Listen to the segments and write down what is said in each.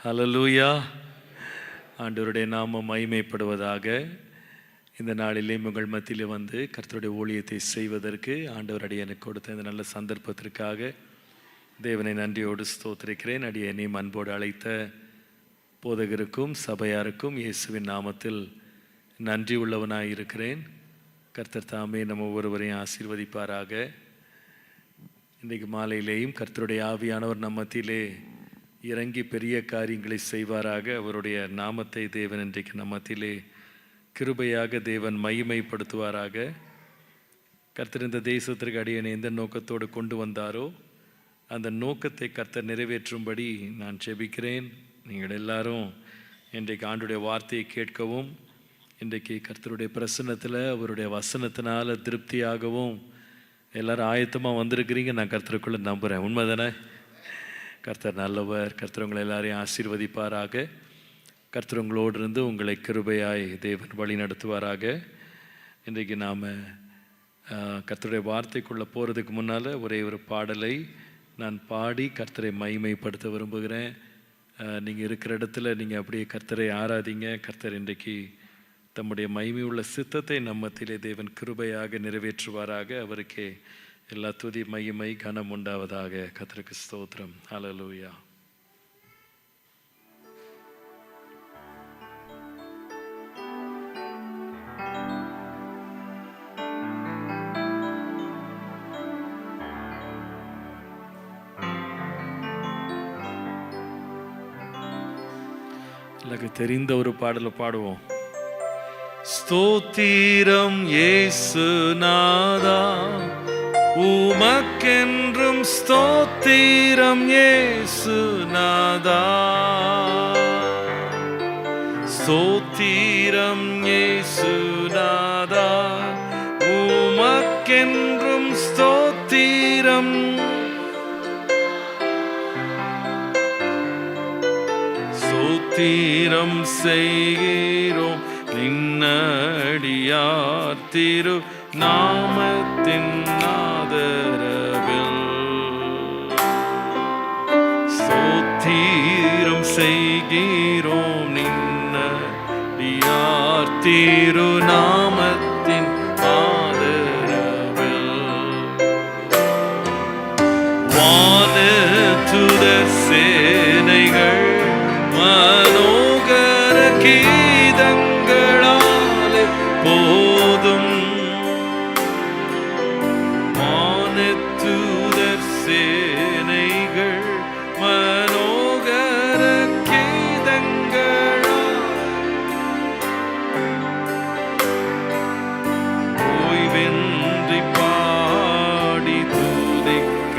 ஹல்லேலூயா. ஆண்டவருடைய நாமம் மகிமைப்படுவதாக. இந்த நாளிலே உங்கள் மத்தியில் வந்து கர்த்தருடைய ஊழியத்தை செய்வதற்கு ஆண்டவர் அடியனுக்கு கொடுத்த இந்த நல்ல சந்தர்ப்பத்திற்காக தேவனை நன்றியோடு ஸ்தோத்திரிக்கிறேன். அடியனையும் அன்போடு அழைத்த போதகருக்கும் சபையாருக்கும் இயேசுவின் நாமத்தில் நன்றி உள்ளவனாக இருக்கிறேன். கர்த்தர் தாமே நம்ம ஒவ்வொருவரையும் ஆசீர்வதிப்பாராக. இன்றைக்கு மாலையிலேயும் கர்த்தருடைய ஆவியானவர் நம்ம மத்தியிலே இறங்கி பெரிய காரியங்களை செய்வாராக. அவருடைய நாமத்தை தேவன் இன்றைக்கு நம்ம மத்தியிலே கிருபையாக தேவன் மகிமைப்படுத்துவாராக. கர்த்தர் இந்த தேசத்திற்கு அடியனை எந்த நோக்கத்தோடு கொண்டு வந்தாரோ அந்த நோக்கத்தை கர்த்தர் நிறைவேற்றும்படி நான் ஜெபிக்கிறேன். நீங்கள் எல்லாரும் இன்றைக்கு ஆண்டுடைய வார்த்தையை கேட்கவும், இன்றைக்கு கர்த்தருடைய பிரசன்னத்தில் அவருடைய வசனத்தினால் திருப்தியாகவும் எல்லோரும் ஆயத்தமாக வந்திருக்கிறீங்க. நான் கர்த்தருக்குள்ளே நம்புகிறேன். உண்மை தானே? கர்த்தர் நல்லவர். கர்த்தர் உங்களை எல்லாரையும் ஆசீர்வதிப்பாராக. கர்த்தர் உங்களோடு இருந்து உங்களை கிருபையாய் தேவன் வழி நடத்துவாராக. இன்றைக்கு நாம் கர்த்தருடைய வார்த்தைக்குள்ளே போகிறதுக்கு முன்னால் ஒரே ஒரு பாடலை நான் பாடி கர்த்தரை மகிமைப்படுத்த விரும்புகிறேன். நீங்கள் இருக்கிற இடத்துல நீங்கள் அப்படியே கர்த்தரை ஆராதிங்க. கர்த்தர் இன்றைக்கு தம்முடைய மகிமை உள்ள சித்தத்தை நம்மத்திலே தேவன் கிருபையாக நிறைவேற்றுவாராக. அவருக்கே எல்லா துதி மகிமை கனம் உண்டாவதாக. கர்த்தருக்கு ஸ்தோத்திரம். ஹல்லேலூயா. எனக்கு தெரிந்த ஒரு பாடலை பாடுவோம். ஸ்தோத்திரம் இயேசுநாதா, உமக்கென்றும் ஸ்தோத்திரம் இயேசுநாதா. ஸ்தோத்திரம் இயேசுநாதா, உமக்கென்றும் ஸ்தோத்திரம். ஸ்தோத்திரம் செய்கிறோம் நின்னடியார் திரு நாமத்தின் ஆதரவில். ஸ்தோத்திரம் செய்கிறோம் நின்னடியார் திரு நாமத்தின் ஆதரவில். வானத்துத சேனைகள் மனோகர கீதங்களாலே போதும். வானத்துதர் சேனைகள் மனோகர கீதங்களால் ஓய்வின்றி பாடி துதிக்க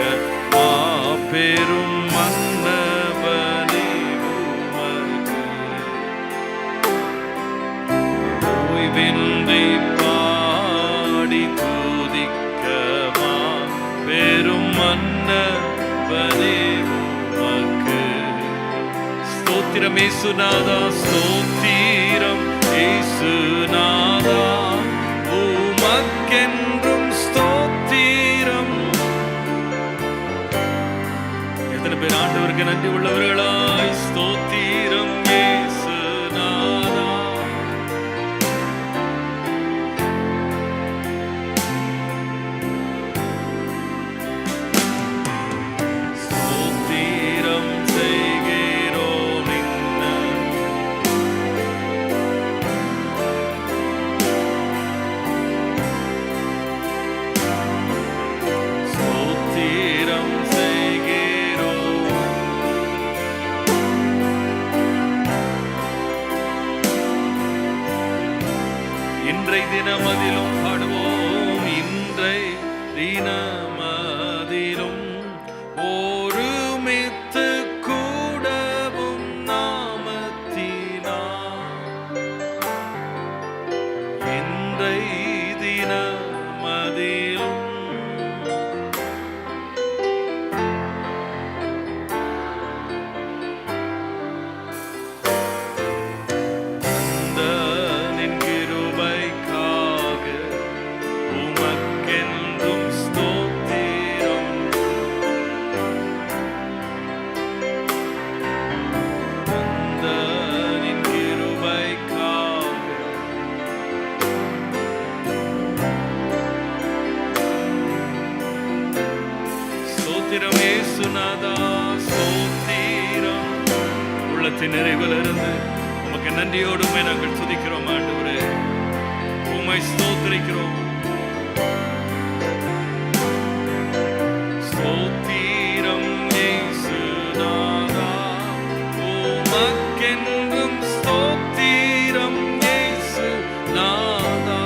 மாபெரும் மன்னவனே உமக்கு. ஓய்வின்றி பாடி துதிக்க மாபெரும் மன்னவனே உமக்கு. ஸ்தோத்திரம் இயேசுநாதா, ஸ்தோத்திரம் இயேசுநாதா, உமக்கென்றும் ஸ்தோத்திரம். எத்தனை பேர் ஆண்டவருக்கு நன்றி உள்ளவர்களாய் ஸ்தோத்திரம் இயேசுநாதா. ஸ்தோத்திரம் செய்கிறோம் நின்ன. ஸ்தோத்திரம் செய்கிறோம். இன்றை தினமதிலும் பாடுவோம். இன்றை தினமதிலும் ஒருமித்து கூடவும் நாமத்தினால். இன்றை தினமதிலும் தந்தனின் கிருபைக்காக உமக்கென்றும் ஸ்தோத்திரம். காலத்தின் நிறைவில் இருந்து உமக்கு நன்றியோடுமே நாங்கள் துதிக்கிறோம் ஆண்டவரே. உம்மை ஸ்தோத்திரிக்கிறோம். ஸ்தோத்திரம் இயேசுநாதா, உமக்கென்றும் ஸ்தோத்திரம் இயேசுநாதா.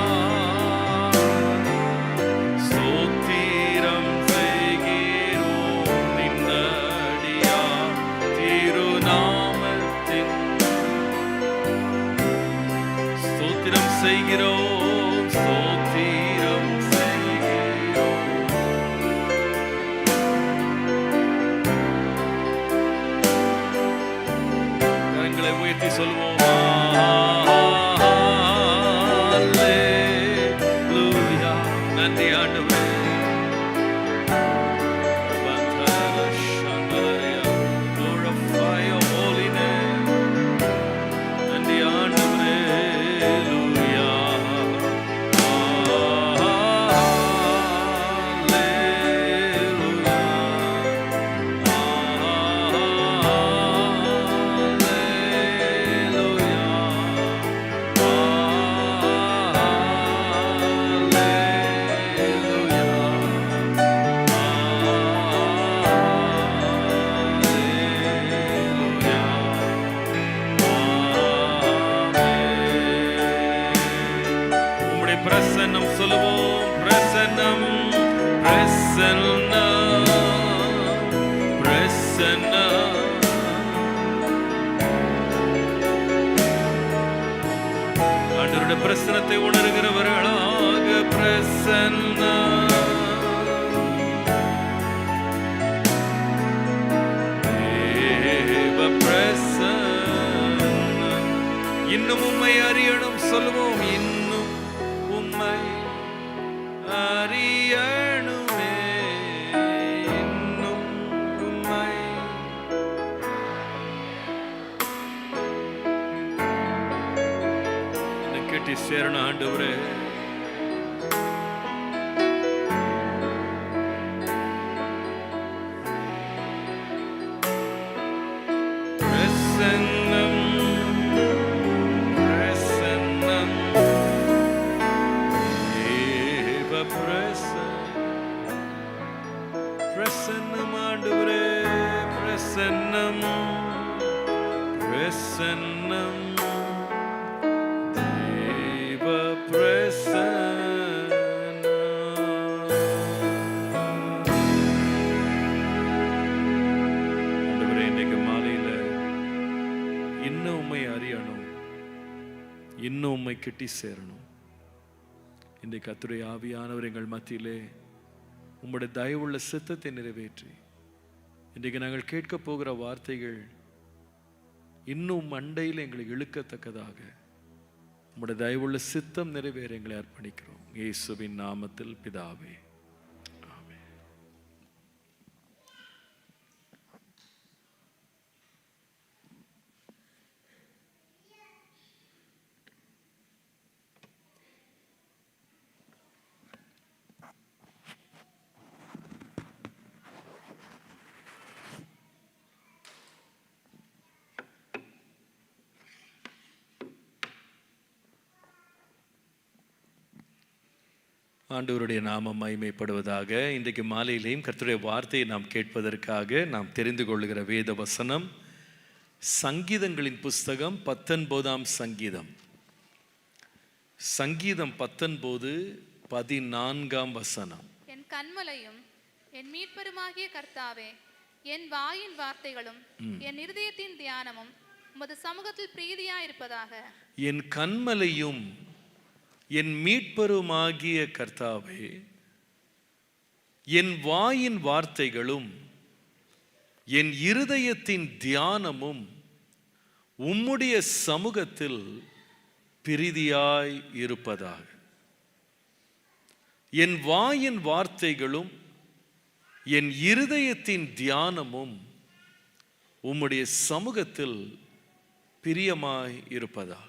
ஸ்தோத்திரம் செய்கிறோம் நின்னடியார் திருநாமத்தின். ஸ்தோத்திரம் செய்கிறோம், ஸ்தோத்திரம் செய்கிறோம். கரங்களை உயர்த்தி சொல்வோம். அல்லேலூயா. நன்றி ஆண்டவரே. Glorify your holy name. நன்றி ஆண்டவரே. Hallelujah. உம்முடைய பிரசன்னம் சொல்லுவோம். பிரசன்னம், பிரசன்னம், பிரசன்னம். ஆண்டவருடைய பிரசன்னத்தை உணர்கிறவர்களாக பிரசன்னம். தேவ பிரசன்னம். இன்னும் உம்மை அறியணும் சொல்லுவோம். இன்னும் உம்மை அறியணுமே. இன்னும் உம்மை என்னை கேட்டி சேரணும் ஆண்டவரே. பிரசன்னம், பிரசன்னம், தேவ பிரசன்னம். பிரசன்னம் ஆண்டவரே. பிரசன்னம், பிரசன்னம், தேவ பிரசன்னம். ஆண்டவரே, இன்னைக்கு மாலையில இன்னும் உம்மை அறியணும், இன்னும் உம்மை கிட்டி சேரணும். இன்றைக்கு கர்த்தருடைய ஆவியானவர் எங்கள் மத்தியிலே உம்முடைய தயவுள்ள சித்தத்தை நிறைவேற்றி இன்றைக்கு நாங்கள் கேட்க போகிற வார்த்தைகள் இன்னும் மண்டையில் எங்களை இழுக்கத்தக்கதாக உம்முடைய தயவுள்ள சித்தம் நிறைவேற எங்களை அர்ப்பணிக்கிறோம். இயேசுவின் நாமத்தில் பிதாவே, ஆமென். ஆண்டவருடைய நாமம் மகிமைப்படுவதாக. இன்றைக்கு மாலையிலேயும் கர்த்தருடைய வார்த்தையை நாம் கேட்பதற்காக நாம் தெரிந்து கொள்ளுகிற வேத வசனம் சங்கீதங்களின் புஸ்தகம் 19ஆம் சங்கீதம். சங்கீதம் 19 14ஆம் வசனம். என் கன்மலையும் என் மீட்பருமாகிய கர்த்தாவே, என் வாயின் வார்த்தைகளும் என் இருதயத்தின் தியானமும் உமது சமூகத்தில் பிரீதியாயிருப்பதாக. என் கன்மலையும் என் மீட்பருமாகிய கர்த்தாவே, என் வாயின் வார்த்தைகளும் என் இருதயத்தின் தியானமும் உம்முடைய சமூகத்தில் பிரீதியாய் இருப்பதாக. என் வாயின் வார்த்தைகளும் என் இருதயத்தின் தியானமும் உம்முடைய சமூகத்தில் பிரியமாய் இருப்பதாக.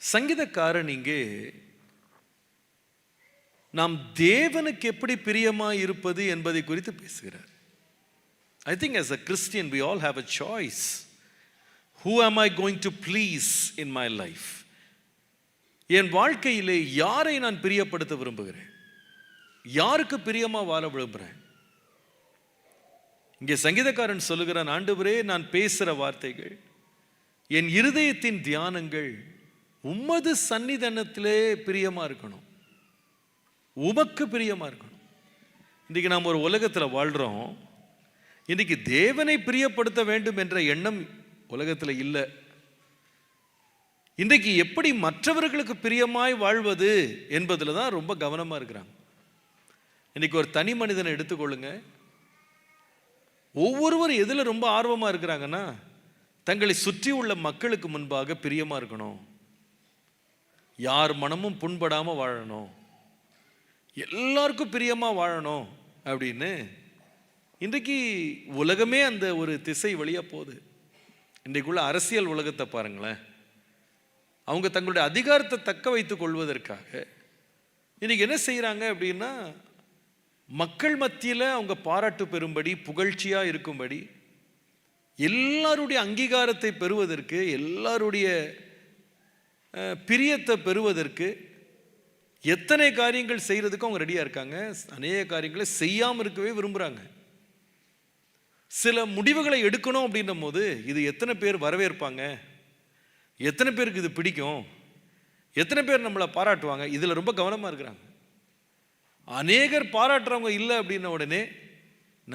சங்கீதக்காரன் இங்கே நாம் தேவனுக்கு எப்படி பிரியமாய் இருப்பது என்பதை குறித்து பேசுகிறார். I think as a Christian we all have a choice. Who am I going to please in my life? என் வாழ்க்கையிலே யாரை நான் பிரியப்படுத்த விரும்புகிறேன்? யாருக்கு பிரியமா வாழ விரும்புகிறேன்? இங்கே சங்கீதக்காரன் சொல்லுகிறான், ஆண்டவரே, நான் பேசுகிற வார்த்தைகள், என் இருதயத்தின் தியானங்கள் உமது சன்னிதானத்திலே பிரியமா இருக்கணும், உமக்கு பிரியமா இருக்கணும். இன்றைக்கு நாம் ஒரு உலகத்தில் வாழ்கிறோம். இன்றைக்கு தேவனை பிரியப்படுத்த வேண்டும் என்ற எண்ணம் உலகத்தில் இல்லை. இன்றைக்கு எப்படி மற்றவர்களுக்கு பிரியமாய் வாழ்வது என்பதில் தான் ரொம்ப கவனமாக இருக்கிறாங்க. இன்றைக்கி ஒரு தனி மனிதனை எடுத்துக்கொள்ளுங்க. ஒவ்வொருவரும் எதில் ரொம்ப ஆர்வமாக இருக்கிறாங்கன்னா, தங்களை சுற்றி உள்ள மக்களுக்கு முன்பாக பிரியமாக இருக்கணும், யார் மனமும் புண்படாமல் வாழணும், எல்லாருக்கும் பிரியமாக வாழணும் அப்படின்னு இன்றைக்கு உலகமே அந்த ஒரு திசை வழியாக போகுது. இன்றைக்குள்ள அரசியல் உலகத்தை பாருங்களேன். அவங்க தங்களுடைய அதிகாரத்தை தக்க வைத்துக் கொள்வதற்காக இன்றைக்கி என்ன செய்கிறாங்க அப்படின்னா, மக்கள் மத்தியில் அவங்க பாராட்டு பெறும்படி, புகழ்ச்சியாக இருக்கும்படி, எல்லாருடைய அங்கீகாரத்தை பெறுவதற்கு, எல்லாருடைய பிரியத்தை பெறுவதற்கு எத்தனை காரியங்கள் செய்கிறதுக்கும் அவங்க ரெடியாக இருக்காங்க. அநேக காரியங்களை செய்யாமல் இருக்கவே விரும்புகிறாங்க. சில முடிவுகளை எடுக்கணும் அப்படின்ற போது இது எத்தனை பேர் வரவேற்பாங்க, எத்தனை பேருக்கு இது பிடிக்கும், எத்தனை பேர் நம்மளை பாராட்டுவாங்க, இதில் ரொம்ப கவனமாக இருக்கிறாங்க. அநேகர் பாராட்டுறவங்க இல்லை அப்படின்ன உடனே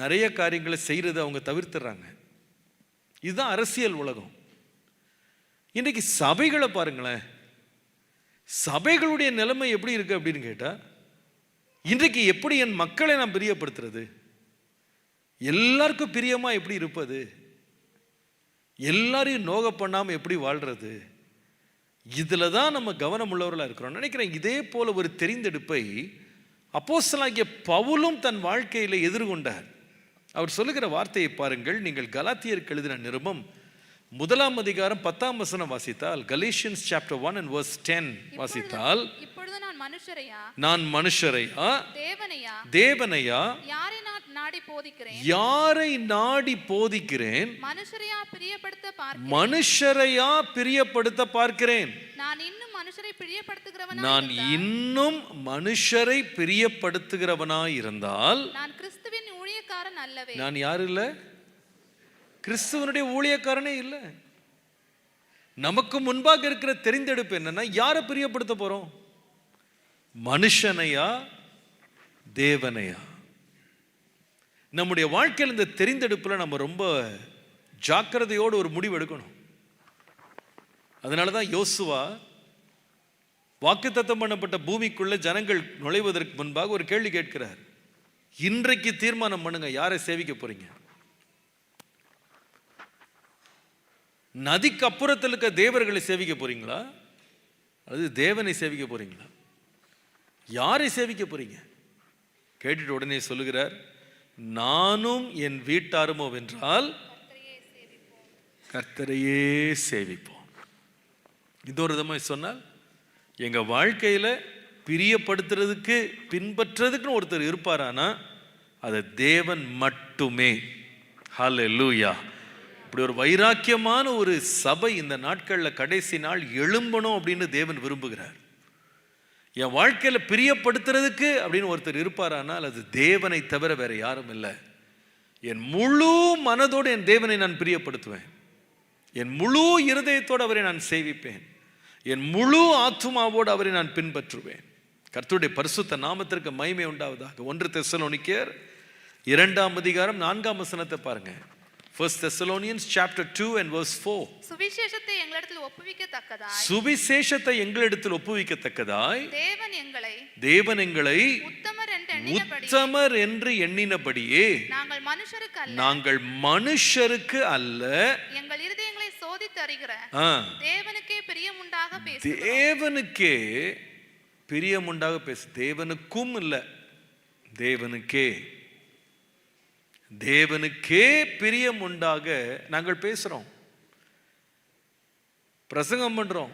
நிறைய காரியங்களை செய்கிறது அவங்க தவிர்த்துறாங்க. இதுதான் அரசியல் உலகம். இன்றைக்கு சபைகளை பாருங்களேன். சபைகளுடைய நிலைமை எப்படி இருக்கு அப்படின்னு கேட்டால், இன்றைக்கு எப்படி என் மக்களை நான் பிரியப்படுத்துறது, எல்லாருக்கும் பிரியமா எப்படி இருப்பது, எல்லாரையும் நோக பண்ணாமல் எப்படி வாழ்றது, இதில் தான் நம்ம கவனம் உள்ளவர்களாக இருக்கிறோம் நினைக்கிறேன். இதே போல ஒரு தெரிந்தெடுப்பை அப்போஸ்தலனாகிய பவுலும் தன் வாழ்க்கையில் எதிர்கொண்டார். அவர் சொல்லுகிற வார்த்தையை பாருங்கள். நீங்கள் கலாத்தியருக்கு எழுதின நிருபம் 1 அதிகாரம் 10 வசனம் வாசித்தால், Galatians chapter 1 and verse 10 வாசித்தால், இப்பொழுது நான் மனுஷரையா தேவனையா யாரை நாடி போதிக்கிறேன், மனுஷரையா பிரியப்படுத்த பார்க்கிறேன். நான் இன்னும் மனுஷரை பிரியப்படுத்துகிறவனாய் இருந்தால் நான் யாரு இல்லை? கிறிஸ்துவனுடைய ஊழியக்காரனே இல்லை. நமக்கு முன்பாக இருக்கிற தெரிந்தெடுப்பு என்னன்னா, யாரை பிரியப்படுத்த போறோம்? மனுஷனையா தேவனையா? நம்முடைய வாழ்க்கையில் இந்த தெரிந்தெடுப்புல நம்ம ரொம்ப ஜாக்கிரதையோடு ஒரு முடிவு எடுக்கணும். அதனாலதான் யோசுவா வாக்குத்தத்தம் பண்ணப்பட்ட பூமிக்குள்ள ஜனங்கள் நுழைவதற்கு முன்பாக ஒரு கேள்வி கேட்கிறார். இன்றைக்கு தீர்மானம் பண்ணுங்க, யாரை சேவிக்க போறீங்க? நதிக்கு அப்புறத்தில் இருக்க தேவர்களை சேவிக்க போறீங்களா, அது தேவனை சேவிக்க போறீங்களா? யாரை சேவிக்க போறீங்க? கேட்டுட்டு உடனே சொல்லுகிறார், நானும் என் வீட்டாருமோ வென்றால் கர்த்தரையே சேவிப்போம். இன்னொரு விதமாக சொன்னால், எங்க வாழ்க்கையில பிரியப்படுத்துறதுக்கு பின்பற்றுறதுக்குன்னு ஒருத்தர் இருப்பாரானா அது தேவன் மட்டுமே. ஹல்லேலூயா. இப்படி ஒரு வைராக்கியமான ஒரு சபை இந்த நாட்களில் கடைசி நாள் எழும்பணும் அப்படின்னு தேவன் விரும்புகிறார். என் வாழ்க்கையில பிரியப்படுத்துறதுக்கு அப்படின்னு ஒருத்தர் இருப்பாரானால் அது தேவனை தவிர வேற யாரும் இல்லை. என் முழு மனதோடு என் தேவனை நான் பிரியப்படுத்துவேன், என் முழு இருதயத்தோடு அவரை நான் சேவிப்பேன், என் முழு ஆத்துமாவோடு அவரை நான் பின்பற்றுவேன். கர்த்தருடைய பரிசுத்த நாமத்திற்கு மகிமை உண்டாவதாக. 1 தெசலோனிக்கேயர் 2 அதிகாரம் 4 வசனத்தை பாருங்க. 1 Thessalonians chapter 2 and verse 4. சுவிசேஷத்தை எங்களிடத்தில் ஒப்புவிக்கத்தக்கதாய் தேவன் எங்களை உத்தமர் என்று எண்ணினபடியே நாங்கள் மனுஷருக்கு அல்ல எங்கள் இருதயங்களை சோதித்து அறிகிற தேவனுக்கே பிரியமுண்டாக பேசு. தேவனுக்கும் இல்ல, தேவனுக்கே பிரியம் உண்டாக நாங்கள் பேசுறோம், பிரசங்கம் பண்றோம்,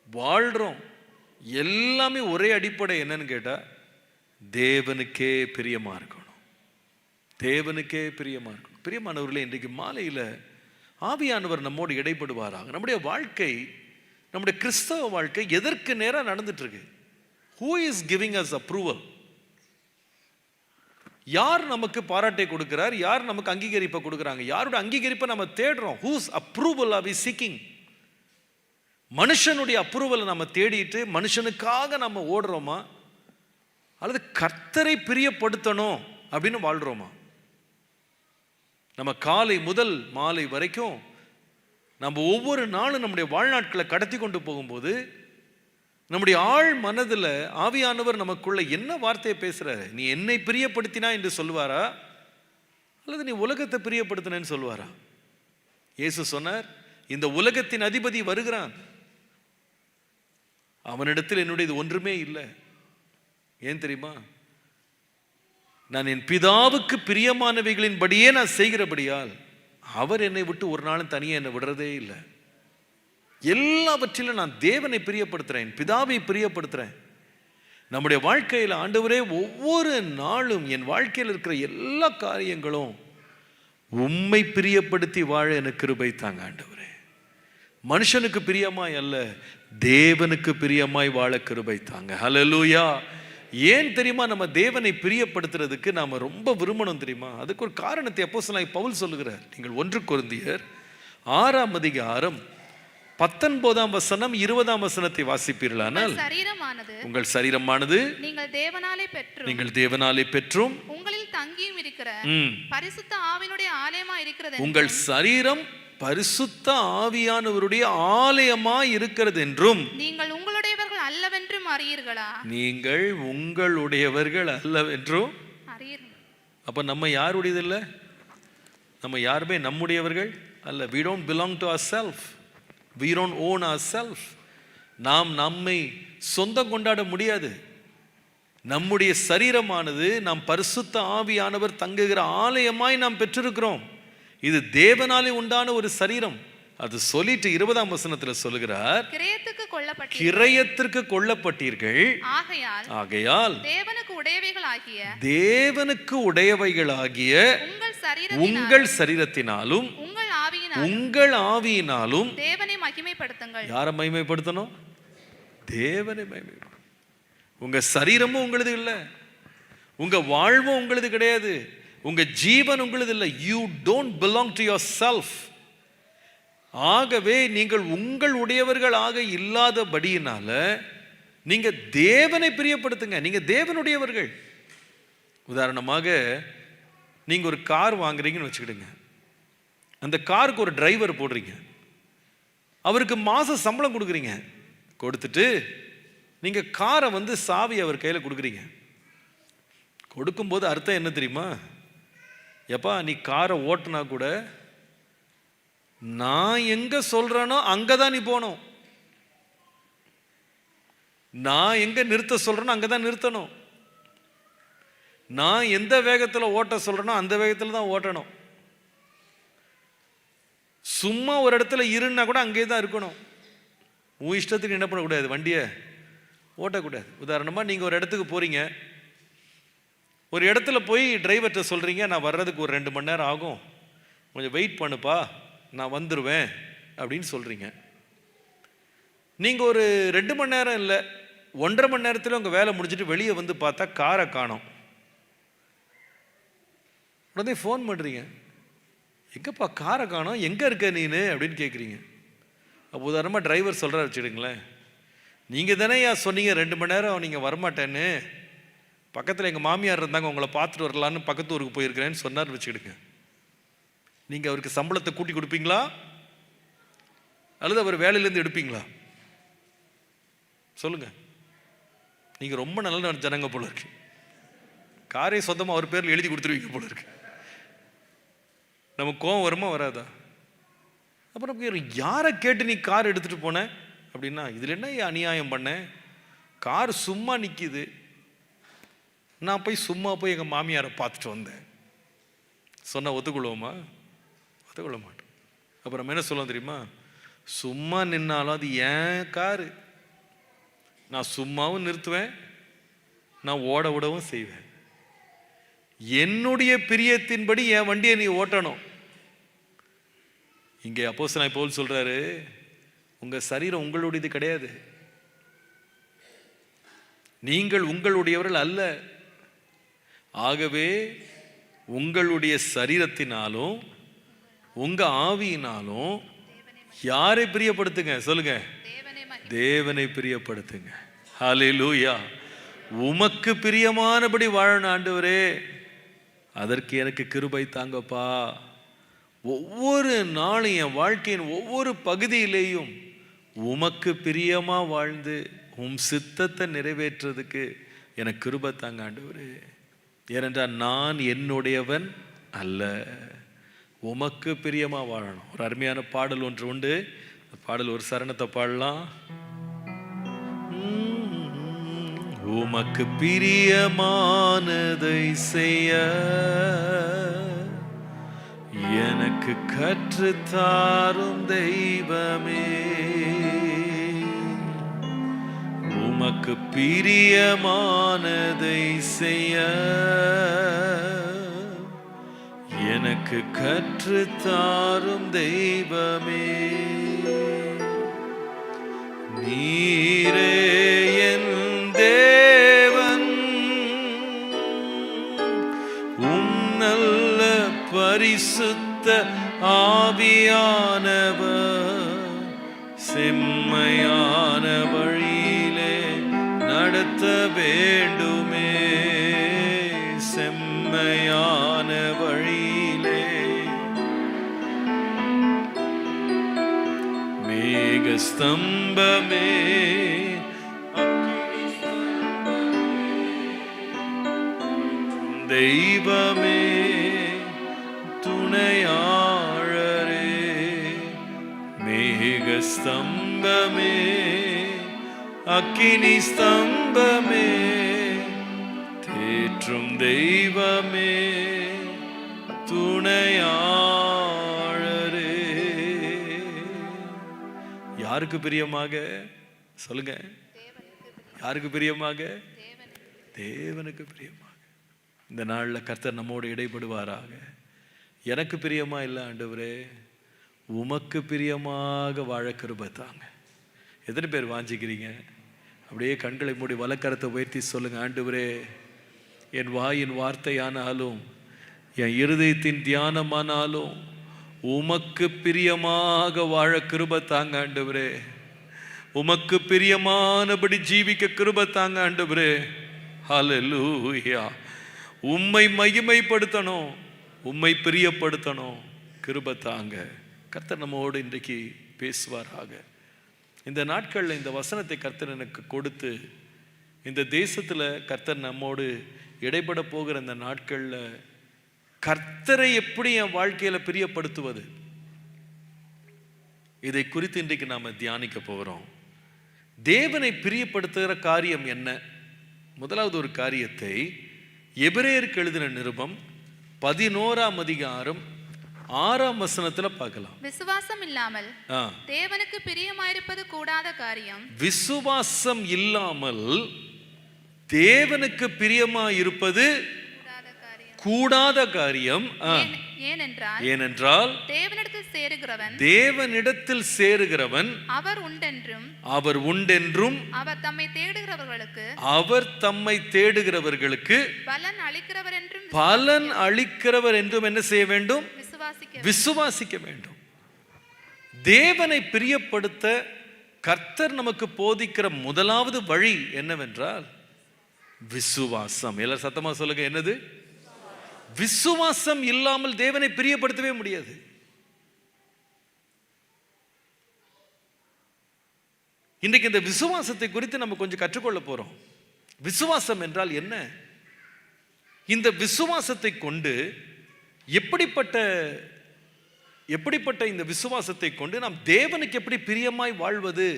வாழ்றோம். எல்லாமே ஒரே அடிப்படை என்னன்னு கேட்டா தேவனுக்கே பிரியமா இருக்கணும். தேவனுக்கே பிரியமா இருக்கணும். பிரியமானவர்களே, இன்றைக்கு மாலையில் ஆவியானவர் நம்மோடு இடைப்படுவாராக. நம்முடைய வாழ்க்கை, நம்முடைய கிறிஸ்தவ வாழ்க்கை எதற்கு நேராக நடந்துட்டு இருக்கு? Who is giving us approval? யார் நமக்கு பாராட்டை கொடுக்கிறார்? யார் நமக்கு அங்கீகரிப்பை கொடுக்குறாங்க? யாரோட அங்கீகரிப்பை நம்ம தேடுறோம்? Whose approval are we seeking? மனுஷனுடைய அப்ரூவலை நம்ம தேடிட்டு மனுஷனுக்காக நம்ம ஓடுறோமா, அல்லது கர்த்தரை பிரியப்படுத்தணும் அப்படின்னு வாழ்றோமா? நம்ம காலை முதல் மாலை வரைக்கும் நம்ம ஒவ்வொரு நாளும் நம்முடைய வாழ்நாட்களை கடத்தி கொண்டு போகும்போது நம்முடைய ஆழ் மனதில் ஆவியானவர் நமக்குள்ள என்ன வார்த்தையை பேசுறாரு? நீ என்னை பிரியப்படுத்தினா என்று சொல்லுவாரா, அல்லது நீ உலகத்தை பிரியப்படுத்தினேன்னு சொல்லுவாரா? இயேசு சொன்னார், இந்த உலகத்தின் அதிபதி வருகிறான், அவனிடத்தில் என்னுடையது ஒன்றுமே இல்லை. ஏன் தெரியுமா? நான் என் பிதாவுக்கு பிரியமானவைகளின்படியே நான் செய்கிறபடியால் அவர் என்னை விட்டு ஒரு நாளும் தனியே என்னை விடுறதே இல்லை. எல்லாவற்றிலும் நான் தேவனை பிரியப்படுத்துறேன், பிதாவை பிரியப்படுத்துறேன். நம்முடைய வாழ்க்கையில் ஆண்டவரே, ஒவ்வொரு நாளும் என் வாழ்க்கையில் இருக்கிற எல்லா காரியங்களும் உம்மை பிரியப்படுத்தி வாழ எனக்கு கிருபை தாங்க ஆண்டவரே. மனுஷனுக்கு பிரியமாய் அல்ல, தேவனுக்கு பிரியமாய் வாழ கிருபை தாங்க. ஹல்லேலூயா. ஏன் தெரியுமா நம்ம தேவனை பிரியப்படுத்துறதுக்கு நாம ரொம்ப விரும்பணும் தெரியுமா? அதுக்கு ஒரு காரணத்தை அப்போஸ்தலனாகிய பவுல் சொல்லுகிறார். நீங்கள் 1 கொரிந்தியர் 6ஆம் அதிகாரம் 19ஆம் வசனம் 20ஆம் வசனத்தை வாசிப்பீர்களானால், உங்கள் சரீரமானது நீங்கள் தேவனாலே பெற்றும் உங்களில் தங்கியும் இருக்கிற பரிசுத்த ஆவியினுடைய ஆலயமா இருக்கிறது. உங்கள் சரீரம் பரிசுத்த ஆவியானவருடைய ஆலயமா இருக்கிறது என்றும் நீங்கள் உங்களுடையவர்கள் அல்லவென்றும் அறியீர்களா? நீங்கள் உங்களுடையவர்கள் அல்லவென்றும் அறியீர்கள். அப்ப நம்ம யாருடையது இல்லை? நம்ம யாருமே நம்முடையவர்கள் அல்ல. we don't belong to ourselves, we don't own ourselves. நாம் நம்மை சொந்தம் கொண்டாட முடியாது. நம்முடைய சரீரமானது நாம் பரிசுத்த ஆவியானவர் தங்குகிற ஆலயமாய் நாம் பெற்றிருக்கிறோம். இது தேவனாலே உண்டான ஒரு சரீரம். அது சொல்லிட்டு 20ஆம் வசனத்துல சொல்லுகிறார், கிரயத்திற்கு கொள்ளப்பட்டீர்கள், ஆகையால் தேவனுக்கு உடையவைகளாகிய உங்கள் சரீரத்தினாலும் உங்கள் ஆவியினாலும் தேவனை மகிமைப்படுத்துங்கள். யாரை மகிமைப்படுத்தணும்? தேவனை மகிமைப்படுத்தணும். உங்க சரீரமும் உங்களது இல்லை, உங்க வாழ்வும் உங்களது கிடையாது, உங்க ஜீவன் உங்களது இல்லை. You don't belong to your self. ஆகவே நீங்கள் உங்கள் உடையவர்களாக இல்லாதபடியினால நீங்க தேவனை பிரியப்படுத்துங்க. நீங்க தேவனுடையவர்கள். உதாரணமாக, நீங்க ஒரு கார் வாங்குறீங்கன்னு வச்சுக்கிடுங்க. அந்த காருக்கு ஒரு டிரைவர் போடுறீங்க, அவருக்கு மாச சம்பளம் கொடுக்குறீங்க. கொடுத்துட்டு நீங்க காரை சாவி அவர் கையில் கொடுக்குறீங்க. கொடுக்கும்போது அர்த்தம் என்ன தெரியுமா? எப்பா, நீ காரை ஓட்டுனா கூட நான் எங்க சொல்றேனோ அங்கதான் நீ போகணும், நான் எங்க நிறுத்த சொல்றேனோ அங்கதான் நிறுத்தணும், நான் எந்த வேகத்தில் ஓட்ட சொல்றேனோ அந்த வேகத்தில் தான் ஓட்டணும். சும்மா ஒரு இடத்துல இருன்னா கூட அங்கே தான் இருக்கணும். உன் இஷ்டத்துக்கு என்ன பண்ணக்கூடாது, வண்டியை ஓட்டக்கூடாது. உதாரணமாக, நீங்கள் ஒரு இடத்துக்கு போகிறீங்க, ஒரு இடத்துல போய் டிரைவர்கிட்ட சொல்கிறீங்க, நான் வர்றதுக்கு ஒரு 2 மணி நேரம் ஆகும், கொஞ்சம் வெயிட் பண்ணுப்பா, நான் வந்துடுவேன் அப்படின்னு சொல்கிறீங்க. நீங்கள் ஒரு 2 மணி நேரம் இல்லை, 1.5 மணி நேரத்தில் உங்கள் வேலை முடிச்சுட்டு வெளியே பார்த்தா காரை காணோம். உடனே ஃபோன் பண்ணுறீங்க, எங்கப்பா காரை காணோம், எங்கே இருக்க நீனு அப்படின்னு கேட்குறீங்க. அப்போ உதாரணமாக டிரைவர் சொல்கிறார் வச்சுடுங்களேன், நீங்கள் தானே சொன்னீங்க 2 மணி நேரம் நீங்கள் வரமாட்டேன்னு, பக்கத்தில் எங்கள் மாமியார் இருந்தாங்க, உங்களை பார்த்துட்டு வரலான்னு பக்கத்து ஊருக்கு போயிருக்கிறேன்னு சொன்னார் வச்சுக்கிடுங்க. நீங்கள் அவருக்கு சம்பளத்தை கூட்டி கொடுப்பீங்களா, அல்லது அவர் வேலையிலேருந்து எடுப்பீங்களா? சொல்லுங்கள். நீங்கள் ரொம்ப நல்ல ஜனங்க போல இருக்கு, காரை சொந்தமாக அவர் பேரில் எழுதி கொடுத்துருவீங்க போல இருக்கு. நமக்கு கோவம் வருமா வராதா? அப்புறம் யாரை கேட்டு நீ கார் எடுத்துகிட்டு போன அப்படின்னா, இதில் என்ன அநியாயம் பண்ண, கார் சும்மா நிற்கிது, நான் போய் சும்மா போய் எங்கள் மாமியாரை பார்த்துட்டு வந்தேன் சொன்னால் ஒத்துக்கொள்வோமா? ஒத்துக்கொள்ள மாட்டோம். அப்புறம் என்ன சொல்ல தெரியுமா, சும்மா நின்னாலும் அது ஏன் காரு, நான் சும்மாவும் நிறுத்துவேன், நான் ஓட விடவும் செய்வேன். என்னுடைய பிரியத்தின்படி என் வண்டியை நீ ஓட்டணும். இங்கே அப்போஸ்தலனாகிய பவுல் சொல்றாரு, உங்க சரீரம் உங்களுடையது கிடையாது, நீங்கள் உங்களுடையவர்கள் அல்ல. ஆகவே உங்களுடைய சரீரத்தினாலும் உங்க ஆவியினாலும் யாரை பிரியப்படுத்துங்க? சொல்லுங்க, தேவனை பிரியப்படுத்துங்க. ஹல்லேலூயா. உமக்கு பிரியமானபடி வாழணும் ஆண்டவரே, அதற்கு எனக்கு கிருபை தாங்கப்பா. ஒவ்வொரு நாளும் என் வாழ்க்கையின் ஒவ்வொரு பகுதியிலேயும் உமக்கு பிரியமா வாழ்ந்து உம் சித்தத்தை நிறைவேற்றுறதுக்கு எனக்கு கிருபை தாங்க ஆண்டவரே. ஏனென்றால் நான் என்னுடையவன் அல்ல, உமக்கு பிரியமா வாழணும். ஒரு அருமையான பாடல் ஒன்று உண்டு, பாடல் ஒரு சரணத்தை பாடலாம். உமக்கு பிரியமானதை செய்ய எனக்கு கற்றுத்தாரும் தெய்வமே, உமக்கு பிரியமானதை செய்ய எனக்கு கற்றுத்தாரும் தெய்வமே. நீரே என் தேவன், உம் நல்ல பரிசுத்த ஆவியானவர் செம்மையான வழியிலே நடத்த வேண்டுமே, செம்மையான வழியிலே. மேகஸ்தம்பமே தெய்வமே, துணையாளரே. மேகஸ்தம்பமே அக்கினி ஸ்தம்பமே, தேற்றும் தெய்வமே, துணையாளரே. யாருக்கு பிரியமாக? சொல்லுங்க, யாருக்கு பிரியமாக? தேவனுக்கு பிரியமாக. இந்த நாளில் கர்த்தர் நம்மோடு இடைப்படுவாராக. எனக்கு பிரியமா இல்லை ஆண்டவரே, உமக்கு பிரியமாக வாழ கிருபை தாங்க. எத்தனை பேர் வாஞ்சிக்கிறீங்க? அப்படியே கண்களை மூடி வலக்கரத்தை உயர்த்தி சொல்லுங்க, ஆண்டவரே, என் வாயின் வார்த்தையானாலும் என் இருதயத்தின் தியானமானாலும் உமக்கு பிரியமாக வாழ கிருபை தாங்க ஆண்டவரே. உமக்கு பிரியமானபடி ஜீவிக்க கிருபை தாங்க ஆண்டவரே. ஹல்லேலூயா. உம்மை மகிமைப்படுத்தணும், உம்மை பிரியப்படுத்தணும், கிருபை தாங்க. கர்த்தர் நம்மோடு இன்றைக்கு பேசுவாராக. இந்த நாட்களில் இந்த வசனத்தை கர்த்தர் எனக்கு கொடுத்து, இந்த தேசத்தில் கர்த்தர் நம்மோடு இடைப்பட போகிற இந்த நாட்களில் கர்த்தரை எப்படி என் வாழ்க்கையில் பிரியப்படுத்துவது, இதை குறித்து இன்றைக்கு நாம் தியானிக்க போகிறோம். தேவனை பிரியப்படுத்துகிற காரியம் என்ன? முதலாவது ஒரு காரியத்தை எபிரேயருக்கு எழுதின நிருபம் 11ஆம் அதிகாரம் 6ஆம் வசனத்துல பார்க்கலாம். விசுவாசம் இல்லாமல் தேவனுக்கு பிரியமாயிருப்பது கூடாத காரியம். விசுவாசம் இல்லாமல் தேவனுக்கு பிரியமாயிருப்பது கூடாத காரியம். ஏனென்றால் தேவனிடத்தில் சேருகிறவன் அவர் உண்டென்றும் அவர் தம்மை தேடுகிறவர்களுக்கு பலன் அளிக்கிறவர் என்றும் என்ன செய்ய வேண்டும்? விசுவாசிக்க வேண்டும். தேவனை பிரியப்படுத்த கர்த்தர் நமக்கு போதிக்கிற முதலாவது வழி என்னவென்றால் விசுவாசம். எல்லாரும் சத்தமா சொல்லுங்க, என்னது? விசுவாசம் இல்லாமல் தேவனை பிரியப்படுத்தவே முடியாது. இன்றைக்கு இந்த விசுவாசத்தை குறித்து நம்ம கொஞ்சம் கற்றுக்கொள்ள போறோம். விசுவாசம் என்றால் என்ன? இந்த விசுவாசத்தை கொண்டு எப்படிப்பட்ட இந்த விசுவாசத்தை கொண்டு நாம் தேவனுக்கு எப்படி பிரியமாய் வாழ்வது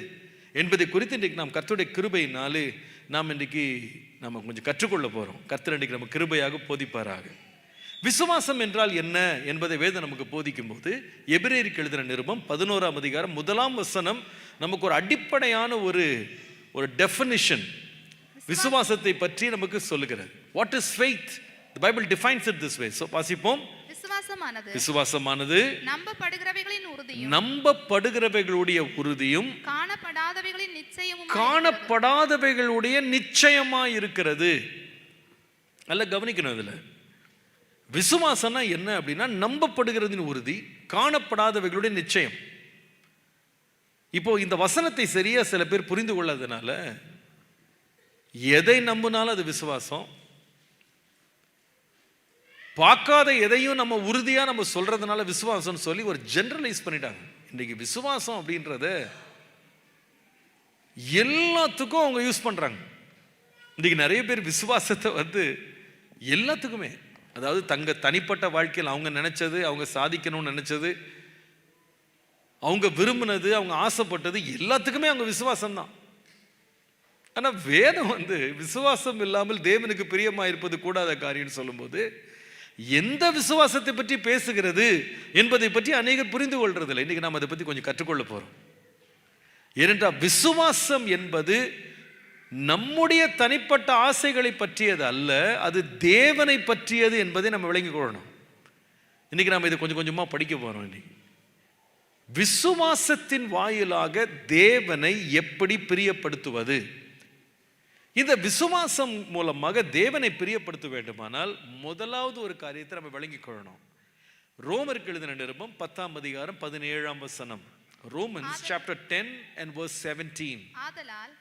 என்பதை குறித்து இன்றைக்கு நாம் கர்த்தருடைய கிருபையினாலே நாம் இன்றைக்கு நம்ம கொஞ்சம் கற்றுக்கொள்ள போறோம். கர்த்தர் இன்றைக்கு நம்ம கிருபையாக போதிப்பாராக. விசுவாசம் என்றால் என்ன என்பதை வேதம் நமக்கு போதிக்கும் போது எபிரேயருக்கு எழுதின நிருபம் 11ஆம் அதிகாரம் 1ஆம் வசனம் நமக்கு ஒரு அடிப்படையான ஒரு டெஃபினிஷன் விசுவாசத்தை பற்றி நமக்கு சொல்லுகிறது. What is faith? The Bible defines it this way. So வாசிப்போம். விசுவாசமானது நம்பப்படுகிறவைகளுடைய உறுதியும் காணப்படாதவைகளுடைய நிச்சயமாய் இருக்கிறது. நல்ல கவனிக்கணும். அதுல விசுவாசம்னா என்ன அப்படின்னா நம்பப்படுகிறதின் உறுதி, காணப்படாதவைகளுடைய நிச்சயம். இப்போ இந்த வசனத்தை சரியா சில பேர் புரிந்து கொள்ளாதனால எதை நம்பினாலும் அது விசுவாசம், பார்க்காத எதையும் நம்ம உறுதியா நம்ம சொல்றதுனால விசுவாசம் சொல்லி ஒரு ஜெனரலைஸ் பண்ணிட்டாங்க. இன்னைக்கு விசுவாசம் அப்படின்றத எல்லாத்துக்கும் அவங்க யூஸ் பண்றாங்க. இன்னைக்கு நிறைய பேர் விசுவாசத்தை எல்லாத்துக்குமே, அதாவது தங்க தனிப்பட்ட வாழ்க்கையில் அவங்க நினைச்சது, அவங்க சாதிக்கணும்னு நினைச்சது, அவங்க விரும்பினது, அவங்க ஆசைப்பட்டது எல்லாத்துக்குமே அவங்க விசுவாசம் தான். ஆனா வேதம் விசுவாசம் இல்லாமல் தேவனுக்கு பிரியமா இருப்பது கூடாத காரியம் சொல்லும்போது எந்த விசுவாசத்தை பற்றி பேசுகிறது என்பதை பற்றி அநேகர் புரிந்து கொள்றதில்லை. இன்னைக்கு நாம் அதை பற்றி கொஞ்சம் கற்றுக்கொள்ள போறோம். ஏனென்றால் விசுவாசம் என்பது நம்முடைய தனிப்பட்ட ஆசைகளை பற்றியது அல்ல, அது தேவனை பற்றியது என்பதை நம்ம விளங்கிக் கொள்ளணும். இன்னைக்கு நாம் இதை கொஞ்சம் கொஞ்சமா படிக்க போறோம். இன்னைக்கு விசுவாசத்தின் வாயிலாக தேவனை எப்படி பிரியப்படுத்துவது, இந்த விசுவாசம் மூலமாக தேவனை பிரியப்படுத்த வேண்டுமானால் முதலாவது ஒரு காரியத்தை நம்ம விளங்கிக் கொள்ளணும். ரோமருக்கு எழுதின நிருபம் 10ஆம் அதிகாரம் 17ஆம் வசனம். Romans chapter 10 and verse 17. ஆதலால்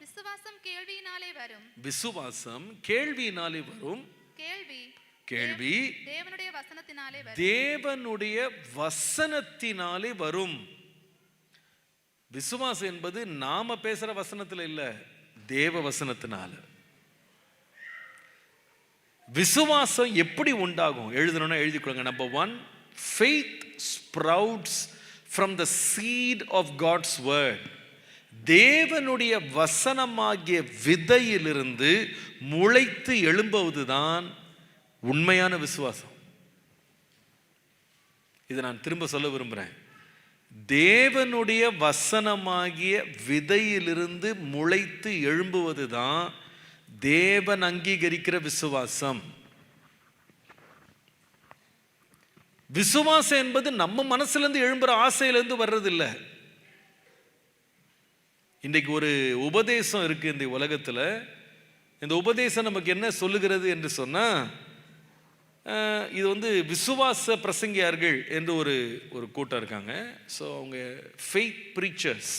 விசுவாசம் கேள்வியினாலே வரும், விசுவாசம் கேள்வியினாலே வரும், கேள்வி தேவனுடைய வசனத்தினாலே வரும், தேவனுடைய வசனத்தினாலே வரும். விசுவாசம் என்பது நாம பேசுற வசனத்துல இல்ல, தேவ வசனத்தினால. விசுவாசம் எப்படி உண்டாகும் எழுதணும்னா எழுதிக்கொள்ளுங்க. Number 1, faith sprouts from the seed of God's word. தேவனுடைய வசனமாகிய விதையிலிருந்து முளைத்து எழும்புவதுதான் உண்மையான விசுவாசம். இதை நான் திரும்ப சொல்ல விரும்புகிறேன். தேவனுடைய வசனமாகிய விதையிலிருந்து முளைத்து எழும்புவதுதான் தேவன் அங்கீகரிக்கிற விசுவாசம். விசுவாசம் என்பது நம்ம மனசுலேருந்து எழும்புற ஆசையிலிருந்து வர்றதில்லை. இன்றைக்கு ஒரு உபதேசம் இருக்கு இந்த உலகத்தில். இந்த உபதேசம் நமக்கு என்ன சொல்லுகிறது என்று சொன்னால், இது விசுவாச பிரசங்கியார்கள் என்று ஒரு கூட்டம் இருக்காங்க. ஸோ அவங்க ஃபெய்த் ப்ரீச்சர்ஸ்.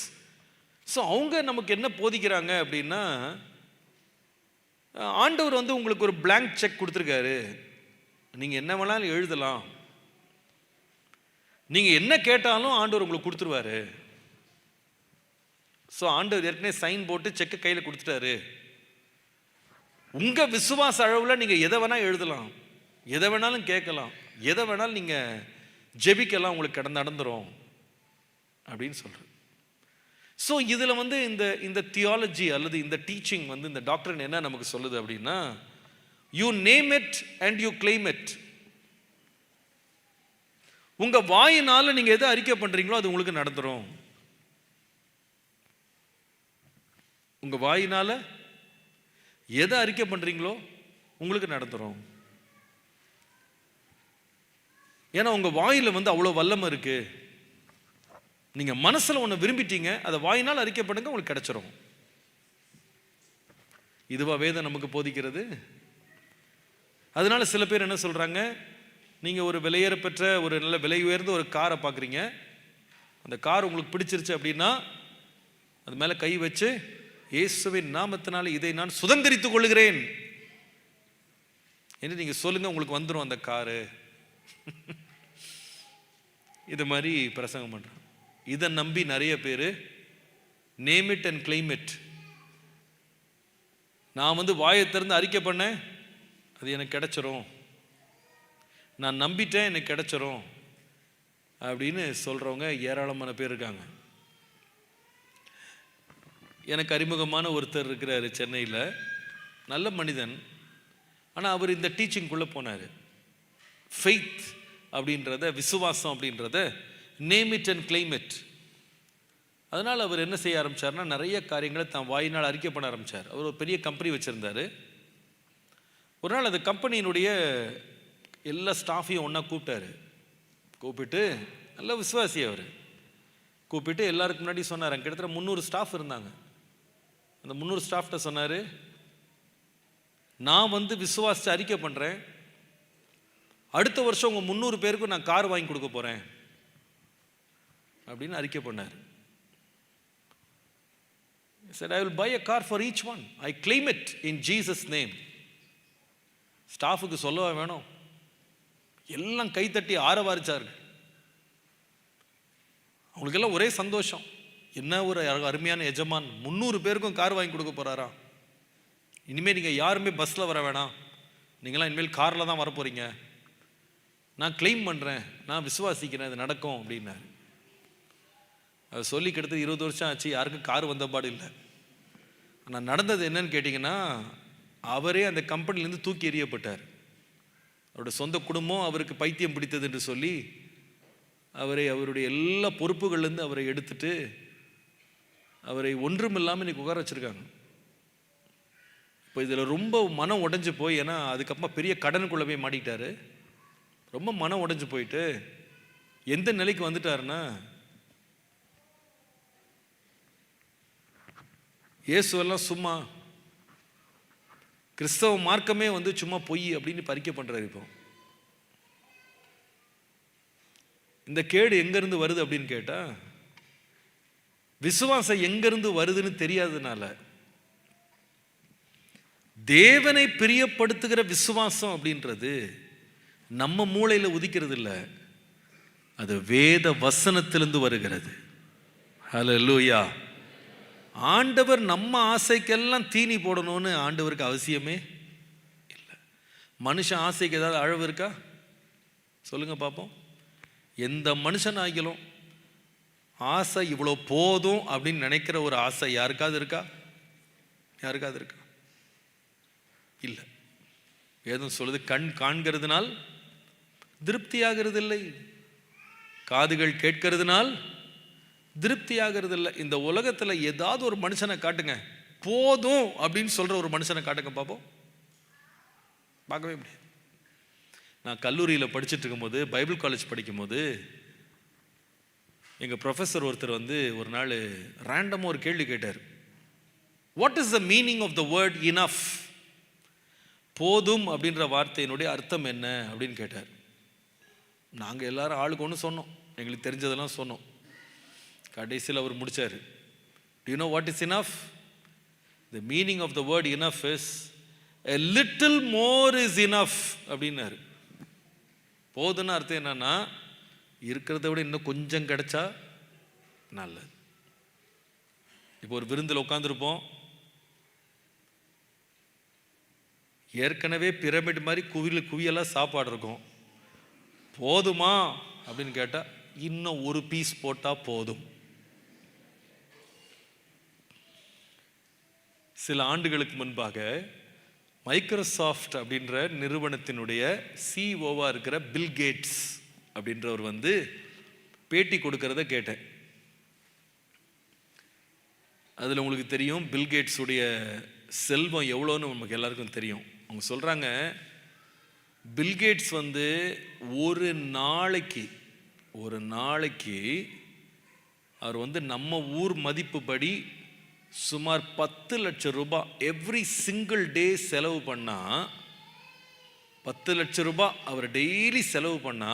ஸோ அவங்க நமக்கு என்ன போதிக்கிறாங்க அப்படின்னா, ஆண்டவர் உங்களுக்கு ஒரு பிளாங்க் செக் கொடுத்துருக்காரு, நீங்கள் என்ன வேணாலும் எழுதலாம், நீங்கள் என்ன கேட்டாலும் ஆண்டவர் உங்களுக்கு கொடுத்துருவாரு. ஸோ ஆண்டவர் ஏற்கனவே சைன் போட்டு செக்கை கையில் கொடுத்துட்டாரு. உங்கள் விசுவாச அளவில் நீங்கள் எதை வேணால் எழுதலாம், எதை வேணாலும் கேட்கலாம், எதை வேணாலும் நீங்கள் ஜெபிக்கலாம், உங்களுக்கு நடந்துரும் அப்படின்னு சொல்கிறது. ஸோ இதில் இந்த தியாலஜி அல்லது இந்த டீச்சிங் இந்த டாக்டர் என்ன நமக்கு சொல்லுது அப்படின்னா, you name it and you claim it. உங்க வாயினால நீங்க எதை அறிக்கை பண்றீங்களோ அது உங்களுக்கு நடந்துரும். உங்க வாயினால எதை அறிக்கை பண்றீங்களோ உங்களுக்கு நடந்துரும். ஏன்னா உங்க வாயில அவ்வளவு வல்லமை இருக்கு. நீங்க மனசுல ஒண்ணு விரும்பிட்டீங்க, அதை வாயினால் அறிக்கை பண்ணுங்க, உங்களுக்கு கிடைச்சிரும். இதுவா வேதம் நமக்கு போதிக்கிறது? அதனால சில பேர் என்ன சொல்றாங்க, நீங்க ஒரு விலையேற பெற்ற ஒரு நல்ல விலை உயர்ந்த ஒரு காரை பார்க்குறீங்க, அந்த கார் உங்களுக்கு பிடிச்சிருச்சு அப்படின்னா அது மேல கை வச்சு இயேசுவின் நாமத்தினால இதை நான் சுதந்திரித்துக் கொள்கிறேன் என்று நீங்க சொல்லுங்க, உங்களுக்கு வந்துடும் அந்த காரு. இது மாதிரி பிரசங்கம் பண்றாங்க. இதை நம்பி நிறைய பேர் name it and claim it. நான் வாயை திறந்து அறிக்கை பண்ணேன், அது எனக்கு கிடைச்சிரும், நான் நம்பிட்டேன் எனக்கு கிடைச்சிரும் அப்படின்னு சொல்றவங்க ஏராளமான பேர் இருக்காங்க. எனக்கு அறிமுகமான ஒருத்தர் இருக்கிறாரு சென்னையில், நல்ல மனிதன். ஆனால் அவர் இந்த டீச்சிங்குள்ளே போனார். ஃபெய்த் அப்படின்றத, விசுவாசம் அப்படின்றத name it and claim it. அதனால் அவர் என்ன செய்ய ஆரம்பித்தார்னா, நிறைய காரியங்களை தான் வாயினால் அறிக்கை பண்ண ஆரம்பித்தார். அவர் ஒரு பெரிய கம்பெனி வச்சுருந்தார். ஒரு நாள் அந்த கம்பெனியினுடைய எல்லா ஸ்டாஃபையும் ஒன்றா கூப்பிட்டு நல்ல விசுவாசி அவர் கூப்பிட்டு எல்லாருக்கு முன்னாடி சொன்னார். அங்கே கிட்டத்தட்ட 300 ஸ்டாஃப் இருந்தாங்க. அந்த 300 ஸ்டாஃப்ட்ட சொன்னார், நான் வந்து விசுவாசித்து அறிக்கை பண்ணுறேன், அடுத்த வருஷம் உங்கள் 300 பேருக்கும் நான் கார் வாங்கி கொடுக்க போகிறேன் அப்படின்னு அறிக்கை பண்ணார். said I will buy a car for each one. I claim it in Jesus name. ஸ்டாஃபுக்கு சொல்லவா வேணும்? எல்லாம் கைத்தட்டி ஆரவாரிச்சார்கள். அவங்களுக்கெல்லாம் ஒரே சந்தோஷம். என்ன ஒரு அருமையான எஜமான், 300 பேருக்கும் கார் வாங்கி கொடுக்க போறாரா? இனிமேல் நீங்கள் யாருமே பஸ்ஸில் வர வேணாம், நீங்களாம் இனிமேல் காரில் தான் வரப்போறீங்க, நான் கிளைம் பண்ணுறேன், நான் விசுவாசிக்கிறேன், இது நடக்கும் அப்படின்னாரு. அது சொல்லி கிட்டத்தட்ட 20 வருஷம் ஆச்சு, யாருக்கும் கார் வந்த பாடு இல்லை. ஆனால் நடந்தது என்னன்னு கேட்டிங்கன்னா, அவரே அந்த கம்பெனிலேருந்து தூக்கி எறியப்பட்டார். அவருடைய சொந்த குடும்பம் அவருக்கு பைத்தியம் பிடித்தது என்று சொல்லி அவருடைய எல்லா பொறுப்புகள்லேருந்து அவரை எடுத்துட்டு அவரை ஒன்றுமில்லாமல் இன்னைக்கு உட்கார வச்சுருக்காங்க. இப்போ இதில் ரொம்ப மனம் உடைஞ்சு போய், ஏன்னா அதுக்கப்புறமா பெரிய கடனுக்குள்ளே போய் மாட்டிக்கிட்டாரு. ரொம்ப மனம் உடைஞ்சு போயிட்டு எந்த நிலைக்கு வந்துட்டாருன்னா, இயேசுவெல்லாம் சும்மா, கிறிஸ்தவ மார்க்கமே வந்து சும்மா பொய் அப்படின்னு பறிக்கை பண்ணுறாரு. இப்போ இந்த கேடு எங்கேருந்து வருது அப்படின்னு கேட்டால், விசுவாசம் எங்கேருந்து வருதுன்னு தெரியாததுனால. தேவனை பிரியப்படுத்துகிற விசுவாசம் அப்படின்றது நம்ம மூளையில் உதிக்கிறது இல்லை, அது வேத வசனத்திலிருந்து வருகிறது. ஹல்லேலூயா. ஆண்டவர் நம்ம ஆசைக்கெல்லாம் தீனி போடணும்னு ஆண்டவருக்கு அவசியமே இல்லை. மனுஷன் ஆசைக்கு ஏதாவது அளவு இருக்கா? சொல்லுங்க பார்ப்போம். எந்த மனுஷன் ஆகிலும் ஆசை இவ்வளோ போதும் அப்படின்னு நினைக்கிற ஒரு ஆசை யாருக்காவது இருக்கா? யாருக்காவது இருக்கா? இல்லை. வேதம் சொல்லுது, கண் காண்கிறதுனால் திருப்தியாகிறது இல்லை, காதுகள் கேட்கிறதுனால் திருப்தியாகிறது இல்லை. இந்த உலகத்தில் ஏதாவது ஒரு மனுஷனை காட்டுங்க, போதும் அப்படின்னு சொல்ற ஒரு மனுஷனை காட்டுங்க பார்ப்போம். பார்க்கவே முடியாது. நான் கல்லூரியில் படிச்சுட்டு இருக்கும்போது, பைபிள் காலேஜ் படிக்கும்போது, எங்கள் ப்ரொஃபஸர் ஒருத்தர் வந்து ஒரு நாள் ரேண்டமாக ஒரு கேள்வி கேட்டார். What is the meaning of the word enough? போதும் அப்படின்ற வார்த்தையினுடைய அர்த்தம் என்ன அப்படின்னு கேட்டார். நாங்கள் எல்லாரும் ஆளுக்கு ஒன்று சொன்னோம், எங்களுக்கு தெரிஞ்சதெல்லாம் சொன்னோம். கடைசியில் அவர் முடிச்சார். Do you know what is enough? The meaning of the word enough is a little more is enough அப்படின்னாரு. போதுன்னு அர்த்தம் என்னன்னா, இருக்கிறத விட இன்னும் கொஞ்சம் கிடைச்சா நல்லது. இப்போ ஒரு விருந்தில் உட்காந்துருப்போம், ஏற்கனவே பிரமிட் மாதிரி குவியெல்லாம் சாப்பாடு இருக்கும். போதுமா அப்படின்னு கேட்டால், இன்னும் ஒரு பீஸ் போட்டால் போதும். சில ஆண்டுகளுக்கு முன்பாக மைக்ரோசாஃப்ட் அப்படின்ற நிறுவனத்தினுடைய சிஓவாக இருக்கிற பில் கேட்ஸ் அப்படின்றவர் வந்து பேட்டி கொடுக்கறத கேட்டேன். அதில் உங்களுக்கு தெரியும், பில் கேட்ஸுடைய செல்வம் எவ்வளோன்னு நமக்கு எல்லாருக்கும் தெரியும். அவங்க சொல்கிறாங்க, பில் கேட்ஸ் வந்து ஒரு நாளைக்கு அவர் வந்து நம்ம ஊர் மதிப்பு படி சுமார் 10 லட்சம் ரூபாய் எவ்ரி சிங்கிள் டே செலவு பண்ணா, 10 லட்சம் ரூபாய் அவர் டெய்லி செலவு பண்ணா,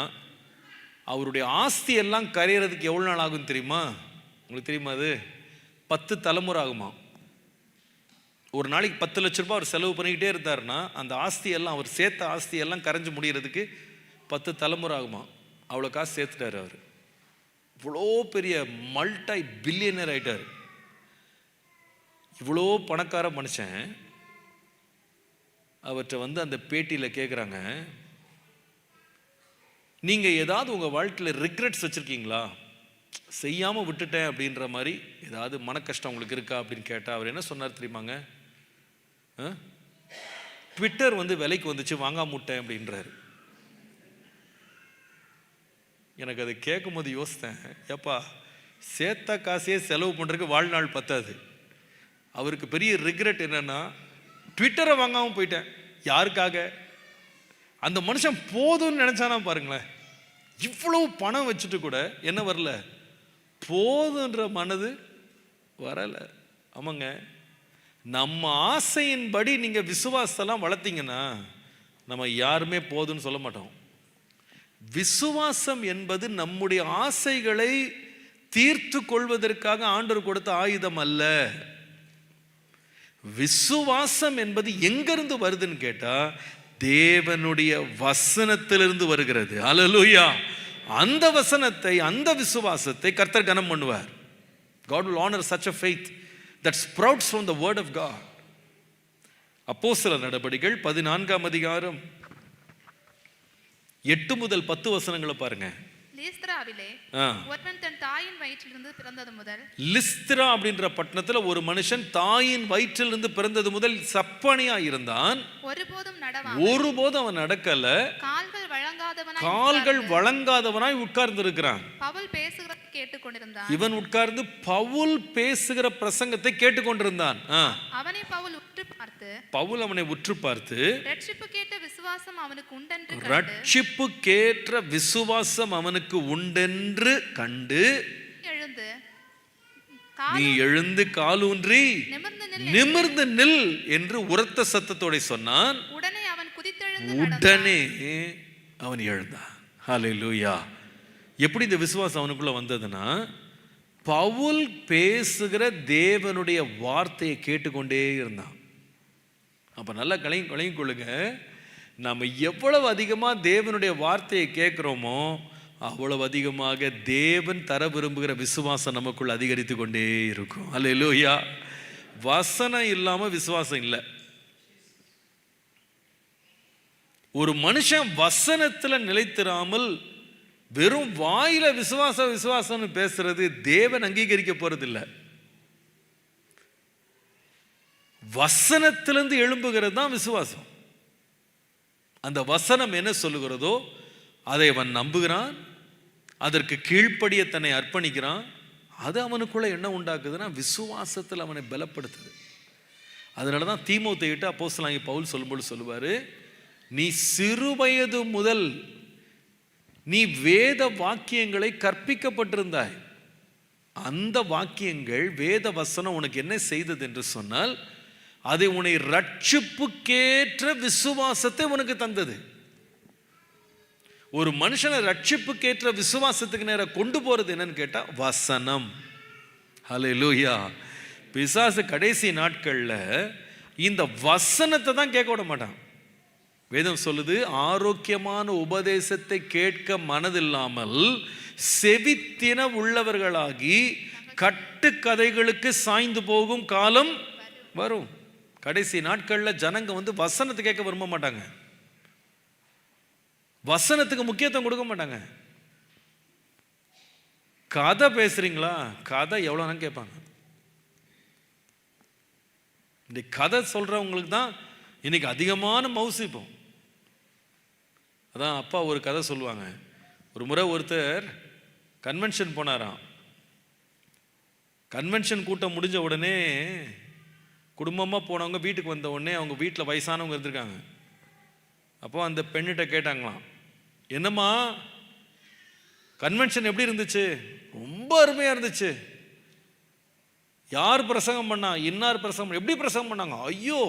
அவருடைய ஆஸ்தி எல்லாம் கரையிறதுக்கு எவ்வளோ நாள் ஆகும் தெரியுமா? உங்களுக்கு தெரியுமா? அது 10 தலைமுறை ஆகுமா. ஒரு நாளைக்கு 10 லட்ச ரூபாய் அவர் செலவு பண்ணிக்கிட்டே இருந்தாருன்னா, அந்த ஆஸ்தி எல்லாம், அவர் சேர்த்த ஆஸ்தி எல்லாம் கரைஞ்சு முடிகிறதுக்கு 10 தலைமுறை ஆகுமா. அவ்வளோ காசு சேர்த்துட்டார் அவர். இவ்வளோ பெரிய மல்டி பில்லியனர் ஆயிட்டார். இவ்வளோ பணக்கார மனுஷன் அவர்கிட்ட வந்து அந்த பேட்டியில் கேட்குறாங்க, நீங்கள் ஏதாவது உங்கள் வாழ்க்கையில் ரிக்ரெட்ஸ் வச்சுருக்கீங்களா? செய்யாமல் விட்டுட்டேன் அப்படின்ற மாதிரி ஏதாவது மன கஷ்டம் உங்களுக்கு இருக்கா அப்படின்னு கேட்டால் அவர் என்ன சொன்னார் தெரியுமாங்க? ட்விட்டர் வந்து விலைக்கு வந்துச்சு, வாங்காம விட்டேன் அப்படின்றாரு. எனக்கு அதை கேட்கும் போது யோசித்தேன், ஏப்பா சேர்த்த காசையே செலவு பண்ணுறதுக்கு வாழ்நாள் பத்தாது. அவருக்கு பெரிய ரிக்ரெட் என்னன்னா, ட்விட்டரை வாங்காமல் போயிட்டேன், யாருக்காக? அந்த மனுஷன் போதும்னு நினைச்சானா பாருங்களேன். இவ்வளவு பணம் வச்சுட்டு கூட என்ன வரல? போதுன்ற மனது வரல. ஆமாங்க, நம்ம ஆசையின்படி நீங்க விசுவாசத்தெல்லாம் வளர்த்தீங்கன்னா நம்ம யாருமே போதும்னு சொல்ல மாட்டோம். விசுவாசம் என்பது நம்முடைய ஆசைகளை தீர்த்து கொள்வதற்காக ஆண்டவர் கொடுத்த ஆயுதம் அல்ல. விசுவாசம் என்பது எங்கிருந்து வருதுன்னு கேட்டா தேவனுடைய வசனத்திலிருந்து வருகிறது. அல்லேலூயா. அந்த வசனத்தை, அந்த விசுவாசத்தை கர்த்தர் கனம் பண்ணுவார். God will honor such a faith that sprouts from the word of God. அப்போஸ்தலர் நடபடிகள் 14ஆம் அதிகாரம் 8 முதல் 10 வசனங்களை பாருங்க. லீஸ்திராவிலே ஒருவன் தன் தாயின் வயிற்றிலிருந்து பிறந்தது முதல். லிஸ்திரா அப்படின்ற பட்டணத்துல ஒரு மனுஷன் தாயின் வயிற்றிலிருந்து பிறந்தது முதல் சப்பனியா இருந்தான். ஒருபோதும் அவன் நடக்கல. கால்கள் வழங்காதவனாய் உட்கார்ந்து இருக்கிறான். பவுல் பேசுகிறதை கேட்டுக்கொண்டிருந்தான். இவன் உட்கார்ந்து பவுல் பேசுகிற பிரசங்கத்தை கேட்டுக்கொண்டிருந்தான். பவுல் அவனை உற்று பார்த்து ரட்சிப்புக்கேற்ற விசுவாசம் அவனுக்கு உண்டென்று கண்டு நீ எழுந்து காலூன்றி நிமிர்ந்து நில் என்று உரத்த சத்தத்தோட சொன்னான். உடனே அவன் எழுந்தான். ஹல்லேலூயா. எப்படி இந்த விசுவாசம் அவனுக்குள்ள வந்ததுன்னா, பவுல் பேசுகிற தேவனுடைய வார்த்தையை கேட்டுக்கொண்டே இருந்தான். அப்ப நல்லா கலையும் கொள்ளுங்க, நம்ம எவ்வளவு அதிகமாக தேவனுடைய வார்த்தையை கேட்கிறோமோ அவ்வளவு அதிகமாக தேவன் தர விரும்புகிற விசுவாசம் நமக்குள்ள அதிகரித்து கொண்டே இருக்கும். அல்லேலூயா. வசனம் இல்லாம விசுவாசம் இல்லை. ஒரு மனுஷன் வசனத்துல நிலைத்திராமல் வெறும் வாயில விசுவாசம் பேசுறது தேவன் அங்கீகரிக்க போறது இல்லை. வசனத்திலிருந்து எழும்புகிறது தான் விசுவாசம். அந்த வசனம் என்ன சொல்லுகிறதோ அதை அவன் நம்புகிறான், அதற்கு கீழ்ப்படிய தன்னை அர்ப்பணிக்கிறான். அது அவனுக்குள்ள என்ன உண்டாக்குதுன்னா விசுவாசத்தில் அவனை பலப்படுத்துது. அதனால தான் தீமோத்தேயுவிட்ட அப்போஸ்தலனாகிய பவுல் சொல்லும்போது சொல்லுவாரு, நீ சிறுவயது முதல் நீ வேத வாக்கியங்களை கற்பிக்கப்பட்டிருந்தாய். அந்த வாக்கியங்கள் வேத வசனம் உனக்கு என்ன செய்தது என்று சொன்னால் அதை உன்னை ரட்சிப்புக்கேற்ற விசுவாசத்தை உனக்கு தந்தது. ஒரு மனுஷனை ரட்சிப்புக்கேற்ற விசுவாசத்துக்கு நேரம் கொண்டு போறது என்னன்னு கேட்டா வசனம். ஹல்லேலூயா. பிசாசு கடைசி நாட்கள்ல இந்த வசனத்தை தான் கேட்க விட மாட்டான். வேதம் சொல்லுது, ஆரோக்கியமான உபதேசத்தை கேட்க மனதில்லாமல் செவித்தின உள்ளவர்களாகி கட்டுக்கதைகளுக்கு சாய்ந்து போகும் காலம் வரும். கடைசி நாட்கள்ல ஜனங்க வசனத்தை கேட்க விரும்ப மாட்டாங்க, வசனத்துக்கு முக்கியத்துவம் கொடுக்க மாட்டாங்க. கதை பேசுறீங்களா, கதை எவ்வளவு கேட்பாங்க. இந்த கதை சொல்றவங்களுக்கு தான் இன்னைக்கு அதிகமான மௌசிப்போம். அதான் அப்பா ஒரு கதை சொல்லுவாங்க. ஒரு முறை ஒருத்தர் கன்வென்ஷன் போனாராம். கன்வென்ஷன் கூட்டம் முடிஞ்ச உடனே குடும்பமாக போனவங்க வீட்டுக்கு வந்த உடனே அவங்க வீட்டில் வயசானவங்க இருந்திருக்காங்க. அப்போ அந்த பெண்ணிட்ட கேட்டாங்களாம், என்னம்மா கன்வென்ஷன் எப்படி இருந்துச்சு? ரொம்ப அருமையாக இருந்துச்சு. யார் பிரசங்கம் பண்ணா? இன்னார் பிரசங்கம். எப்படி பிரசங்கம் பண்ணாங்க? ஐயோ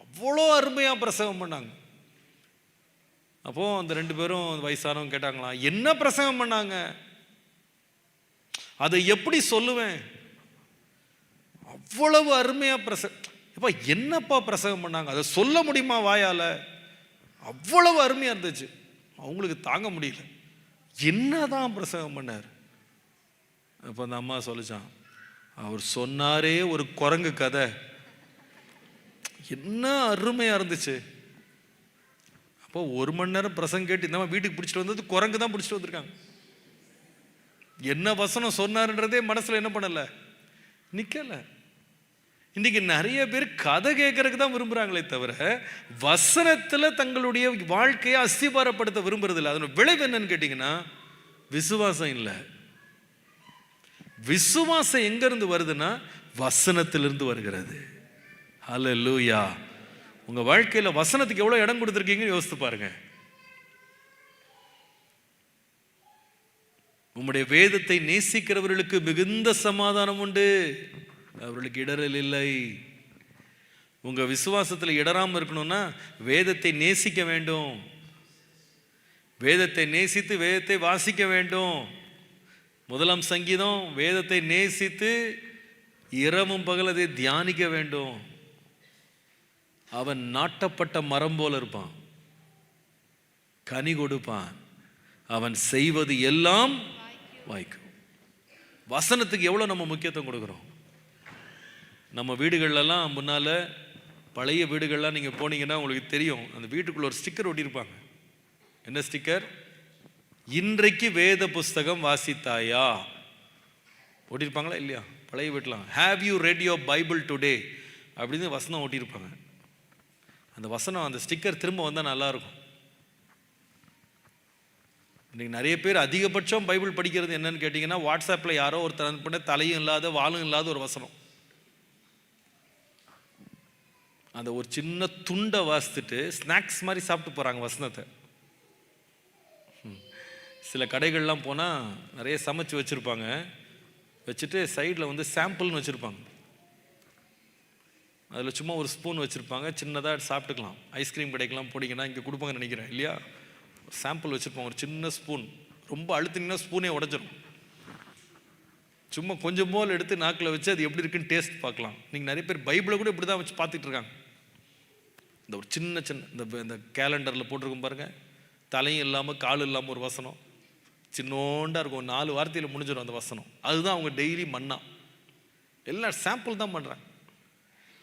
அவ்வளோ அருமையாக பிரசங்கம் பண்ணாங்க. அப்போ அந்த ரெண்டு பேரும் வயசானவங்க கேட்டாங்களாம், என்ன பிரசங்கம் பண்ணாங்க? அதை எப்படி சொல்லுவேன்? அவ்வளவு அருமையா என்னப்பா பிரசங்கம் பண்ணாங்க, அதை சொல்ல முடியுமா வாயால? அவ்வளவு அருமையா இருந்துச்சு. அவங்களுக்கு தாங்க முடியல, என்னதான் பிரசங்கம் பண்ணார்? அப்ப அந்த அம்மா சொல்லிச்சான், அவர் சொன்னாரே ஒரு குரங்கு கதை, என்ன அருமையா இருந்துச்சு. அப்போ 1 மணி நேரம் பிரசங்கம் கேட்டு இந்த வீட்டுக்கு பிடிச்சிட்டு வந்தது குரங்கு தான் பிடிச்சிட்டு வந்திருக்காங்க. என்ன வசனம் சொன்னாருன்றதே மனசுல என்ன பண்ணல, நிக்கல. இன்னைக்கு நிறைய பேர் கதை கேட்கறதுக்கு தான் விரும்புறாங்களே தவிர வசனத்துல தங்களுடைய வாழ்க்கையை அஸ்திபாரப்படுத்த விரும்புறது இல்லை. அதோட விளைவு என்னன்னு கேட்டீங்கன்னா விசுவாசம் இல்லை. விசுவாசம் எங்க இருந்து வருதுன்னா வசனத்திலிருந்து வருகிறது. ஹல்லேலூயா. உங்க வாழ்க்கையில வசனத்துக்கு எவ்வளவு இடம் கொடுத்துருக்கீங்கன்னு யோசித்து பாருங்க. உம்முடைய வேதத்தை நேசிக்கிறவர்களுக்கு மிகுந்த சமாதானம் உண்டு, அவர்களுக்கு இடரல் இல்லை. உங்க விசுவாசத்தில் இடராமல் இருக்கணும்னா வேதத்தை நேசிக்க வேண்டும். வேதத்தை நேசித்து வேதத்தை வாசிக்க வேண்டும். 1 சங்கீதம், வேதத்தை நேசித்து இரவும் பகல் அதை தியானிக்க வேண்டும். அவன் நாட்டப்பட்ட மரம் போல இருப்பான், கனி கொடுப்பான், அவன் செய்வது எல்லாம் வாய்க்கும். வசனத்துக்கு எவ்வளோ நம்ம முக்கியத்துவம் கொடுக்குறோம். நம்ம வீடுகள்லாம் முன்னால் பழைய வீடுகள்லாம் நீங்கள் போனீங்கன்னா உங்களுக்கு தெரியும், அந்த வீட்டுக்குள்ள ஒரு ஸ்டிக்கர் ஒட்டியிருப்பாங்க. என்ன ஸ்டிக்கர்? இன்றைக்கு வேத புஸ்தகம் வாசித்தாயா ஒட்டியிருப்பாங்களா இல்லையா? பழைய வீட்டலாம் have you read your Bible today அப்படின்னு வசனம் ஒட்டியிருப்பாங்க. அந்த வசனம், அந்த ஸ்டிக்கர் திரும்ப வந்தால் நல்லாயிருக்கும். இன்றைக்கி நிறைய பேர் அதிகபட்சம் பைபிள் படிக்கிறது என்னன்னு கேட்டிங்கன்னா, வாட்ஸ்அப்பில் யாரோ ஒருத்தர் அனுப்பின தலையும் இல்லாத வாலும் இல்லாத ஒரு வசனம், அந்த ஒரு சின்ன துண்டை வாசித்துட்டு ஸ்நாக்ஸ் மாதிரி சாப்பிட்டு போகிறாங்க வசனத்தை. சில கடைகள்லாம் போனால் நிறைய சமைச்சு வச்சுருப்பாங்க, வச்சுட்டு சைடில் வந்து சாம்பிள்னு வச்சுருப்பாங்க. அதில் சும்மா ஒரு ஸ்பூன் வச்சுருப்பாங்க, சின்னதாக சாப்பிட்டுக்கலாம். ஐஸ்கிரீம் கடைக்கெல்லாம் போனீங்கன்னா இங்கே கொடுப்பாங்கன்னு நினைக்கிறேன் இல்லையா? சாம்பிள் வச்சுருப்பாங்க, ஒரு சின்ன ஸ்பூன். ரொம்ப அழுத்தினீங்கன்னா ஸ்பூனே உடஞ்சிடும். சும்மா கொஞ்சம் போல் எடுத்து நாக்கில் வச்சு அது எப்படி இருக்குன்னு டேஸ்ட் பார்க்கலாம். நீங்கள் நிறைய பேர் பைபிளை கூட இப்படி தான் வச்சு பார்த்துட்டு இருக்காங்க. இந்த ஒரு சின்ன இந்த கேலண்டரில் போட்டிருக்கும் பாருங்கள், தலையும் இல்லாமல் கால் இல்லாமல் ஒரு வசனம், சின்னோண்டா இருக்கும், 4 வார்த்தையில் முடிஞ்சிடும் அந்த வசனம். அதுதான் அவங்க டெய்லி மன்னா. எல்லாம் சாம்பிள் தான் பண்ணுறாங்க.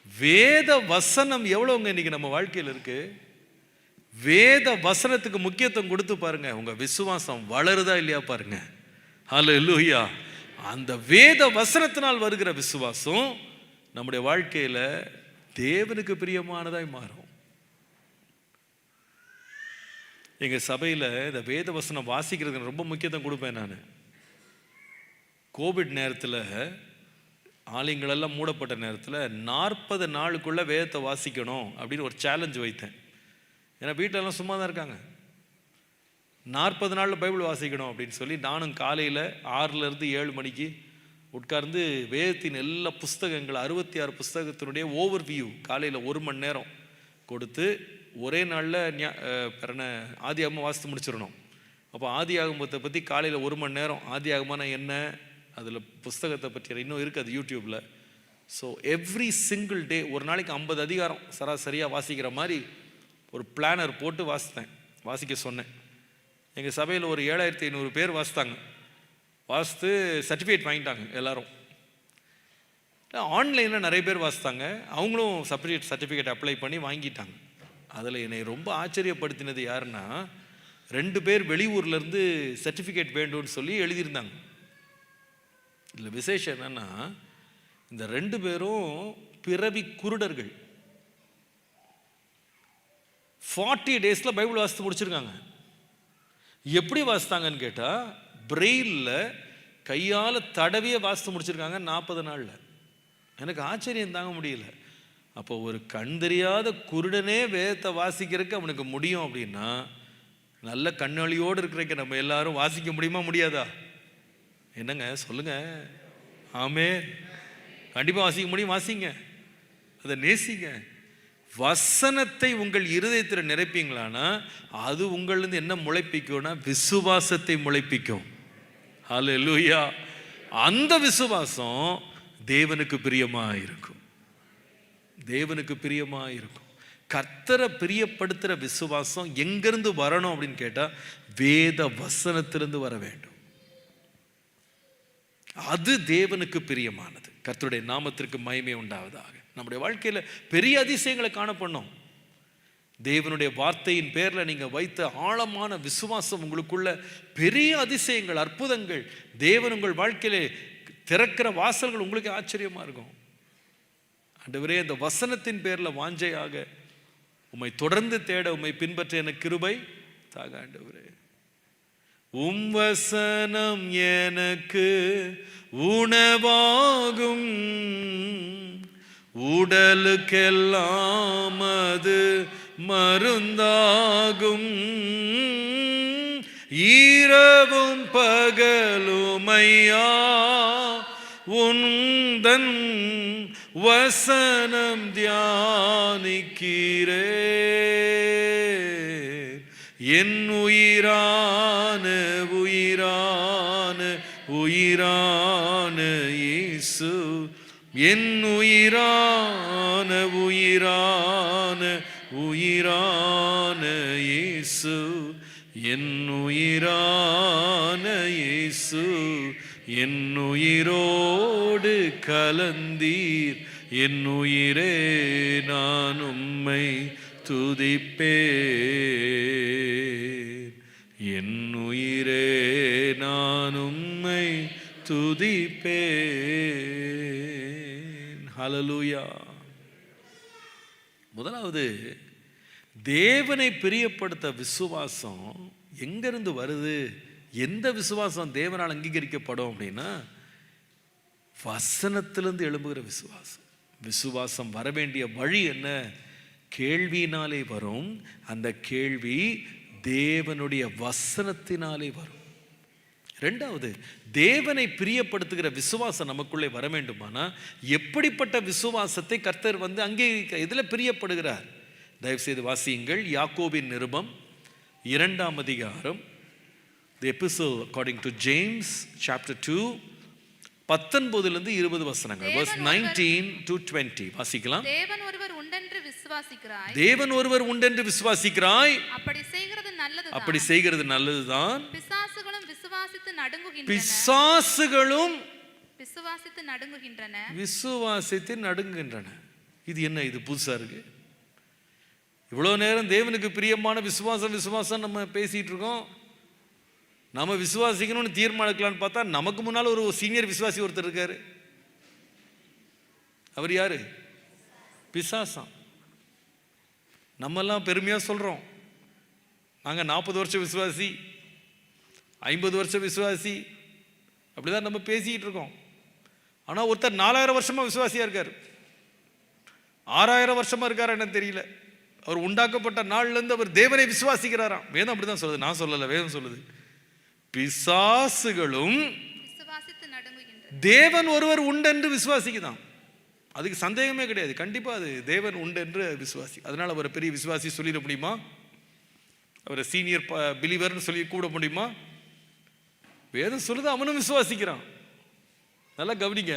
வேத வசனம் எவ்வளோங்க இன்னைக்கு நம்ம வாழ்க்கையில் இருக்கு. வேத வசனத்துக்கு முக்கியத்துவம் கொடுத்து பாருங்க, உங்க விசுவாசம் வளருதா இல்லையா பாருங்க. ஹல்லேலூயா. அந்த வேத வசனத்தினால் வருகிற விசுவாசம் நம்முடைய வாழ்க்கையில தேவனுக்கு பிரியமானதாய் மாறும். எங்க சபையில இந்த வேத வசனம் வாசிக்கிறதுக்கு ரொம்ப முக்கியத்துவம் கொடுப்பேன் நான். கோவிட் நேரத்தில் ஆலயங்களெல்லாம் மூடப்பட்ட நேரத்தில் 40 நாளுக்குள்ள வேதத்தை வாசிக்கணும் அப்படின்னு ஒரு சேலஞ்சு வைத்தேன். ஏன்னா வீட்டிலலாம் சும்மா தான் இருக்காங்க. 40 நாளில் பைபிள் வாசிக்கணும் அப்படின்னு சொல்லி நானும் காலையில் 6லேருந்து 7 மணிக்கு உட்கார்ந்து வேதத்தின் எல்லா புஸ்தகங்கள் 66 புஸ்தகத்தினுடைய ஓவர் வியூ காலையில் 1 மணி நேரம் கொடுத்து ஒரே நாளில் ஆதி ஆகமம் வாசித்து முடிச்சிடணும். அப்போ ஆதி ஆகமத்தை பற்றி காலையில் 1 மணி நேரம், ஆதி ஆகமம்னா என்ன, அதில் புஸ்தகத்தை பற்றி இன்னும் இருக்குது அது யூடியூப்பில். ஸோ எவ்ரி சிங்கிள் டே ஒரு நாளைக்கு 50 அதிகாரம் சராசரியாக வாசிக்கிற மாதிரி ஒரு பிளானர் போட்டு வாசிக்க சொன்னேன். எங்கள் சபையில் ஒரு 7500 பேர் வாசித்தாங்க. வாசித்து சர்டிஃபிகேட் வாங்கிட்டாங்க எல்லாரும். ஆன்லைனில் நிறைய பேர் வாசித்தாங்க, அவங்களும் சர்டிஃபிகேட் அப்ளை பண்ணி வாங்கிட்டாங்க. அதில் என்னை ரொம்ப ஆச்சரியப்படுத்தினது யாருன்னா, 2 பேர் வெளியூர்லேருந்து சர்டிஃபிகேட் வேண்டும்னு சொல்லி எழுதியிருந்தாங்க. இதில் விசேஷம் என்னன்னா, இந்த 2 பேரும் பிறவி குருடர்கள். 40 டேஸில் பைபிள் வாசித்து முடிச்சிருக்காங்க. எப்படி வாசித்தாங்கன்னு கேட்டால், பிரெயிலில் கையால் தடவியே வாசித்து முடிச்சிருக்காங்க 40 நாளில். எனக்கு ஆச்சரியம் தாங்க முடியல. அப்போ ஒரு கண் தெரியாத குருடனே வேதத்தை வாசிக்கிறதுக்கு அவனுக்கு முடியும் அப்படின்னா, நல்ல கண்ணொளியோடு இருக்கிறக்க நம்ம எல்லாரும் வாசிக்க முடியுமா முடியாதா? என்னங்க சொல்லுங்க. ஆமே, கண்டிப்பாக வாசிக்க முடியும். வாசிங்க, அதை நேசிங்க. வசனத்தை உங்கள் இருதயத்தில் நிரப்பீங்களானா அது உங்களிருந்து என்ன முளைப்பிக்கும்னா விசுவாசத்தை முளைப்பிக்கும். ஹல்லேலூயா. அந்த விசுவாசம் தேவனுக்கு பிரியமாக இருக்கும். தேவனுக்கு பிரியமாக இருக்கும். கர்த்தரை பிரியப்படுத்துகிற விசுவாசம் எங்கிருந்து வரணும் அப்படின்னு கேட்டால் வேத வசனத்திலிருந்து வர வேண்டும். அது தேவனுக்கு பிரியமானது. கர்த்தருடைய நாமத்திற்கு மகிமை உண்டாவதாக. நம்முடைய வாழ்க்கையில் பெரிய அதிசயங்களை காணப்படணும். தேவனுடைய வார்த்தையின் பேரில் நீங்கள் வைத்த ஆழமான விசுவாசம் உங்களுக்குள்ள பெரிய அதிசயங்கள், அற்புதங்கள், தேவன் உங்கள் வாழ்க்கையிலே திறக்கிற வாசல்கள் உங்களுக்கு ஆச்சரியமாக இருக்கும். ஆண்டவரே, அந்த வசனத்தின் பேரில் வாஞ்சையாக உம்மை தொடர்ந்து தேட, உம்மை பின்பற்ற எனக்கு கிருபை தாங்க ஆண்டவரே. உம் வசனம் எனக்கு உணவாகும், உடலுக்கெல்லாம் அது மருந்தாகும். இரவும் பகலுமையா உந்தன் வசனம் தியானிக்கிறேன். என் உயிரான உயிரான உயிரான இயேசு, என் உயிரான உயிரான உயிரான இயேசு, என் உயிரான இயேசு, என் உயிரோடு கலந்தீர். என் உயிரே நான் உம்மை துதிப்பேன். என் உயிரே நான் உம்மை துதிப்பேன். ஹல்லேலூயா. முதலாவது, தேவனை பிரியப்படுத்த விசுவாசம் எங்கிருந்து வருது? எந்த விசுவாசம் தேவனால் அங்கீகரிக்கப்படும் அப்படின்னா, வசனத்திலிருந்து எழும்புகிற விசுவாசம். விசுவாசம் வர வேண்டிய வழி என்ன? கேள்வியினாலே வரும். அந்த கேள்வி தேவனுடைய வசனத்தினாலே வரும். ரெண்டாவது, தேவனை பிரியப்படுத்துகிற விசுவாசம் நமக்குள்ளே வர வேண்டுமானா எப்படிப்பட்ட விசுவாசத்தை கர்த்தர் அங்கீகரிக்க இதில் பிரியப்படுகிறார்? தயவு செய்து வாசியுங்கள். யாக்கோபின் நிருபம் 2ஆம் அதிகாரம், the epistle according to James chapter 2, 19 20 வசனங்கள், verse 19 to 20 வாசிக்கலாம். தேவன் ஒருவர் உண்டென்று விசுவாசிக்கிறாய். தேவன் ஒருவர் உண்டென்று விசுவாசிக்கிறாய். அப்படி செய்கிறது நல்லதுதான். அப்படி செய்கிறது நல்லதுதான். பிசாசுகளும் விசுவாசித்து நடுங்குகின்றன. பிசாசுகளும் விசுவாசித்து நடுங்குகின்றன. விசுவாசித்து நடுங்குகின்றன. இது என்ன? இது புதுசா இருக்கு. இவ்வளோ நேரம் தேவனுக்கு பிரியமான விசுவாசம் விசுவாசம் நம்ம பேசிட்டு இருக்கோம். நம்ம விசுவாசிக்கணும்னு தீர்மானிக்கலான்னு பார்த்தா நமக்கு முன்னால் ஒரு சீனியர் விசுவாசி ஒருத்தர் இருக்காரு. அவர் யாரு? பிசாசம். நம்மெல்லாம் பெருமையாக சொல்கிறோம், நாங்கள் 40 வருஷம் விசுவாசி, 50 வருஷம் விசுவாசி, அப்படிதான் நம்ம பேசிக்கிட்டு இருக்கோம். ஆனால் ஒருத்தர் 4000 வருஷமாக விசுவாசியாக இருக்கார், 6000 வருஷமாக இருக்கார், என்ன தெரியல. அவர் உண்டாக்கப்பட்ட நாள்லேருந்து அவர் தேவனை விசுவாசிக்கிறாராம். வேதம் அப்படி தான் சொல்லுது, நான் சொல்லலை, வேதம் சொல்லுது. பிசாசுகளும் தேவன் ஒருவர் உண்டென்று விசுவாசிக்குதான். அதுக்கு சந்தேகமே கிடையாது. கண்டிப்பாக அது தேவன் உண்டென்று விசுவாசி. அதனால் அவரை பெரிய விசுவாசி சொல்லிட முடியுமா? அவரை சீனியர் பிலீவர்னு சொல்லி கூட முடியுமா? வேதம் சொல்லுது அவனும் விசுவாசிக்கிறான். நல்லா கவனிங்க.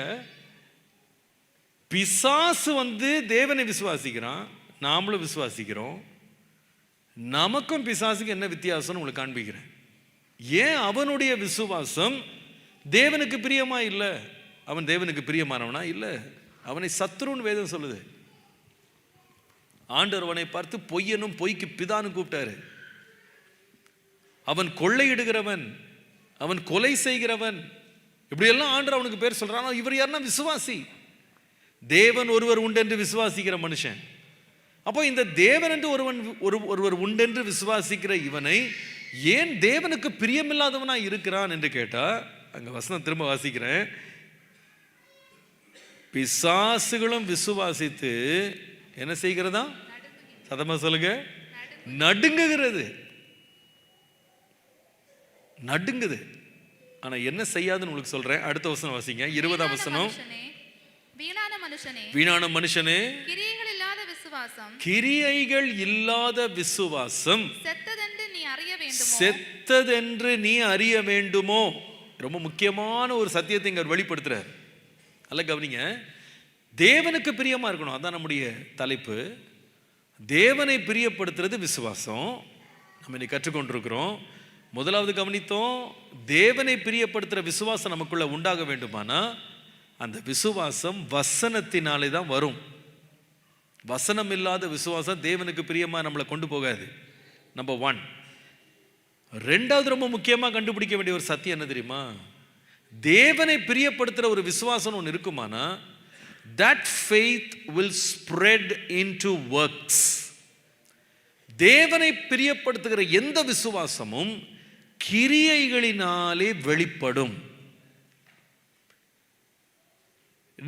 பிசாசு தேவனை விசுவாசிக்கிறான், நாமளும் விசுவாசிக்கிறோம். நமக்கும் பிசாசுக்கு என்ன வித்தியாசம்னு உங்களுக்கு காண்பிக்கிறேன். ஏன் அவனுடைய விசுவாசம் தேவனுக்கு பிரியமா இல்லை? அவன் தேவனுக்கு பிரியமானவனா இல்லை, அவனை சத்ருன்னு வேதம் சொல்லுது. ஆண்டவர் அவனை பார்த்து பொய்யனும் பொய்க்கு பிதான்னு கூப்பிட்டாரு. அவன் கொள்ளையிடுகிறவன், அவன் கொலை செய்கிறவன், இப்படியெல்லாம் ஆண்டவர் அவனுக்கு பேர் சொல்றான். இவர் யாருன்னா விசுவாசி, தேவன் ஒருவர் உண்டென்று விசுவாசிக்கிற மனுஷன். அப்போ இந்த தேவன் என்று ஒருவர் உண்டென்று விசுவாசிக்கிற இவனை ஏன் தேவனுக்கு பிரியமில்லாதவனா இருக்கிறான் என்று கேட்டா, அங்க வசனம் திரும்ப வாசிக்கிறேன். பிசாசுகளும் விசுவாசித்து என்ன செய்கிறதா? சத்தமா சொல்லுங்க. நடுங்குகிறது. நடுங்குது. ஆனா என்ன செய்யாதுன்னு உங்களுக்கு சொல்றேன். அடுத்த வசனம் வாசிங்க. 20ஆம் வசனம். வீணான மனுஷனே, கிரியைகள் இல்லாத விசுவாசம் செத்ததென்று நீ அறிய வேண்டுமோ? ரொம்ப முக்கியமான ஒரு சத்தியத்தை இங்க வெளிப்படுத்துறார். நல்ல கவனிங்க. தேவனுக்கு பிரியமா இருக்கணும், அதான் நம்முடைய தலைப்பு. தேவனை பிரியப்படுத்துறது விசுவாசம். நம்ம இன்னைக்கு கற்றுக்கொண்டிருக்கிறோம். முதலாவது கவனித்தோம், தேவனை பிரியப்படுத்துற விசுவாசம் நமக்குள்ள உண்டாக வேண்டுமானா அந்த விசுவாசம் வசனத்தினாலே தான் வரும். வசனம் இல்லாத விசுவாசம் தேவனுக்கு பிரியமா நம்மளை கொண்டு போகாது. நம்பர் 1. ரெண்டாவது ரொம்ப முக்கியமாக கண்டுபிடிக்க வேண்டிய ஒரு சத்தியம் என்ன தெரியுமா? தேவனை பிரியப்படுத்துகிற ஒரு விசுவாசம் ஒன்று இருக்குமானா that faith will spread into works. தேவனை பிரியப்படுத்துகிற எந்த விசுவாசமும் கிரியைகளினாலே வெளிப்படும்.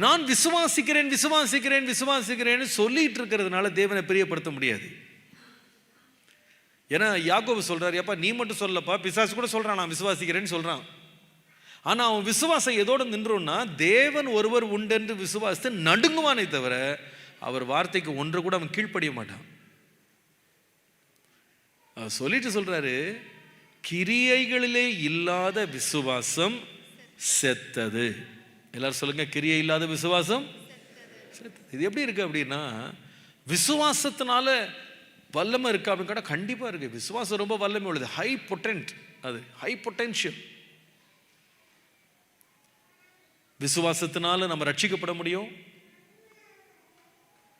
நான் விசுவாசிக்கிறேன் விசுவாசிக்கிறேன் விசுவாசிக்கிறேன்னு சொல்லிட்டு இருக்கிறதுனால தேவனை பிரியப்படுத்த முடியாது. ஏன்னா யாக்கோபு சொல்றாரு, அப்பா நீ மட்டும் சொல்லப்பா, பிசாசு கூட சொல்றான் நான் விசுவாசிக்கிறேன்னு சொல்றான். ஆனா அவன் விசுவாசம் எதோட நின்றோம்னா, தேவன் ஒருவர் உண்டென்று விசுவாசித்து நடுங்குவானே தவிர அவர் வார்த்தைக்கு ஒன்று கூட அவன் கீழ்ப்படிய மாட்டான். சொல்லிட்டு சொல்றாரு, கிரியைகளிலே இல்லாத விசுவாசம் செத்தது. எல்லாரும் சொல்லுங்க, கிரியை இல்லாத விசுவாசம் செத்தது. இது எப்படி இருக்கு அப்படின்னா, விசுவாசத்தினால வல்லமை இருக்கா அப்படின்னு கேட்டால் கண்டிப்பா இருக்கு. விசுவாசம் ரொம்ப வல்லமை உள்ளது, ஹை பொட்டன்ட், அது ஹை பொட்டன்ஷியல். விசுவாசத்தினால நம்ம ரட்சிக்கப்பட முடியும்,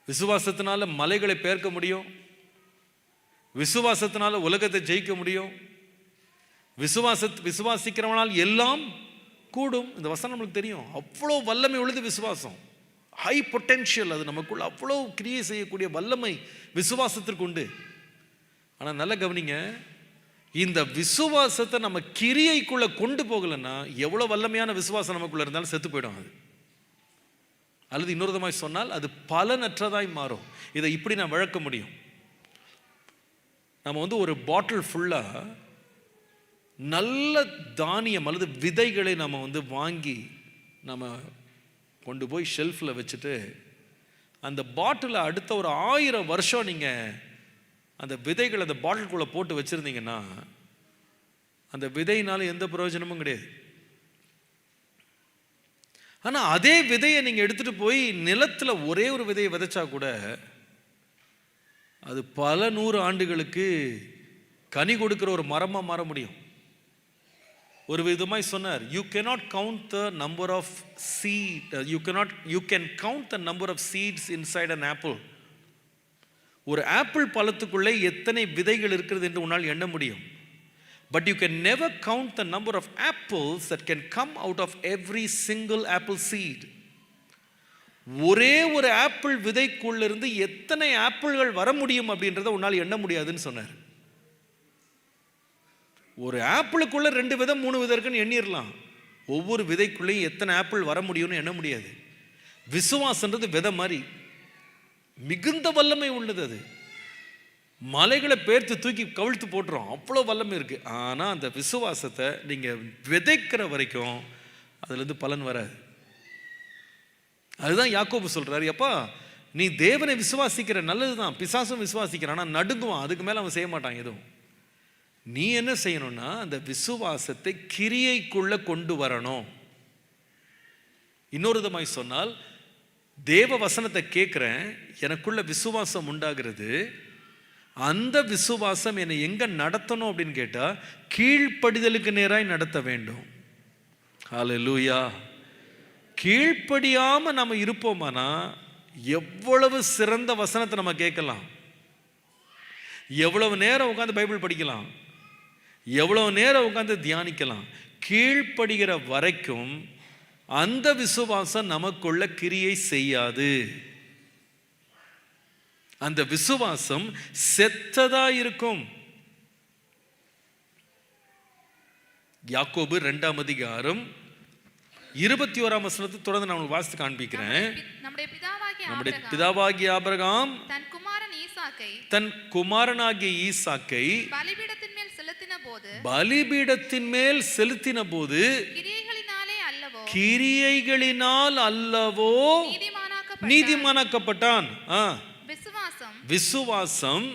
விசுவாசத்தினால மலைகளை பெயர்க்க முடியும், விசுவாசத்தினால உலகத்தை ஜெயிக்க முடியும், விசுவாசிக்கிறவனால் எல்லாம் கூடும். இந்த வசனம் நமக்கு தெரியும். அவ்வளோ வல்லமை உள்ளது விசுவாசம், ஹை பொட்டென்ஷியல். அது நமக்குள்ள அவ்வளோ கிரியை செய்யக்கூடிய வல்லமை விசுவாசத்திற்கு உண்டு. ஆனால் நல்ல கவனிங்க, இந்த விசுவாசத்தை நம்ம கிரியைக்குள்ள கொண்டு போகலன்னா எவ்வளோ வல்லமையான விசுவாசம் நமக்குள்ள இருந்தாலும் செத்து போயிடும் அது. அல்லது இன்னொரு விதமாய் சொன்னால் அது பலனற்றதாய் மாறும். இதை இப்படி நான் விளக்க முடியும். நம்ம ஒரு பாட்டில் ஃபுல்லாக நல்ல தானியம் அல்லது விதைகளை நம்ம வாங்கி நம்ம கொண்டு போய் ஷெல்ஃபில் வச்சுட்டு அந்த பாட்டிலை அடுத்த ஒரு 1000 வருஷம் நீங்கள் அந்த விதைகளை அந்த பாட்டிலுக்குள்ளே போட்டு வச்சுருந்தீங்கன்னா அந்த விதையினால எந்த பிரயோஜனமும் கிடையாது. ஆனால் அதே விதையை நீங்கள் எடுத்துகிட்டு போய் நிலத்தில் ஒரே ஒரு விதையை விதைச்சா கூட அது பல 100 ஆண்டுகளுக்கு கனி கொடுக்கிற ஒரு மரமாக மாற முடியும். ஒரு விதமாய் சொன்னார், you cannot count the number of seed, you can count the number of seeds inside an apple. ஒரு ஆப்பிள் பழத்துக்குள்ளே எத்தனை விதைகள் இருக்கிறது என்று உன்னால் எண்ண முடியும். But you can never count the number of apples that can come out of every single apple seed. ஒரே ஒரு ஆப்பிள் விதைக்குள்ளிருந்து எத்தனை ஆப்பிள்கள் வர முடியும் அப்படின்றத உன்னால் எண்ண முடியாதுன்னு சொன்னார். ஒரு ஆப்பிளுக்குள்ள 2 விதம் 3 விதம் இருக்குன்னு எண்ணிடலாம், ஒவ்வொரு விதைக்குள்ளேயும் எத்தனை ஆப்பிள் வர முடியும்னு எண்ண முடியாது. விசுவாசன்றது விதை மாதிரி மிகுந்த வல்லமை உள்ளது. அது மலைகளை பேர்த்து தூக்கி கவிழ்த்து போட்டுரும், அவ்வளோ வல்லமை இருக்கு. ஆனால் அந்த விசுவாசத்தை நீங்கள் விதைக்கிற வரைக்கும் அதுலேருந்து பலன் வராது. அதுதான் யாக்கோபு சொல்றாரு, அப்பா நீ தேவனை விசுவாசிக்கிற, நல்லதுதான், பிசாசும் விசுவாசிக்கிறான், ஆனால் நடுங்குவான், அதுக்கு மேலே அவன் செய்ய மாட்டான் எதுவும். நீ என்ன செய்யணும்னா அந்த விசுவாசத்தை கிரியைக்குள்ள கொண்டு வரணும். இன்னொரு விதமாய் சொன்னால், தேவ வசனத்தை கேட்குறேன், எனக்குள்ள விசுவாசம் உண்டாகிறது, அந்த விசுவாசம் என்னை எங்க நடத்தணும் அப்படின்னு கேட்டா கீழ்ப்படிதலுக்கு நேராய் நடத்த வேண்டும். ஹல்லேலூயா. கீழ்ப்படியாம நம்ம இருப்போமானா எவ்வளவு சிறந்த வசனத்தை நம்ம கேட்கலாம், எவ்வளவு நேரம் உட்காந்து பைபிள் படிக்கலாம், எவ்வளவு நேரம் உட்காந்து தியானிக்கலாம். கீழ்ப்படுகிற வரைக்கும் அந்த விசுவாசம் நமக்குள்ள கிரியை செய்யாது. அந்த விசுவாசம் செத்ததா இருக்கும். யாக்கோபு 2ஆம் அதிகாரம் 21ஆம் வசனத்தை தொடர்ந்து நான் வாசித்து காண்பிக்கிறேன். நம்முடைய பிதாவாகிய ஆபிரகாம் தன் குமாரனாகிய ஈசாக்கை பலிபீடத்தின் மேல் செலுத்தின போது கிரியைகளினால் அல்லவோ நீதிமானாக்கப்பட்டான். விசுவாசம்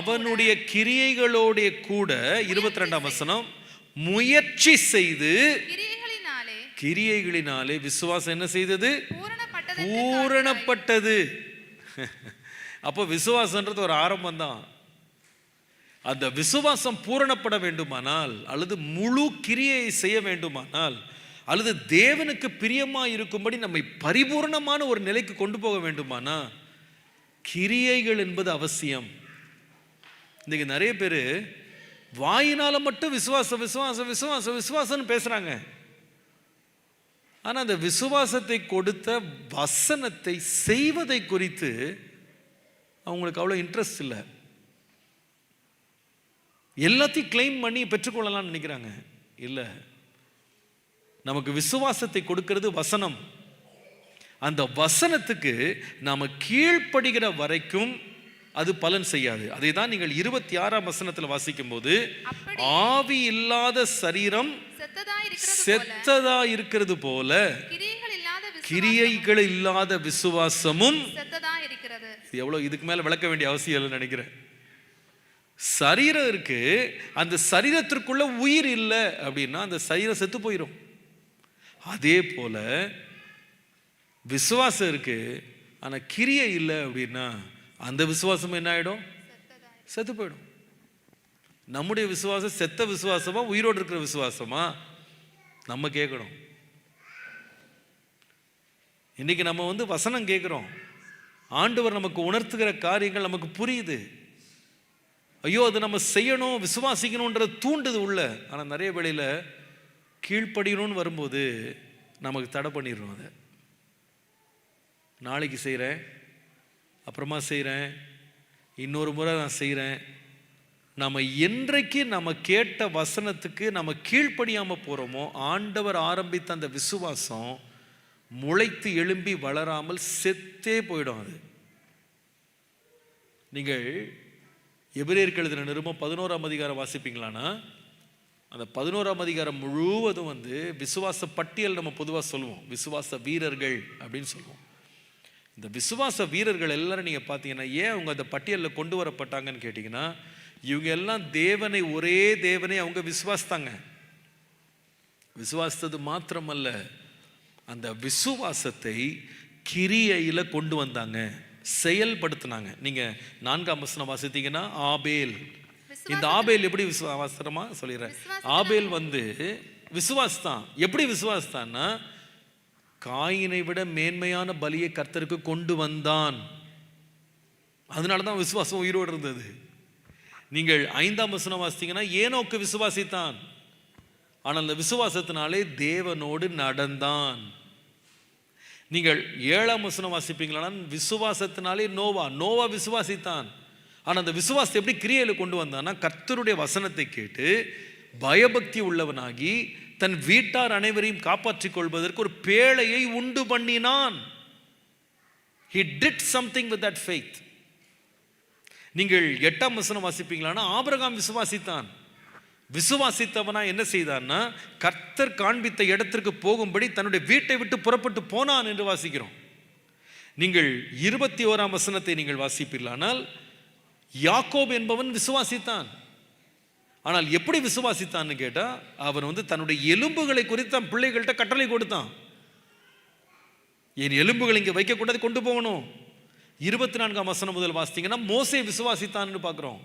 அவனுடைய கிரியைகளோட கூட 22ஆம் வசனம் முயற்சி செய்து கிரியைகளினாலே விசுவாசம் என்ன செய்தது? பூரணப்பட்டது. அப்போ விசுவாசம்ன்றது ஒரு ஆரம்பம் தான். அந்த விசுவாசம் பூரணப்பட வேண்டுமானால் அல்லது முழு கிரியை செய்ய வேண்டுமானால் அல்லது தேவனுக்கு பிரியமா இருக்கும்படி நம்மை பரிபூர்ணமான ஒரு நிலைக்கு கொண்டு போக வேண்டுமானா கிரியைகள் என்பது அவசியம். இன்னைக்கு நிறைய பேர் வாயினால மட்டும் விசுவாசம் விசுவாசம் விசுவாசம் விசுவாசம்னு பேசுறாங்க. ஆனா அந்த விசுவாசத்தை கொடுத்த வசனத்தை செய்வதை குறித்து அவங்களுக்கு அவ்வளோ இன்ட்ரெஸ்ட் இல்லை. எல்லாத்தையும் கிளைம் பண்ணி பெற்றுக்கொள்ளலாம்னு நினைக்கிறாங்க. இல்லை, நமக்கு விசுவாசத்தை கொடுக்கிறது வசனம், அந்த வசனத்துக்கு நாம கீழ்ப்படுகிற வரைக்கும் அது பலன் செய்யாது. அதை தான் நீங்கள் 26ஆம் வசனத்தில் வாசிக்கும் போது, ஆவி இல்லாத சரீரம் செத்ததா இருக்கிறது போல கிரியைகள் இல்லாத விசுவாசமும் இருக்கிறது. எவ்வளவு இதுக்கு மேல விளக்க வேண்டிய அவசியம் இல்லை நினைக்கிறேன். சரீரம் இருக்கு, அந்த சரீரத்திற்குள்ள உயிர் இல்லை அப்படின்னா அந்த சரீரம் செத்து போயிடும். அதே போல விசுவாசம் இருக்கு, ஆனா கிரியை இல்லை அப்படின்னா அந்த விசுவாசம் என்ன ஆயிடும்? செத்து போயிடும். நம்முடைய விசுவாசம் செத்த விசுவாசமா உயிரோடு இருக்கிற விசுவாசமா நம்ம கேட்கணும். இன்னைக்கு நம்ம வசனம் கேட்கிறோம், ஆண்டவர் நமக்கு உணர்த்துகிற காரியங்கள் நமக்கு புரியுது, ஐயோ அது நம்ம செய்யணும் விசுவாசிக்கணும்ன்ற தூண்டுது உள்ள. ஆனால் நிறைய வேளையில் கீழ்ப்படியணும்னு வரும்போது நமக்கு தடை பண்ணிடுறோம். அதை நாளைக்கு செய்கிறேன், அப்புறமா செய்கிறேன், இன்னொரு முறை நான் செய்கிறேன். நம்ம என்றைக்கு நம்ம கேட்ட வசனத்துக்கு நம்ம கீழ்ப்படியாமல் போகிறோமோ ஆண்டவர் ஆரம்பித்த அந்த விசுவாசம் முளைத்து எழும்பி வளராமல் செத்தே போயிடும். அது நீங்கள் எபிரேயருக்கு எழுதின நிருபம் 11ஆம் அதிகாரம் வாசிப்பீங்களானா, அந்த 11ஆம் அதிகாரம் முழுவதும் விசுவாச பட்டியல் நம்ம பொதுவாக சொல்லுவோம், விசுவாச வீரர்கள் அப்படின்னு சொல்லுவோம். இந்த விசுவாச வீரர்கள் எல்லாரும் நீங்கள் பார்த்தீங்கன்னா ஏன் அவங்க அந்த பட்டியலில் கொண்டு வரப்பட்டாங்கன்னு கேட்டிங்கன்னா, இவங்க எல்லாம் தேவனை, ஒரே தேவனை அவங்க விசுவாசித்தாங்க. விசுவாசித்தது மாத்திரமல்ல, அந்த விசுவாசத்தை கிரியையில கொண்டு வந்தாங்க, செயல்படுத்தினாங்க. நீங்க 4ஆம் வசனம் வாசித்தீங்கன்னா ஆபேல், இந்த ஆபேல் எப்படி விசுவாசமா சொல்லிடுறேன், ஆபேல் விசுவாசத்தான். எப்படி விசுவாசத்தான்னா, காயினை விட மேன்மையான பலியை கர்த்தருக்கு கொண்டு வந்தான். அதனாலதான் விசுவாசம் உயிரோடு இருந்தது. நீங்கள் 5ஆம் வசனம் வாசித்தீங்கன்னா ஏனோக்கு விசுவாசித்தான், ஆனால் அந்த விசுவாசத்தினாலே தேவனோடு நடந்தான். நீங்கள் 7ஆம் வசனம் வாசிப்பீங்களா, விசுவாசத்தினாலே நோவா விசுவாசித்தான். ஆனால் அந்த விசுவாசத்தை எப்படி கிரியையில கொண்டு வந்தான்னா, கர்த்தருடைய வசனத்தை கேட்டு பயபக்தி உள்ளவனாகி தன் வீட்டார் அனைவரையும் காப்பாற்றிக் கொள்வதற்கு ஒரு பேழையை உண்டு பண்ணினான். He did something with that faith. நீங்கள் 8ஆம் வசனம் வாசிப்பீங்களானா, ஆபிரகாம் விசுவாசித்தான். விசுவாசித்தவனா என்ன செய்தான்னா, கர்த்தர் காண்பித்த இடத்திற்கு போகும்படி தன்னுடைய வீட்டை விட்டு புறப்பட்டு போனான் என்று வாசிக்கிறோம். நீங்கள் 21ஆம் வசனத்தை நீங்கள் வாசிப்பீர்களானால், யாக்கோபு என்பவன் விசுவாசித்தான். ஆனால் எப்படி விசுவாசித்தான்னு கேட்டா, அவன் தன்னுடைய எலும்புகளை குறித்து தன் பிள்ளைகள்கிட்ட கட்டளை கொடுத்தான், என் எலும்புகள் இங்கே வைக்கக்கூடாது, கொண்டு போகணும். 24ஆம் வசனம் முதல் வாசித்தீங்கன்னா மோசே விசுவாசித்தான்னு பார்க்கிறோம்.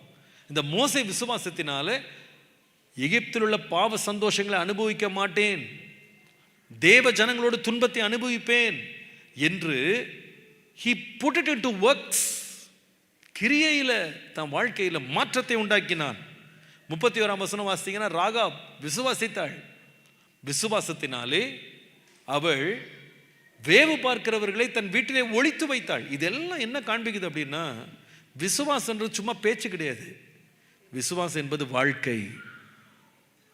இந்த மோசே விசுவாசத்தினால எகிப்தில் உள்ள பாவ சந்தோஷங்களை அனுபவிக்க மாட்டேன், தேவ ஜனங்களோடு துன்பத்தை அனுபவிப்பேன் என்று he put it into works. கிரியையில தன் வாழ்க்கையில மாற்றத்தை உண்டாக்கினான். 31ஆம் வசனம் வாசித்தீங்கன்னா ராகாப் விசுவாசித்தாள். விசுவாசத்தினாலே அவள் வேவு பார்க்கிறவர்களை தன் வீட்டிலே ஒளித்து வைத்தாள். இதெல்லாம் என்ன காண்பிக்குது அப்படின்னா, விசுவாசம்ன்றது சும்மா பேச்சு கிடையாது, விசுவாசம் என்பது வாழ்க்கை.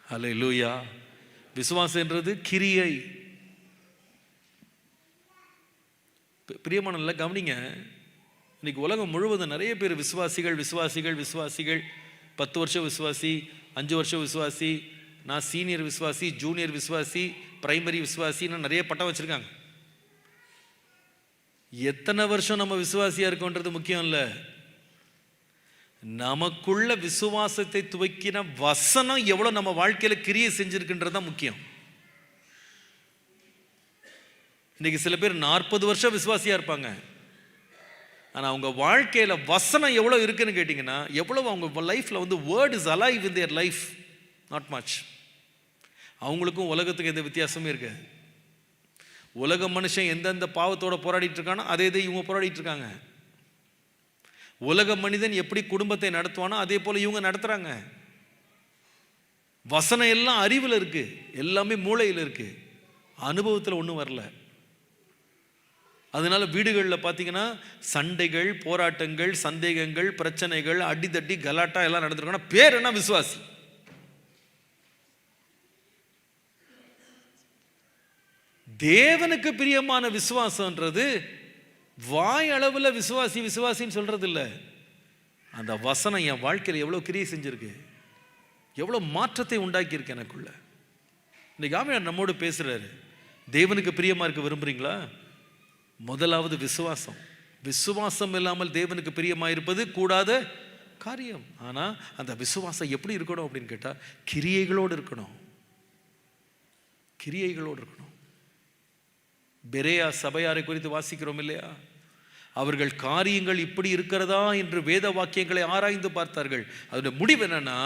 ஹல்லேலூயா. விசுவாசம் என்றது கிரியை. பிரியமானவர்களே கவனிங்க, இன்னைக்கு உலகம் முழுவதும் நிறைய பேர் விசுவாசிகள் 10 வருஷம் விசுவாசி, 5 வருஷம் விசுவாசி, நான் சீனியர் விசுவாசி, ஜூனியர் விசுவாசி, பிரைமரி விசுவாசின்னு நிறைய பட்டம் வச்சிருக்காங்க. எத்தனை வருஷம் நம்ம விசுவாசியா இருக்கோன்றது முக்கியம் இல்லை, நமக்குள்ள விசுவாசத்தை துவக்கின வசனம் எவ்வளவு நம்ம வாழ்க்கையில கிரியை செஞ்சிருக்குன்றது தான் முக்கியம். இன்னைக்கு சில பேர் 40 வருஷம் விசுவாசியா இருப்பாங்க, ஆனா அவங்க வாழ்க்கையில வசனம் எவ்வளவு இருக்குன்னு கேட்டீங்கன்னா, எவ்வளவு அவங்க லைஃப்ல word is alive in their life, not much. அவங்களுக்கும் உலகத்துக்கு எந்த வித்தியாசமும் இருக்காது. உலக மனுஷன் எந்தெந்த பாவத்தோட போராடிட்டு இருக்கானோ அதே இவங்க போராடிட்டு இருக்காங்க. உலக மனிதன் எப்படி குடும்பத்தை நடத்துவானோ அதே போல இவங்க நடத்துறாங்க. வசனம் எல்லாம் அறிவில் இருக்கு, எல்லாமே மூளையில் இருக்கு, அனுபவத்தில் ஒன்றும் வரல. அதனால வீடுகளில் பார்த்தீங்கன்னா சண்டைகள், போராட்டங்கள், சந்தேகங்கள், பிரச்சனைகள், அடிதட்டி, கலாட்டா எல்லாம் நடந்திருக்காங்கன்னா பேர் என்ன? விசுவாசி. தேவனுக்கு பிரியமான விசுவாசம்ன்றது வாய் அளவுல விசுவாசி விசுவாசின்னு சொல்றது இல்லை. அந்த வசனம் என் வாழ்க்கையில் எவ்வளவு கிரியை செஞ்சிருக்கு, எவ்வளவு மாற்றத்தை உண்டாக்கி இருக்கு எனக்குள்ள. இன்னைக்கு ஆவியானவர் நம்மோடு பேசுறாரு. தேவனுக்கு பிரியமா இருக்க விரும்புறீங்களா? முதலாவது விசுவாசம். விசுவாசம் இல்லாமல் தேவனுக்கு பிரியமா இருப்பது கூடாத காரியம். ஆனா அந்த விசுவாசம் எப்படி இருக்கணும் அப்படின்னு கேட்டா, கிரியைகளோடு இருக்கணும். கிரியைகளோடு இருக்கணும். பெரேயா சபையாரை குறித்து வாசிக்கிறோம் இல்லையா? அவர்கள் காரியங்கள் இப்படி இருக்கிறதா என்று வேத வாக்கியங்களை ஆராய்ந்து பார்த்தார்கள். அதோட முடிவு என்னன்னா,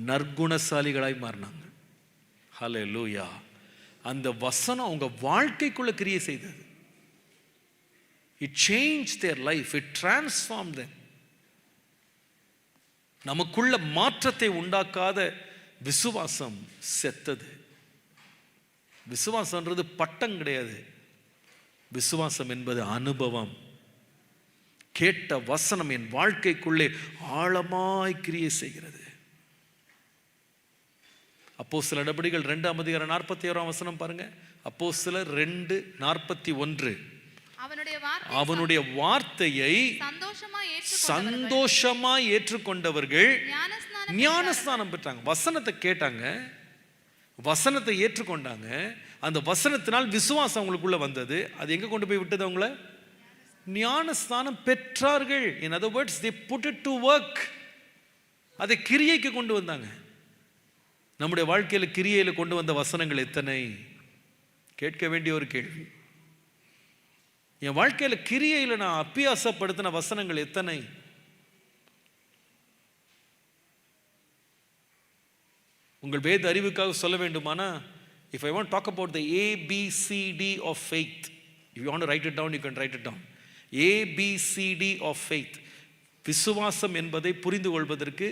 நற்குணசாலிகளாய் மாறினாங்க. ஹல்லேலூயா. அந்த வசனம் அவங்க வாழ்க்கைக்குள்ள கிரியை செய்தது. It changed their life. It transformed them. நமக்குள்ள மாற்றத்தை உண்டாக்காத விசுவாசம் செத்தது. விசுவாசம்ன்றது பட்டம் கிடையாது. விசுவாசம் என்பது அனுபவம். கேட்ட வசனம் என் வாழ்க்கைக்குள்ளே ஆழமாய் கிரியை செய்கிறது. அப்போஸ்தலர் நடபடிகள் 2:41 பாருங்க. அப்போஸ்தலர் 2:41. அவனுடைய வார்த்தையை சந்தோஷமாய் ஏற்றுக்கொண்டவர்கள் ஞானஸ்நானம் பெற்றாங்க. வசனத்தை கேட்டாங்க, வசனத்தை ஏற்றுக்கொண்டாங்க. அந்த வசனத்தினால் விசுவாசம் அவங்களுக்குள்ள வந்தது. அது எங்க கொண்டு போய் விட்டது? அவங்கள ஞானஸ்நானம் பெற்றார்கள். In other words, they put it to work. அதை கிரியைக்கு கொண்டு வந்தாங்க. நம்முடைய வாழ்க்கையில் கிரியையில கொண்டு வந்த வசனங்கள் எத்தனை? கேட்க வேண்டிய ஒரு கேள்வி. என் வாழ்க்கையில் கிரியையில் நான் அபியாசப்படுத்தின வசனங்கள் எத்தனை? உங்கள் வேத அறிவுக்காக சொல்ல வேண்டுமானா, if I want to talk about the ABCD of faith, if you want to write it down, you can write it down. ABCD of faith. விசுவாசம் என்பதை புரிந்து கொள்வதற்கு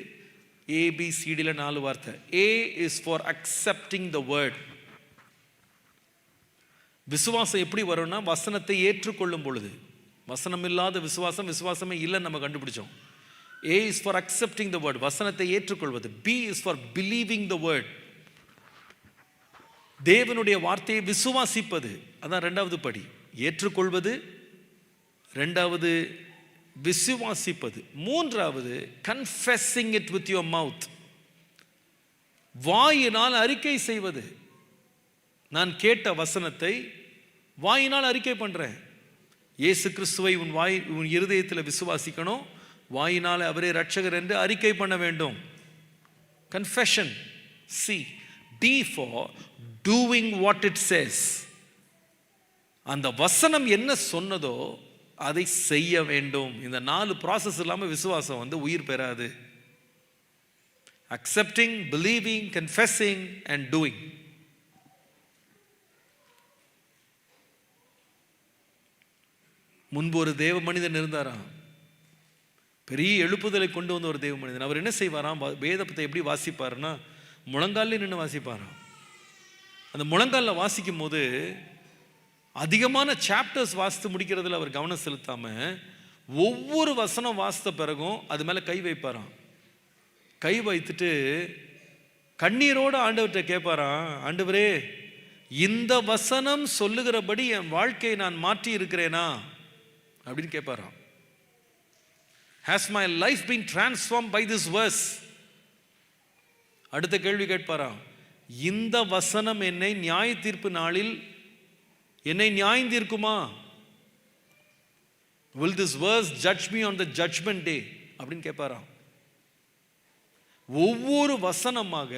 ABCDல 4 வார்த்தை. A is for accepting the word. விசுவாசம் எப்படி வரும்னா, வசனத்தை ஏற்றுக்கொள்ளும் பொழுது. வசனம் இல்லாத விசுவாசம் விசுவாசமே இல்லைன்னு நம்ம கண்டுபிடிச்சோம். A is for accepting the word, வசனத்தை ஏற்றுக்கொள்வது. B is for believing the word, தேவனுடைய வார்த்தையை விசுவாசிப்பது. அதான் இரண்டாவது படி. ஏற்றுக்கொள்வது, இரண்டாவது விசுவாசிப்பது, மூன்றாவது confessing it with your mouth, வாயினால் அறிக்கை செய்வது. நான் கேட்ட வசனத்தை வாயினால் அறிக்கை பண்றேன். இயேசு கிறிஸ்துவை உன் இருதயத்தில் விசுவாசிக்கணும், வாயினால் அவரே ரட்சகர் என்று அறிக்கை பண்ண வேண்டும். Confession. C. D for doing what it says. அந்த வசனம் என்ன சொன்னதோ அதை செய்ய வேண்டும். இந்த 4 ப்ராசஸ் இல்லாம விசுவாசம் உயிர் பெறாது. Accepting, believing, confessing and doing. முன்பு ஒரு தேவ மனிதன் இருந்தாராம். பெரிய எழுப்புதலை கொண்டு வந்த ஒரு தேவ மனிதன். அவர் என்ன செய்வாராம்? வேதத்தை எப்படி வாசிப்பாருன்னா, முழங்காலில் நின்று வாசிப்பாராம். அந்த முழங்காலில் வாசிக்கும் போது அதிகமான சாப்டர்ஸ் வாசித்து முடிக்கிறதுல அவர் கவனம் செலுத்தாம, ஒவ்வொரு வசனம் வாசித்த பிறகும் அது மேல கை வைப்பாராம். கை வைத்துட்டு கண்ணீரோடு ஆண்டவர்கிட்ட கேட்பாராம், ஆண்டவரே, இந்த வசனம் சொல்லுகிறபடி என் வாழ்க்கையை நான் மாற்றி இருக்கிறேனா அப்படின்னு கேட்பாராம். Has my life been transformed by this verse? அடுத்த கேள்வி கேட்பாராம், இந்த வசனம் என்னை நியாய தீர்ப்பு நாளில் என்னை நியாயம் தீர்க்குமா? Will this verse judge me on the judgment day? அப்படின்னு கேட்பாராம். ஒவ்வொரு வசனமாக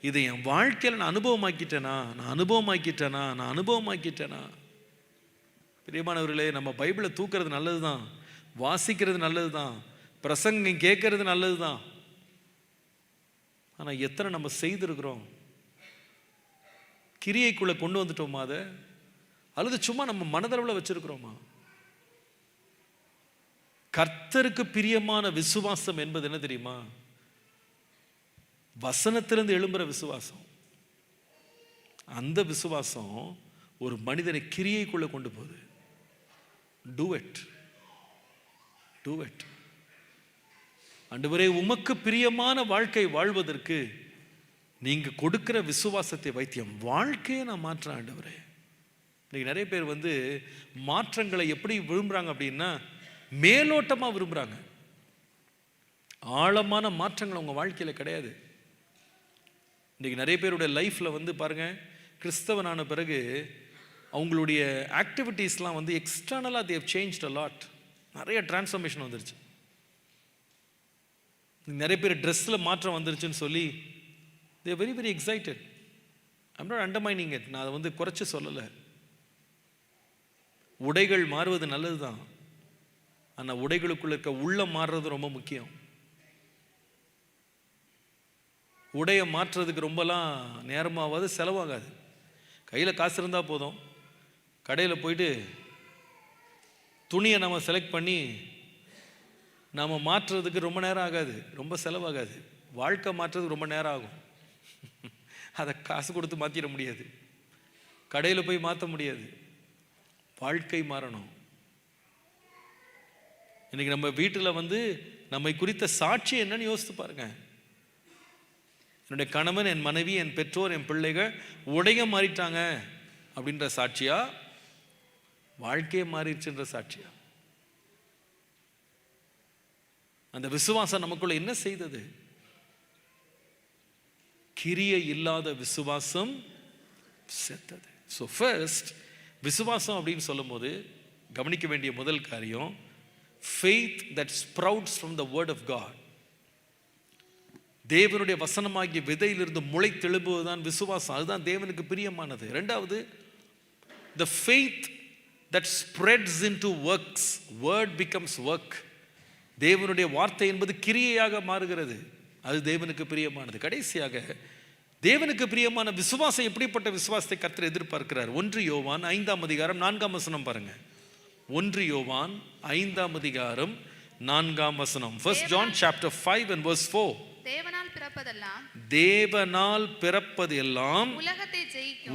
இதை என் வாழ்க்கையில் நான் அனுபவமாக்கிட்டேனா. பிரியமானவர்களே, நம்ம பைபிளை தூக்கிறது நல்லதுதான், வாசிக்கிறது நல்லதுதான், பிரசங்கம் கேட்கறது நல்லதுதான். ஆனா எத்தனை நம்ம செய்திருக்கிறோம்? கிரியைக்குள்ள கொண்டு வந்துட்டோமா அதை, அல்லது சும்மா நம்ம மனதளவில் வச்சிருக்கிறோமா? கர்த்தருக்கு பிரியமான விசுவாசம் என்பது என்ன தெரியுமா? வசனத்திலிருந்து எழும்புற விசுவாசம். அந்த விசுவாசம் ஒரு மனிதனை கிரியைக்குள்ள கொண்டு போகுது. Do it. ஆண்டவரே, உமக்கு பிரியமான வாழ்க்கை வாழ்வதற்கு நீங்க கொடுக்கிற விசுவாசத்தை வைத்தியம் வாழ்க்கையை நான் மாற்றேன். ஆண்டவரே, இன்னைக்கு நிறைய பேர் வந்து மாற்றங்களை எப்படி விரும்புகிறாங்க அப்படின்னா மேலோட்டமாக விரும்புகிறாங்க. ஆழமான மாற்றங்கள் அவங்க வாழ்க்கையில் கிடையாது. இன்றைக்கி நிறைய பேருடைய லைஃப்பில் வந்து பாருங்கள், கிறிஸ்தவனான பிறகு அவங்களுடைய ஆக்டிவிட்டீஸ்லாம் வந்து எக்ஸ்டர்னலாக தேவ் சேஞ்ச்ட் அ லாட். நிறைய டிரான்ஸ்ஃபர்மேஷன் வந்துருச்சு. நிறைய பேர் ட்ரெஸ்ஸில் மாற்றம் வந்துருச்சுன்னு சொல்லி they very very excited. I'm not undermining it. நான் அதை வந்து குறைச்சி சொல்லலை. உடைகள் மாறுவது நல்லது தான். ஆனால் உடைகளுக்குள்ள இருக்க உள்ளம் மாறுறது ரொம்ப முக்கியம். உடையை மாற்றுறதுக்கு ரொம்பலாம் நேரமாகாது, செலவாகாது. கையில் காசு இருந்தால் போதும். கடையில் போயிட்டு துணியை நம்ம செலக்ட் பண்ணி நாம் மாற்றுறதுக்கு ரொம்ப நேரம் ஆகாது, ரொம்ப செலவாகாது. வாழ்க்கை மாற்றுறதுக்கு ரொம்ப நேரம் ஆகும். அதை காசு கொடுத்து மாற்றிட முடியாது, கடையில் போய் மாற்ற முடியாது. வாழ்க்கை மாறணும். இன்னைக்கு நம்ம வீட்டில் வந்து நம்மை குறித்த சாட்சி என்னன்னு யோசித்து பாருங்க. என்னுடைய கணவன், என் மனைவி, என் பெற்றோர், என் பிள்ளைகள் உடைய மாறிட்டாங்க அப்படின்ற சாட்சியா, வாழ்க்கையே மாறிடுச்சுன்ற சாட்சியா? அந்த விசுவாசம் நமக்குள்ள என்ன செய்தது? கிரியை இல்லாத விசுவாசம் செத்தது. ஸோ ஃபர்ஸ்ட், விசுவாசம் அப்படின்னு சொல்லும் போது கவனிக்க வேண்டிய முதல் காரியம், faith that sprouts from the word of God. தேவனுடைய வசனமாகிய விதையிலிருந்து முளைத்தெழும்புவதுதான் விசுவாசம். அதுதான் தேவனுக்கு பிரியமானது. இரண்டாவது, the faith that spreads into works. Word becomes work. தேவனுடைய வார்த்தை என்பது கிரியையாக மாறுகிறது. அது தேவனுக்கு பிரியமானது. கடைசியாக, தேவனுக்கு பிரியமான விசுவாசம் எப்படிப்பட்ட விசுவாசத்தை கர்த்தர் எதிர்பார்க்கிறார்? 1 யோவான் 5ஆம் அதிகாரம் 4ஆம் வசனம் பாருங்க. 1 யோவான் 5ஆம் அதிகாரம் 4ஆம் வசனம். 1 John chapter 5 and verse 4. தேவனால் பிறப்பது எல்லாம்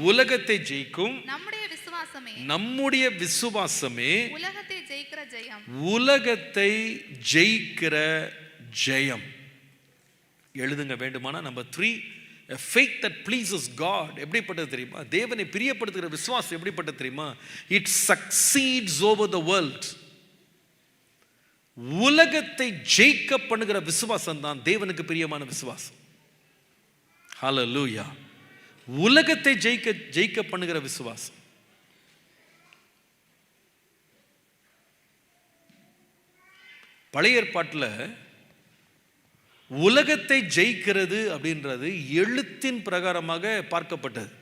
உலகத்தை ஜெயிக்கும். நம்முடைய விசுவாசமே உலகத்தை ஜெயிக்கிற ஜெயம். எழுதுங்க வேண்டுமானா. Number 3, a faith that pleases God. எப்படிப்பட்டது தெரியுமா? தேவனை பிரியப்படுத்துகிற விசுவாசம் எப்படிப்பட்டது தெரியுமா? It succeeds over the world. உலகத்தை ஜெயிக்க பண்ணுகிற விசுவாசம் தான் தேவனுக்கு பிரியமான விசுவாசம். ஹல்லேலூயா. உலகத்தை ஜெயிக்க பண்ணுகிற விசுவாசம். பழைய ஏற்பாட்டில் உலகத்தை ஜெயிக்கிறது அப்படின்றது எழுத்தின் பிரகாரமாக பார்க்கப்பட்டது.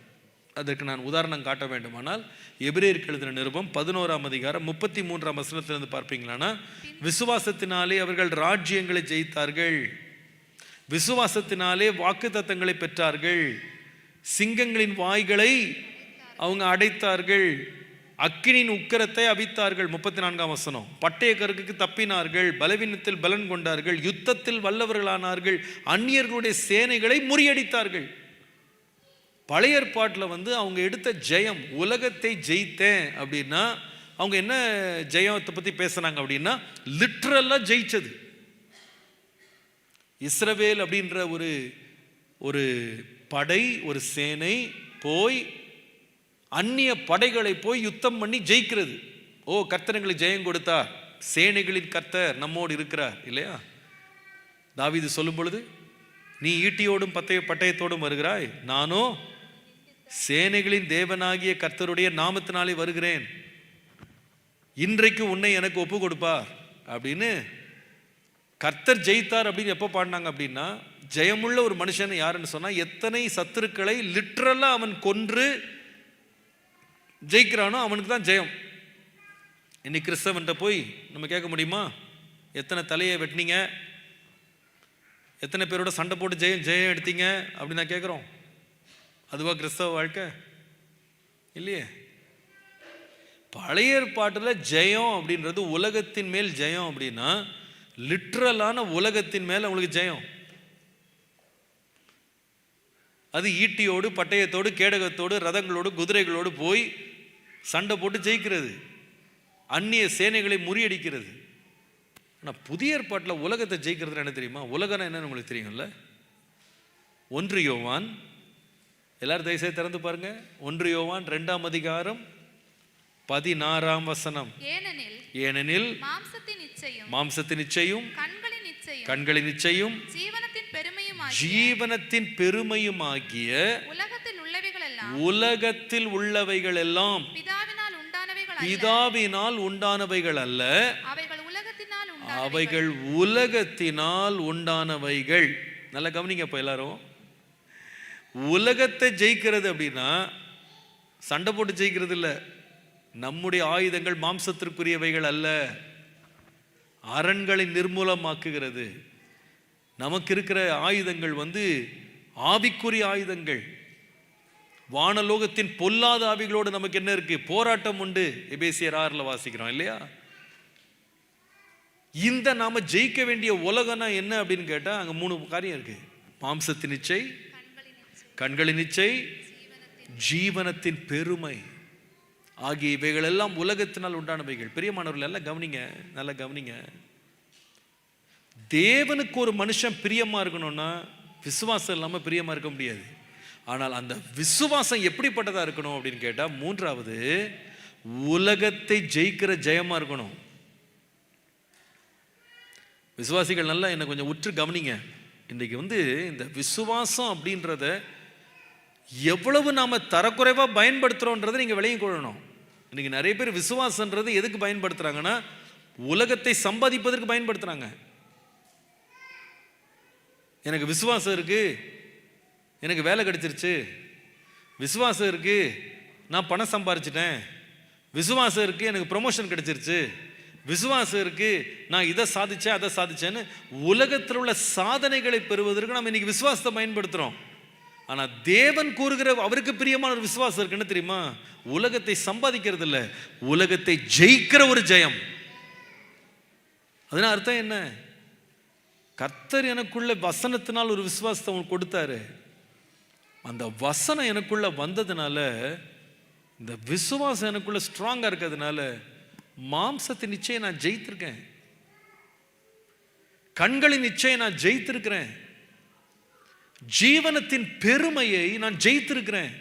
அதற்கு நான் உதாரணம் காட்ட வேண்டுமானால், எபிரேயருக்கு எழுதின நிருபம் 11ஆம் அதிகாரம் 33ஆம் வசனத்திலிருந்து பார்ப்பீங்களானா, விசுவாசத்தினாலே அவர்கள் ராஜ்யங்களை ஜெயித்தார்கள், விசுவாசத்தினாலே வாக்குத்தத்தங்களை பெற்றார்கள், சிங்கங்களின் வாய்களை அவங்க அடைத்தார்கள், அக்கினியின் உக்கிரத்தை அவித்தார்கள். 34ஆம் வசனம். பட்டய கருக்குக்கு தப்பினார்கள், பலவீனத்தில் பலன் கொண்டார்கள், யுத்தத்தில் வல்லவர்களானார்கள், அந்நியர்களுடைய சேனைகளை முறியடித்தார்கள். பழைய ஏற்பாட்டில் வந்து அவங்க எடுத்த ஜெயம், உலகத்தை ஜெயித்தேன் அப்படின்னா அவங்க என்ன ஜெயத்தை பற்றி பேசுனாங்க அப்படின்னா, லிட்ரலாக ஜெயிச்சது. இஸ்ரவேல் அப்படின்ற ஒரு படை, ஒரு சேனை போய் அந்நிய படைகளை போய் யுத்தம் பண்ணி ஜெயிக்கிறது. ஓ, கர்த்தர் எங்களுக்கு ஜெயம் கொடுத்தார், சேனைகளின் கர்த்தர் நம்மோடு இருக்கிறார் இல்லையா? தாவீது சொல்லும் பொழுது, நீ ஈட்டியோடும் பட்டயத்தோடும் வருகிறாய், நானோ சேனைகளின் தேவனாகிய கர்த்தருடைய நாமத்தினாலே வருகிறேன், இன்றைக்கு உன்னை எனக்கு ஒப்பு கொடுப்பார் அப்படின்னு கர்த்தர் ஜெயித்தார் அப்படின்னு எப்போ பாடினாங்க அப்படின்னா, ஜெயமுள்ள ஒரு மனுஷன் யாருன்னு சொன்னா, எத்தனை சத்துருக்களை லிட்ரலா அவன் கொன்று ஜெயிக்கிறானோ அவனுக்கு தான் ஜெயம். இன்னைக்கு கிறிஸ்தவன்ட்ட போய் நம்ம கேட்க முடியுமா, எத்தனை தலையை வெட்டினீங்க, எத்தனை பேரோட சண்டை போட்டு ஜெயம் எடுத்தீங்க அப்படின்னு நான் கேட்குறோம். அதுவா கிறிஸ்தவ வாழ்க்கை? இல்லையே. பழைய ஏற்பாட்டில் ஜெயம் அப்படின்றது உலகத்தின் மேல் ஜெயம் அப்படின்னா, லிட்ரலான உலகத்தின் மேல் அவங்களுக்கு ஜெயம். அது ஈட்டியோடு பட்டயத்தோடு கேடகத்தோடு ரதங்களோடு குதிரைகளோடு போய் சண்டை போட்டு ஜெயிக்கிறது, அந்நிய சேனைகளை முறியடிக்கிறது. ஆனால் புதிய ஏற்பாட்டில் உலகத்தை ஜெயிக்கிறது என்ன தெரியுமா? உலகம் என்னன்னு உங்களுக்கு தெரியும்ல. 1 யோவான், எல்லாரும் தயவுசெய்து திறந்து பாருங்க. 1 யோவான் 2ஆம் அதிகாரம் 16ஆம் வசனம். ஏனெனில் மாம்சத்தின் இச்சையும் கண்களின் இச்சையும் ஜீவனத்தின் பெருமையுமாகிய உலகத்தில் உள்ளவைகள் எல்லாம் பிதாவினால் உண்டானவைகள் அல்ல, அவைகள் உலகத்தினால் உண்டானவைகள். நல்லா கவனிங்க இப்ப எல்லாரும். உலகத்தை ஜெயிக்கிறது அப்படின்னா சண்டை போட்டு ஜெயிக்கிறது இல்ல. நம்முடைய ஆயுதங்கள் மாம்சத்திற்குரியவைகள் அல்ல, அரண்களை நிர்மூலமாக்குகிறது. நமக்கு இருக்கிற ஆயுதங்கள் ஆவிக்குரிய ஆயுதங்கள். வானலோகத்தின் பொல்லாத ஆவிகளோடு நமக்கு என்ன இருக்கு? போராட்டம் உண்டு. எபேசியர் 6 வாசிக்கிறோம் இல்லையா? இந்த நாம ஜெயிக்க வேண்டிய உலகம்னா என்ன அப்படின்னு கேட்டா அங்க 3 காரியம் இருக்கு. மாம்சத்தின் இச்சை, கண்களின் இச்சை, ஜீவனத்தின் பெருமை ஆகிய இவைகள் எல்லாம் உலகத்தினால் உண்டானவைகள். பிரியமானவர்கள் எல்லாம் கவனிங்க, நல்லா கவனிங்க. தேவனுக்கு ஒரு மனுஷன் பிரியமா இருக்கணும்னா விசுவாசம் இல்லாம பிரியமா இருக்க முடியாது. ஆனால் அந்த விசுவாசம் எப்படிப்பட்டதா இருக்கணும் அப்படின்னு கேட்டா, 3வது உலகத்தை ஜெயிக்கிற ஜெயமா இருக்கணும். விசுவாசிகள் நல்லா என்ன கொஞ்சம் உற்று கவனிங்க. இன்னைக்கு இந்த விசுவாசம் அப்படின்றத எவ்வளவு நாம தரக்குறைவா பயன்படுத்துறோன்றதை நீங்க விளையும் கொள்ளணும். இன்னைக்கு நிறைய பேர் விசுவாசன்றது எதுக்கு பயன்படுத்துறாங்கன்னா, உலகத்தை சம்பாதிப்பதற்கு பயன்படுத்துறாங்க. எனக்கு விசுவாசம் இருக்கு, எனக்கு வேலை கிடைச்சிருச்சு, விசுவாசம் இருக்கு, நான் பணம் சம்பாரிச்சிட்டேன், விசுவாசம் இருக்கு, எனக்கு ப்ரொமோஷன் கிடைச்சிருச்சு, விசுவாசம் இருக்கு, நான் இதை சாதிச்சேன் அதை சாதிச்சேன்னு உலகத்தில் உள்ள சாதனைகளை பெறுவதற்கு நம்ம இன்னைக்கு விசுவாசத்தை பயன்படுத்துறோம். ஆனா தேவன் கூறுகிற அவருக்கு பிரியமான ஒரு விசுவாசம் இருக்குன்னு தெரியுமா? உலகத்தை சம்பாதிக்கிறது இல்ல, உலகத்தை ஜெயிக்கிற ஒரு ஜெயம். அதனால அர்த்தம் என்ன? கர்த்தர் எனக்குள்ள வசனத்தினால் ஒரு விசுவாசத்தை அவனுக்கு கொடுத்தாரு. அந்த வசனம் எனக்குள்ள வந்ததுனால, இந்த விசுவாசம் எனக்குள்ள ஸ்ட்ராங்கா இருக்கிறதுனால மாம்சத்தின் நிச்சயம் நான் ஜெயித்திருக்கேன், கண்களின் நிச்சயம் நான் ஜெயித்திருக்கிறேன், ஜீவனத்தின் பெருமையை நான் ஜெயித்திருக்கிறேன்.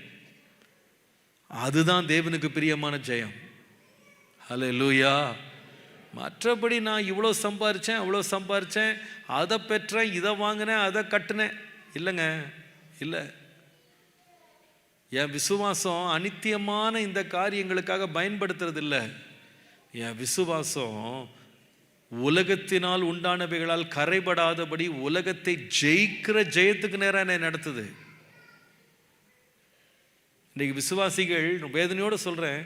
அதுதான் தேவனுக்கு பிரியமான ஜெயம். ஹல்லேலூயா. மற்றபடி நான் இவ்வளோ சம்பாரிச்சேன் அவ்வளோ சம்பாரிச்சேன், அதை பெற்றேன், இதை வாங்கினேன், அதை கட்டினேன், இல்லைங்க, இல்லை. என் விசுவாசம் அனித்தியமான இந்த காரியங்களுக்காக பயன்படுத்துறது இல்லை. என் விசுவாசம் உலகத்தினால் உண்டானவைகளால் கரைபடாதபடி உலகத்தை ஜெயிக்கிற ஜெயத்துக்கு நேரம் என்னை நடத்துது. இன்னைக்கு விசுவாசிகள், வேதனையோடு சொல்றேன்,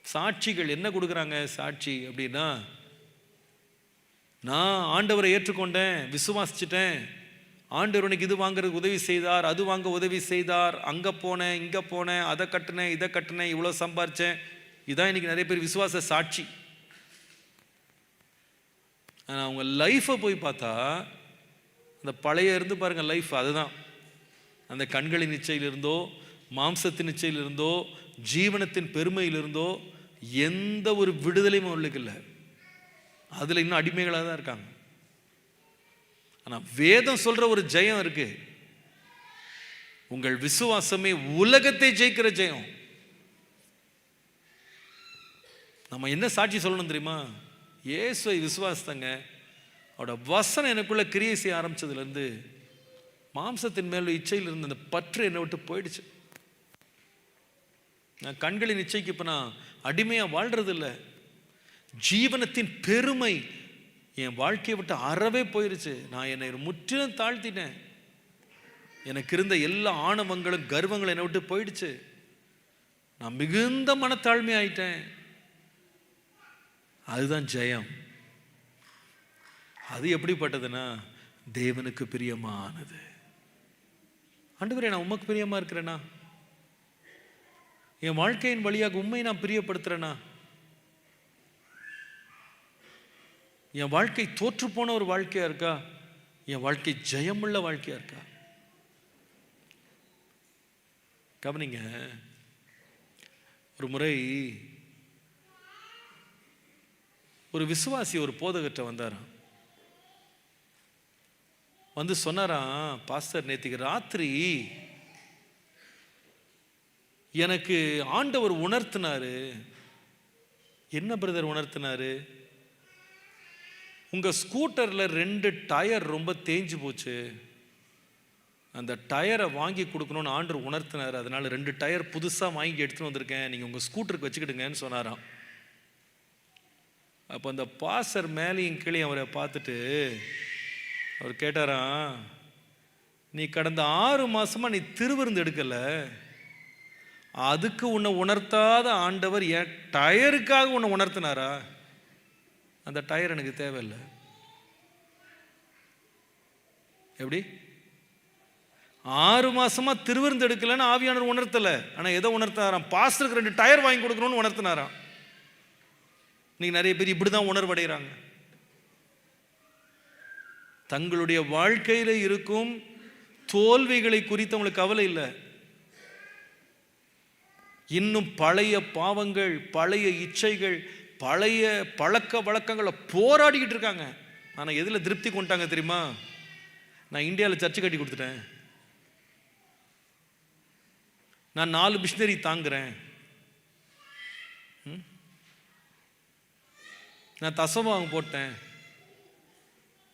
சாட்சிகள் என்ன கொடுக்குறாங்க? சாட்சி அப்படின்னா, நான் ஆண்டவரை ஏற்றுக்கொண்டேன், விசுவாசிச்சிட்டேன், ஆண்டவர் எனக்கு இது வாங்குறதுக்கு உதவி செய்தார், அது வாங்க உதவி செய்தார், அங்கே போனேன் இங்கே போனேன், அதை கட்டினேன் இதை கட்டினேன், இவ்வளோ சம்பாரிச்சேன். இதான் இன்னைக்கு நிறைய பேர் விசுவாச சாட்சி. ஆனால் அவங்க லைஃப்பை போய் பார்த்தா அந்த பழைய இருந்து பாருங்க லைஃப் அதுதான். அந்த கண்களின் இச்சையிலிருந்தோ, மாம்சத்தின் இச்சையிலிருந்தோ, ஜீவனத்தின் பெருமையிலிருந்தோ எந்த ஒரு விடுதலையும் அவர்களுக்கு இல்லை. அதில் இன்னும் அடிமைகளாக தான் இருக்காங்க. ஆனால் வேதம் சொல்ற ஒரு ஜெயம் இருக்கு. உங்கள் விசுவாசமே உலகத்தை ஜெயிக்கிற ஜெயம். நம்ம என்ன சாட்சி சொல்லணும் தெரியுமா? இயேசுவை விசுவாசத்தங்க, அவரோட வசனம் எனக்குள்ள கிரியை செய்ய ஆரம்பிச்சதுலேருந்து மாம்சத்தின் மேல இச்சையில் இருந்த அந்த பற்று என்னை விட்டு போயிடுச்சு. நான் கண்களின் இச்சைக்கு இப்போ நான் அடிமையாக வாழ்றது இல்லை. ஜீவனத்தின் பெருமை என் வாழ்க்கையை விட்டு அறவே போயிருச்சு. நான் என்னை முற்றிலும் தாழ்த்தினேன். எனக்கு இருந்த எல்லா ஆணவங்களும் கர்வங்களும் என்னை விட்டு போயிடுச்சு. நான் மிகுந்த மனத்தாழ்மை ஆயிட்டேன். அதுதான் ஜெயம். அது எப்படிப்பட்டதுன்னா தேவனுக்கு பிரியமானது. ஆண்டவரே, நான் உமக்கு பிரியமா இருக்கிறேனா? என் வாழ்க்கையின் வழியாக உண்மை நான் பிரியப்படுத்துறேனா? என் வாழ்க்கை தோற்று போன ஒரு வாழ்க்கையா இருக்கா? என் வாழ்க்கை ஜெயமுள்ள வாழ்க்கையா இருக்கா? கவனிங்க. ஒரு முறை ஒரு விசுவாசி ஒரு போதகர்கிட்ட வந்தாராம். வந்து சொன்னாராம், பாஸ்டர், நேத்திக்கு ராத்திரி எனக்கு ஆண்டவர் உணர்த்தினாரு, என்ன பிரதர் உணர்த்தினாரு? உங்கள் ஸ்கூட்டரில் 2 டயர் ரொம்ப தேஞ்சு போச்சு, அந்த டயரை வாங்கி கொடுக்கணும்னு ஆண்டவர் உணர்த்தினார். அதனால் 2 டயர் புதுசாக வாங்கி எடுத்துகிட்டு வந்திருக்கேன், நீங்கள் உங்கள் ஸ்கூட்டருக்கு வச்சுக்கிடுங்கன்னு சொன்னாராம். அப்போ அந்த பாசர் மேலேயும் கீழே அவரை பார்த்துட்டு அவர் கேட்டாராம், நீ கடந்த 6 மாதமாக நீ திருவிருந்து எடுக்கலை, அதுக்கு உன்னை உணர்த்தாத ஆண்டவர் என் டயருக்காக உன்னை உணர்த்தினாரா? அந்த டயர் எனக்கு தேவையில்லை. எப்படி 6 மாசமா திருவிருந்து எடுக்கலன்னு ஆவியானவர் உணர்த்தலை, ஆனால் எதை உணர்த்தாராம்? பாஸ்டருக்கு 2 டயர் வாங்கி கொடுக்கணும்னு உணர்த்தினாராம். இன்னைக்கு நிறைய பேர் இப்படிதான் உணர்வடைகிறாங்க. தங்களுடைய வாழ்க்கையில் இருக்கும் தோல்விகளை குறித்து அவங்களுக்கு கவலை இல்லை. இன்னும் பழைய பாவங்கள், பழைய இச்சைகள், பழைய பழக்க வழக்கங்களை போராடிக்கிட்டு இருக்காங்க. ஆனால் எதில் திருப்தி கொண்டாங்க தெரியுமா? நான் இந்தியாவில் சர்ச்சு கட்டி கொடுத்துட்டேன், நான் 4 மிஷினரி தாங்குறேன், நான் தசவாகம் போட்டேன்,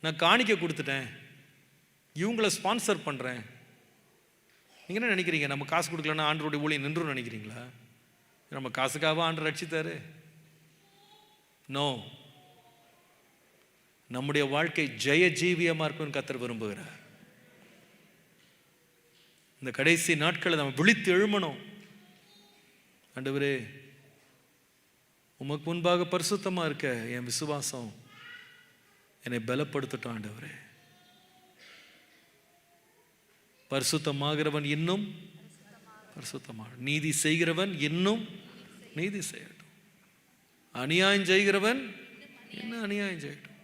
நான் காணிக்கை கொடுத்துட்டேன், இவங்களை ஸ்பான்சர் பண்ணுறேன். நீங்கள் என்ன நினைக்கிறீங்க? நம்ம காசு கொடுக்கலன்னா ஆண்டருடைய ஊழியம் நின்றுன்னு நினைக்கிறீங்களா? நம்ம காசுக்காக ஆண்டர் ரட்சித்தாரு? நோ. நம்முடைய வாழ்க்கை ஜெய ஜீவியமாக இருக்கும்னு கர்த்தர் விரும்புகிறார். இந்த கடைசி நாட்களை நம்ம விழித்து எழுமணும். ஆண்டவரே, உமக்கு முன்பாக பரிசுத்தமாக இருக்க என் விசுவாசம் என்னை பலப்படுத்தட்டும். ஆண்டவரே, பரிசுத்தமாகிறவன் இன்னும் பரிசுத்தமாக, நீதி செய்கிறவன் இன்னும் நீதி செய்யட்டும், அநியாயம் செய்கிறவன் இன்னும் அநியாயம் செய்யட்டும்.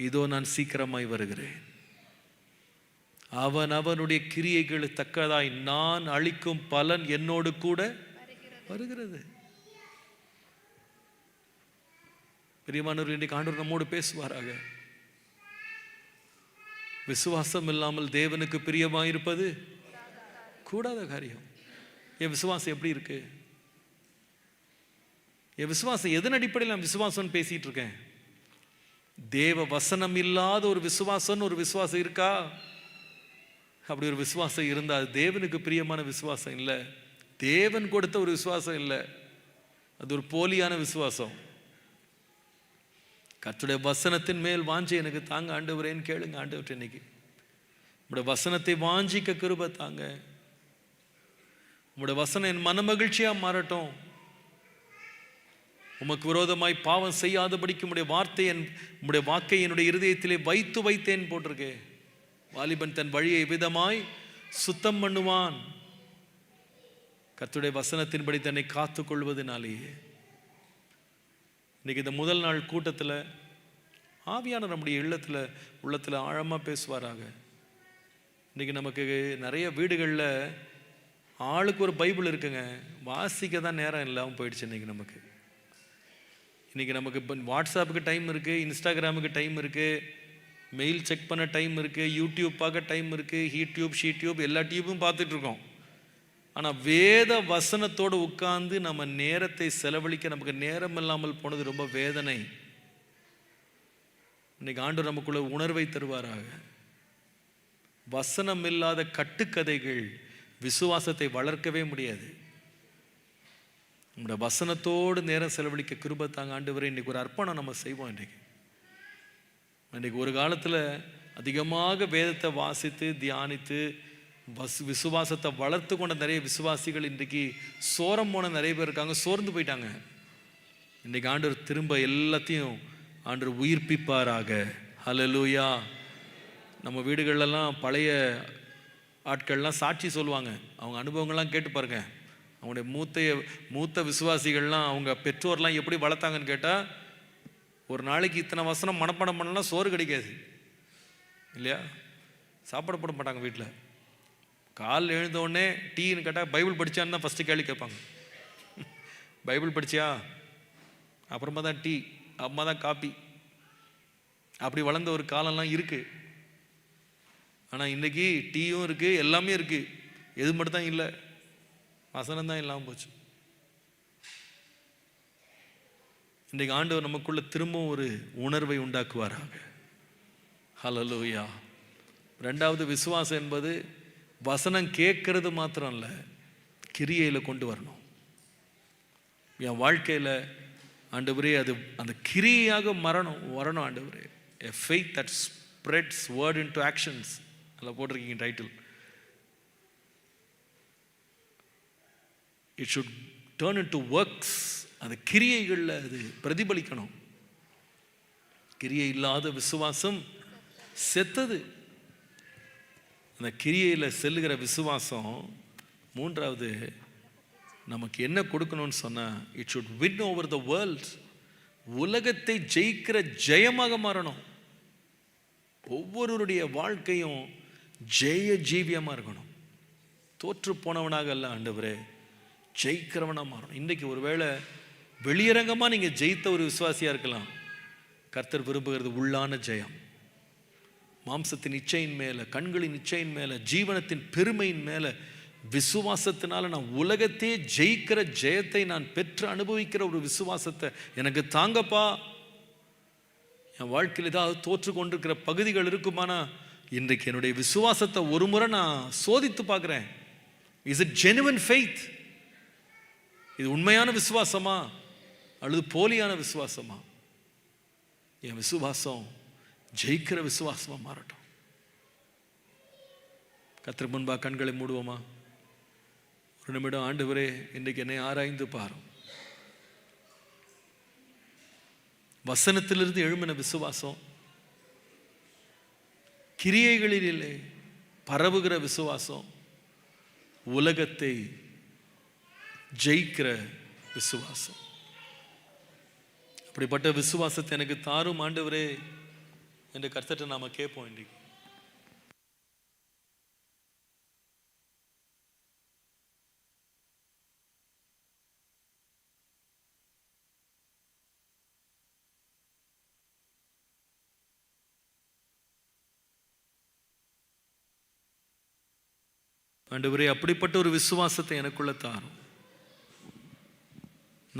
இதோ நான் சீக்கிரமாய் வருகிறேன், அவன் அவனுடைய கிரியைகள் தக்கதாய் நான் அளிக்கும் பலன் என்னோடு கூட வருகிறது. பிரியமானவர்கள், இன்றைக்கு ஆண்டவர் நம்மோடு பேசுவாராக. விசுவாசம் இல்லாமல் தேவனுக்கு பிரியமாயிருப்பது கூடாத காரியம். என் விசுவாசம் எப்படி இருக்கு? என் விசுவாசம் எதன் அடிப்படையில் நான் விசுவாசம் பேசிட்டு இருக்கேன்? தேவ வசனம் இல்லாத ஒரு விசுவாசம் இருக்கா? அப்படி ஒரு விசுவாசம் இருந்தால் அது தேவனுக்கு பிரியமான விசுவாசம் இல்லை, தேவன் கொடுத்த ஒரு விசுவாசம் இல்லை, அது ஒரு போலியான விசுவாசம். கர்த்தருடைய வசனத்தின் மேல் வாஞ்சி எனக்கு தாங்க ஆண்டவரேன்னு கேளுங்க. ஆண்டவர் இன்னைக்கு உங்களுடைய வசனத்தை வாஞ்சிக்க கிருபை தாங்க. உங்களுடைய வசனம் என் மன மகிழ்ச்சியா மாறட்டும். உமக்கு விரோதமாய் பாவம் செய்யாதபடிக்கு உம்முடைய வாக்கை என்னுடைய இருதயத்திலே வைத்து வைத்தேன் போட்டிருக்கே. வாலிபன் தன் வழியை விதமாய் சுத்தம் பண்ணுவான். கர்த்தருடைய வசனத்தின்படி தன்னை காத்து கொள்வதனாலேயே இன்னைக்கு இந்த முதல் நாள் கூட்டத்தில் ஆவியான நம்முடைய உள்ளத்தில் ஆழமாக பேசுவாராக. இன்னைக்கு நமக்கு நிறைய வீடுகளில் ஆளுக்கு ஒரு பைபிள் இருக்குங்க, வாசிக்க தான் நேரம் இல்லாமல் போயிடுச்சு. இன்னைக்கு நமக்கு இப்போ வாட்ஸ்அப்புக்கு டைம் இருக்குது, இன்ஸ்டாகிராமுக்கு டைம் இருக்குது, மெயில் செக் பண்ண டைம் இருக்குது, யூடியூப் பார்க்க டைம் இருக்குது, ஹீடியூப் ஷீடியூப் எல்லா டியூப்பும் பார்த்துட்ருக்கோம். ஆனால் வேத வசனத்தோடு உட்கார்ந்து நம்ம நேரத்தை செலவழிக்க நமக்கு நேரம் இல்லாமல் போனது ரொம்ப வேதனை. இன்னைக்கு ஆண்டவர் நமக்குள்ள உணர்வை தருவாராக. வசனம் இல்லாத கட்டுக்கதைகள் விசுவாசத்தை வளர்க்கவே முடியாது. நம்முடைய வசனத்தோடு நேரம் செலவழிக்க கிருபை தாங்க ஆண்டவரே. இன்னைக்கு ஒரு அர்ப்பணம் நம்ம செய்வோம். இன்னைக்கு ஒரு காலத்தில் அதிகமாக வேதத்தை வாசித்து தியானித்து விசுவாசத்தை வளர்த்து கொண்ட நிறைய விசுவாசிகள் இன்றைக்கு சோரம் போன நிறைய பேர் இருக்காங்க, சோர்ந்து போயிட்டாங்க. இன்றைக்கு ஆண்டவர் திரும்ப எல்லாத்தையும் ஆண்டவர் உயிர்ப்பிப்பாராக. ஹல்லேலூயா. நம்ம வீடுகளெல்லாம் பழைய ஆட்கள்லாம் சாட்சி சொல்லுவாங்க, அவங்க அனுபவங்கள்லாம் கேட்டு பாருங்க. அவங்களுடைய மூத்த விசுவாசிகள்லாம் அவங்க பெற்றோர்லாம் எப்படி வளர்த்தாங்கன்னு கேட்டால், ஒரு நாளைக்கு இத்தனை வசனம் மனப்பாடம் பண்ணலாம் சோறு கிடைக்காது இல்லையா, சாப்பாடு போட மாட்டாங்க வீட்டில். காலையில் எழுந்தவுடனே டீன்னு கேட்டால் பைபிள் படித்தான்னு தான் ஃபஸ்ட்டு கேள்வி கேட்பாங்க. பைபிள் படிச்சியா, அப்புறமா தான் டீ, அம்மா தான் காப்பி. அப்படி வளர்ந்த ஒரு காலம்லாம் இருக்குது. ஆனால் இன்றைக்கி டீயும் இருக்குது, எல்லாமே இருக்குது, எது மட்டும் தான் இல்லை, வசனம் தான் இல்லாமல் போச்சு. இன்றைக்கு ஆண்டவர் நமக்குள்ள திரும்பவும் ஒரு உணர்வை உண்டாக்குவாராக. ஹல்லேலூயா. ரெண்டாவது, விசுவாசம் என்பது வசனம் கேட்கறது மாத்திரம் இல்லை, கிரியையில் கொண்டு வரணும். என் வாழ்க்கையில் ஆண்டவரே அது அந்த கிரியையாக வரணும் ஆண்டவரே. A faith that spreads word into actions. அதில் போட்டிருக்கீங்க title. It should turn into works. அந்த கிரியைகளில் அது பிரதிபலிக்கணும். கிரியை இல்லாத விசுவாசம் செத்தது. அந்த கிரியையில் செல்லுகிற விசுவாசம் மூன்றாவது நமக்கு என்ன கொடுக்கணும்னு சொன்னால், it should win over the world. உலகத்தை ஜெயிக்கிற ஜெயமாக மாறணும். ஒவ்வொருவருடைய வாழ்க்கையும் ஜெய ஜீவியமாக இருக்கணும். தோற்று போனவனாக அல்ல ஆண்டவரே, ஜெயிக்கிறவனாக மாறணும். இன்றைக்கி ஒருவேளை வெளியரங்கமாக நீங்கள் ஜெயித்த ஒரு விசுவாசியாக இருக்கலாம். கர்த்தர் விரும்புகிறது உள்ளான ஜெயம். மாம்சத்தின் இச்சையின் மேலே, கண்களின் இச்சையின் மேலே, ஜீவனத்தின் பெருமையின் மேலே விசுவாசத்தினால நான் உலகத்தையே ஜெயிக்கிற ஜெயத்தை நான் பெற்று அனுபவிக்கிற ஒரு விசுவாசத்தை எனக்கு தாங்கப்பா. என் வாழ்க்கையில் ஏதாவது தோற்று கொண்டிருக்கிற பகுதிகள் இருக்குமானா, இன்றைக்கு என்னுடைய விசுவாசத்தை ஒரு முறை நான் சோதித்து பார்க்குறேன். Is it genuine faith? இது உண்மையான விசுவாசமா அல்லது போலியான விசுவாசமா? என் விசுவாசம் ஜெயிக்கிற விசுவாசமா மாறட்டும். கர்த்தருக்கு முன்பாக கண்களை மூடுவோமா? ஒரு நிமிடம். ஆண்டவரே, இன்றைக்கு என்னை ஆராய்ந்து பாரும். வசனத்திலிருந்து எழும்பின விசுவாசம், கிரியைகளிலே பரவுகிற விசுவாசம், உலகத்தை ஜெயிக்கிற விசுவாசம். அப்படிப்பட்ட விசுவாசத்தை எனக்கு தாரும் ஆண்டவரே என்று கர்த்தர்ட்ட நாம கேட்போம். இன்றைக்கு ஆண்டவரே, அப்படிப்பட்ட ஒரு விசுவாசத்தை எனக்குள்ள தாரும்.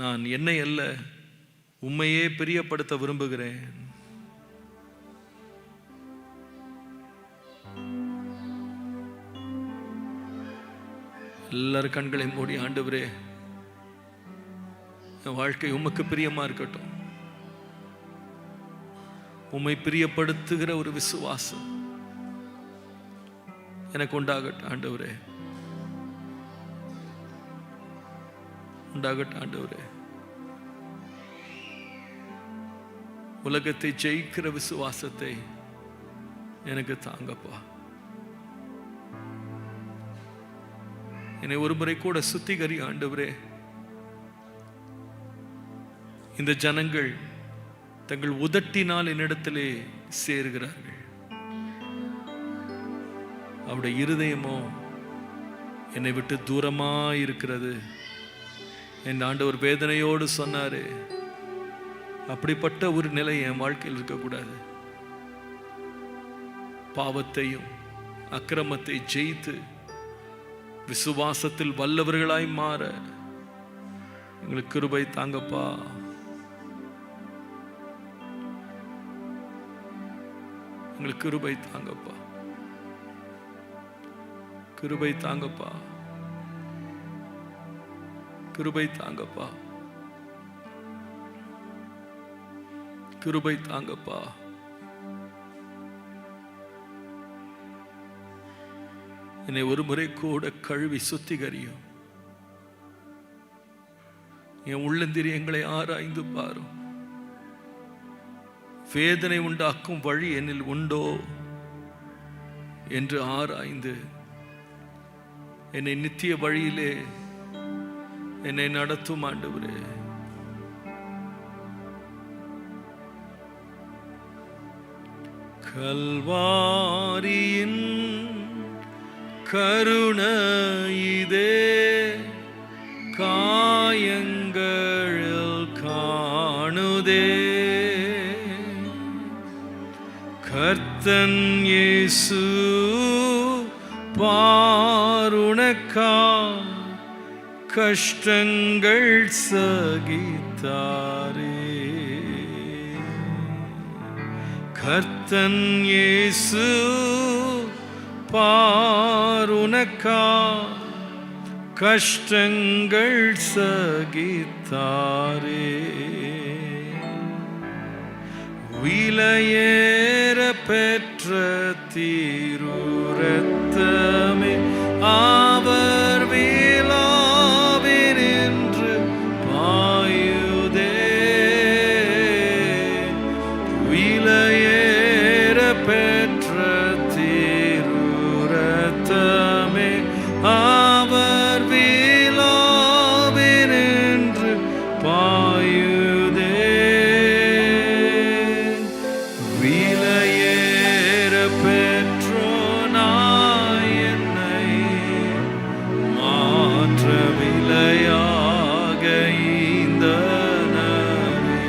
நான் என்னை அல்ல, உம்மையே பிரியப்படுத்த விரும்புகிறேன். எல்லாரும் கண்களை மூடி, ஆண்டவரே, என் வாழ்க்கை உமக்கு பிரியமா இருக்கட்டும். உம்மை பிரியப்படுத்துகிற ஒரு விசுவாசம் எனக்கு உண்டாகட்டும் ஆண்டவரே, உண்டாகட்டும் ஆண்டவரே. உலகத்தை ஜெயிக்கிற விசுவாசத்தை எனக்கு தாங்கப்பா. என்னை ஒரு முறை கூட சுத்திகரி ஆண்டவரே. இந்த ஜனங்கள் தங்கள் உதட்டினால் என்னிடத்திலே சேருகிறார்கள், அவருடைய இருதயமோ என்னை விட்டு தூரமாய் இருக்கிறது என் ஆண்டவர் வேதனையோடு சொன்னாரு. அப்படிப்பட்ட ஒரு நிலை என் வாழ்க்கையில் இருக்கக்கூடாது. பாவத்தையும் அக்கிரமத்தை ஜெயித்து விசுவாசத்தில் வல்லவர்களாய் மாற எங்களுக்கு கிருபை தாங்கப்பா. எங்களுக்கு கிருபை தாங்கப்பா, கிருபை தாங்கப்பா, கிருபை தாங்கப்பா, கிருபை தாங்கப்பா. என்னை ஒரு முறை கூட கழுவி சுத்திகரியும். என் உள்ளந்திரியங்களை ஆராய்ந்து பாரும். வேதனை உண்டாக்கும் வழி என்னில் உண்டோ என்று ஆராய்ந்து என்னை நித்திய வழியிலே என்னை நடத்தும் ஆண்டவரே. கல்வாரியின் கருணை இதே காயங்களில் காணுதே. கர்த்தன் இயேசு பாருணக்கா கஷ்டங்கள் சகித்தாரே. கர்த்தன் இயேசு பாருனக்கா கஷ்டங்கள் சகித்தாரே. விலையேற பெற்ற தீருரத்தமே அவர் விழாவினின்று பாயுதே. விலையேற பெற்ற தீருரத்தமே அவர் விழாவினின்று பாயுதே. விலையேற பெற்றோனாய் என்னை மாற்ற விலையாக ஈந்தனரே.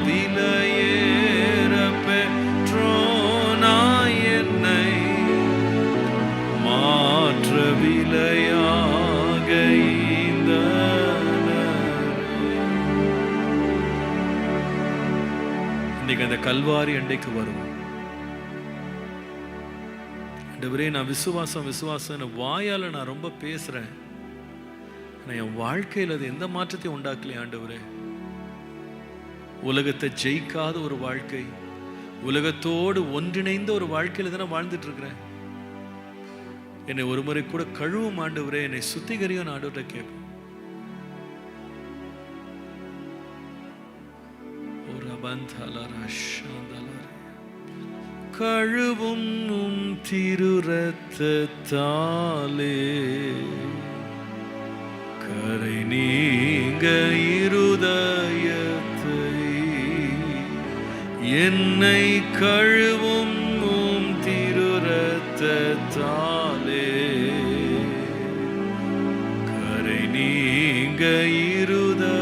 விலையேற பெற்றோனாய் என்னை மாற்ற விலையாக ஈந்தனரே. இன்னைக்கு அந்த கல்வாரி அண்டைக்கு வரும். ஆண்டவரே, நான் விசுவாசம் வாயால நான் ரொம்ப பேசுறேன். நான் என் வாழ்க்கையில் அது எந்த மாற்றத்தையும் உண்டாக்கலையே ஆண்டவரே. உலகத்தை ஜெயிக்காத ஒரு வாழ்க்கை, உலகத்தோடு ஒன்றிணைந்த ஒரு வாழ்க்கையில தானே வாழ்ந்துட்டு இருக்கிறேன். என்னை ஒரு முறை கூட கழுவும் ஆண்டவரே, என்னை சுத்திகரியும் ஆண்டவரை கேட்பேன். கழுவும் உம் திரு ரத்தத்தாலே கரை நீங்க இருதயத்தை. என்னை கழுவும் உம் திரு ரத்தத்தாலே கரை நீங்க இருதயத்தை.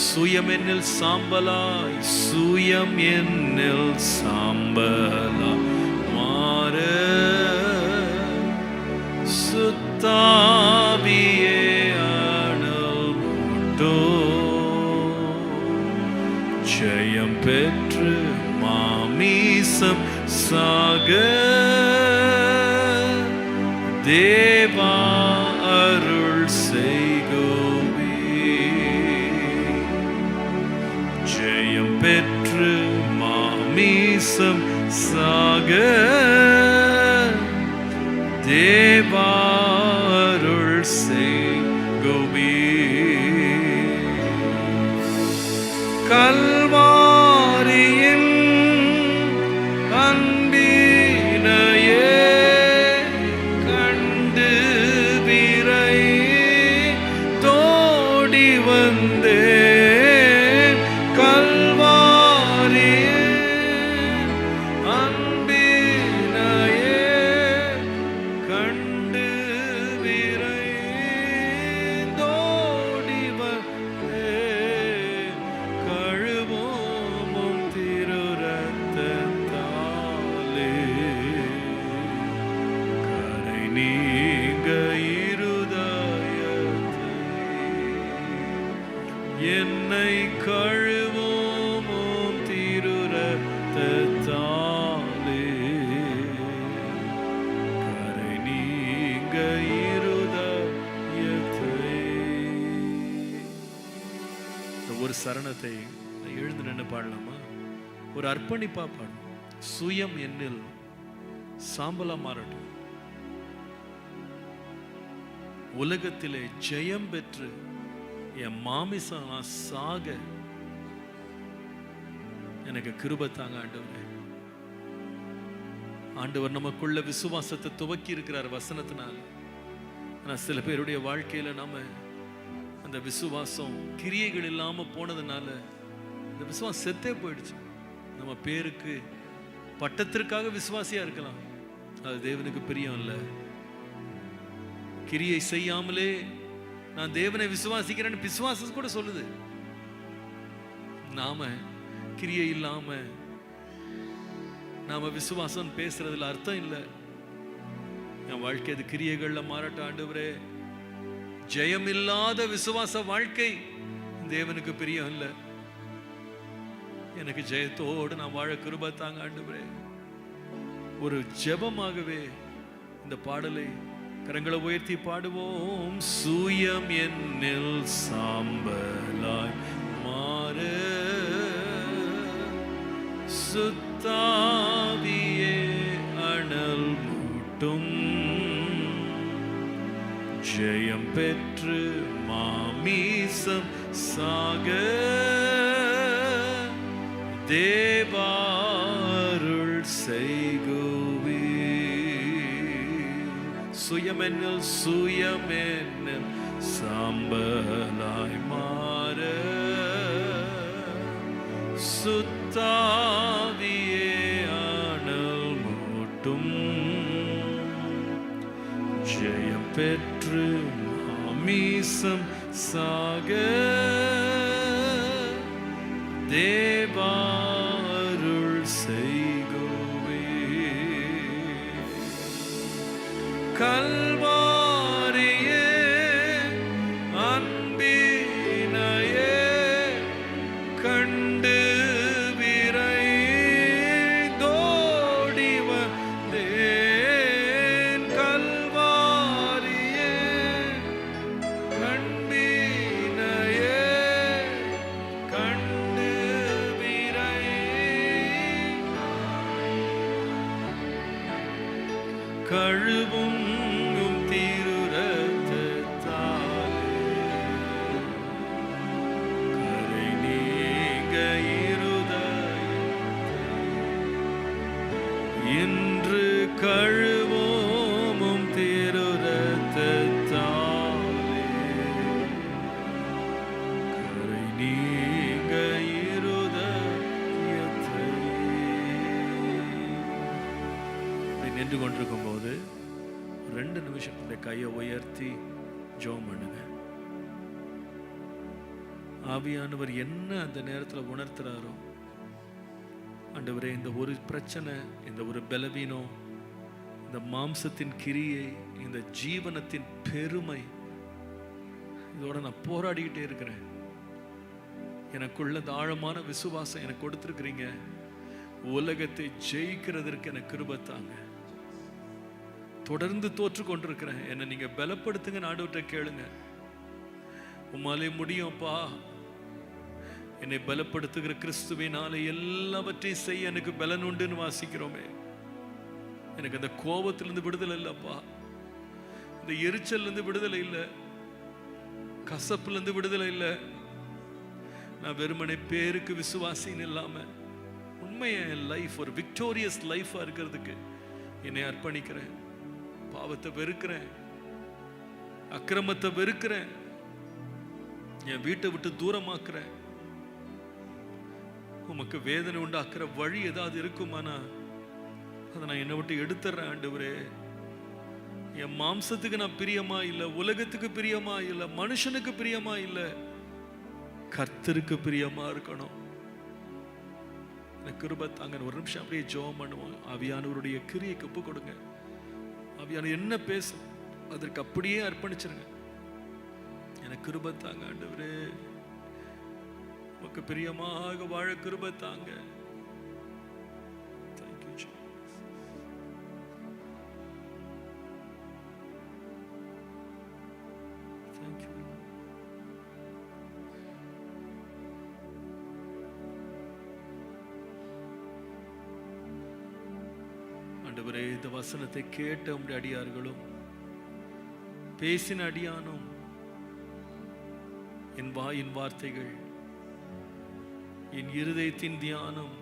சுயம் என்னில் சாம்பலாய் சுயம் என்னில் சாம்பலா மாற சுத்தாவியே அனல் மூட்டோ. ஜெயம் பெற்று மாமீசம் சாக தேவா அருள் செய்கோவே. ஜெயம் பெற்று மாமீசம் சாக தேவா அருள் செய்கோவே. கல்வாரியின் அன்பினையே கண்டு விரை தோடி வந்தேன். கல்வாரியின் அன்பினையே கண்டு விரை தோடி வந்தேன். கழுவும் திரு ரத்தத்தாலே கரை நீங்க இருதயத்தை. என்னை கழுவும் திரு ரத்தத்தாலே கரை நீங்க இருதயத்தை. ஒரு சரணத்தை எழுந்து நின்று பாடலாமா? ஒரு அர்ப்பணிப்பா பாடும். சுயம் என்னில் சாம்பலா மாறட்டும். உலகத்திலே ஜெயம் பெற்று என் மாமிசம் நான் சாக எனக்கு கிருபை தாங்க ஆண்டவரே. ஆண்டவர் நமக்குள்ள விசுவாசத்தை துவக்கி இருக்கிறார் வசனத்தினால. ஆனா சில பேருடைய வாழ்க்கையில நாம அந்த விசுவாசம் கிரியைகள் இல்லாம போனதுனால இந்த விசுவாசம் செத்தே போயிடுச்சு. நம்ம பேருக்கு பட்டத்திற்காக விசுவாசியா இருக்கலாம், அது தேவனுக்கு பிரியம் இல்லை. கிரியை செய்யாமலே நான் தேவனை விசுவாசிக்கிறேன்னு விசுவாசம் கூட சொல்லுது. நாம கிரியை இல்லாம நாம விசுவாசம் பேசுறதுல அர்த்தம் இல்லை. என் வாழ்க்கை அது கிரியைகள்ல மாறட்டும் ஆண்டவரே. ஜெயமில்லாத விசுவாச வாழ்க்கை தேவனுக்கு பிரியம் இல்ல. எனக்கு ஜெயத்தோடு நான் வாழ கிருபை தாங்க ஆண்டவரே. ஒரு ஜெபமாகவே இந்த பாடலை கரங்களை உயர்த்தி பாடுவோம். சூயம் என்னில் சாம்பலாய் மாற சுத்தாவியே அனல் மூட்டும். ஜெயம் பெற்று மாமீசம் சாக தேவாருள் செய்குவே. சுயமென்னில் சுயமென்னில் சாம்பலாய் மாற சுத்தாவியே அனல் மூட்டும். ஜெயம் பெற்று மாமீசம் சாக தேவாருள் செய்குவே. கல்வாரியே அன்பினையே கண்டு விரைந்தோடி வந்தேன். கல்வாரியே அன்பினையே கண்டு கழுவும் திருரத்தாலே கரை நீங்க இருதயத்தை இன்று கழுவோமும் திருரத்தாலே கரை நீங்க இருதயத்தை. நின்று கொண்டிருக்கும் போது 2 நிமிஷம் இந்த கையை உயர்த்தி ஜெபம் பண்ணுங்க. ஆவியானவர் என்ன அந்த நேரத்தில் உணர்த்துறாரோ, ஆண்டவரே இந்த ஒரு பிரச்சனை, இந்த ஒரு பலவீனம், இந்த மாம்சத்தின் கிரியை, இந்த ஜீவனத்தின் பெருமை, இதோட நான் போராடிக்கிட்டே இருக்கிறேன். எனக்குள்ள இந்த ஆழமான விசுவாசம் எனக்கு கொடுத்துருக்கிறீங்க. உலகத்தை ஜெயிக்கிறதற்கு எனக்கு கிருபை தாங்க. தொடர்ந்து தோற்று கொண்டிருக்கிறேன், என்னை நீங்க பலப்படுத்துங்க. ஆண்டவர்கிட்ட கேளுங்க. உம்மாலே முடியும்ப்பா, என்னை பலப்படுத்துகிற கிறிஸ்துவினாலே எல்லாவற்றையும் செய்ய எனக்கு பலன் உண்டுன்னு வாசிக்கிறோமே. எனக்கு அந்த கோபத்திலிருந்து விடுதலை இல்லப்பா, இந்த எரிச்சல்லிருந்து விடுதலை இல்லை, கசப்புலேருந்து விடுதலை இல்லை. நான் வெறுமனை பேருக்கு விசுவாசின்னு இல்லாம உண்மையை என் லைஃப் ஒரு விக்டோரியஸ் லைஃபா இருக்கிறதுக்கு என்னை அர்ப்பணிக்கிறேன். பாவத்தை வெறுக்கிறேன், அக்கிரமத்தை வெறுக்கிறேன், என் வீட்டை விட்டு தூரமாக்குறேன். உமக்கு வேதனை உண்டாக்குற வழி ஏதாவது இருக்குமானா அதை நான் என்னை விட்டு எடுத்துறேன். ஆண்டவரே, என் மாம்சத்துக்கு நான் பிரியமா இல்லை, உலகத்துக்கு பிரியமா இல்லை, மனுஷனுக்கு பிரியமா இல்லை, கர்த்தருக்கு பிரியமா இருக்கணும். எனக்கு கிருபை தாங்க. ஒரு நிமிஷம் அப்படியே ஜெபம் பண்ணுவோம். ஆவியானவருடைய கிரியைக்கு ஒப்பு கொடுங்க. ஆவியானவர் என்ன பேசும் அதற்கு அப்படியே அர்ப்பணிச்சிருங்க. எனக்கு கிருபை தாங்க ஆண்டவரே, உமக்கு பிரியமாக வாழ கிருபை தாங்க. Thank you, Jesus. Thank you. ஆண்டவரே, இந்த வசனத்தை கேட்ட உம்முடைய அடியார்களும் பேசின அடியானும் என் வாயின் வார்த்தைகள் என் இருதயத்தின் தியானம்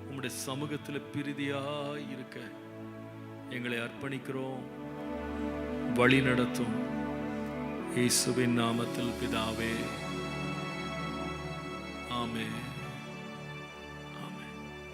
உம்முடைய சமூகத்தில் பிரீதியாய் இருக்க எங்களை அர்ப்பணிக்கிறோம். வழி நடத்தும் இயேசுவின் நாமத்தில் பிதாவே, ஆமென்.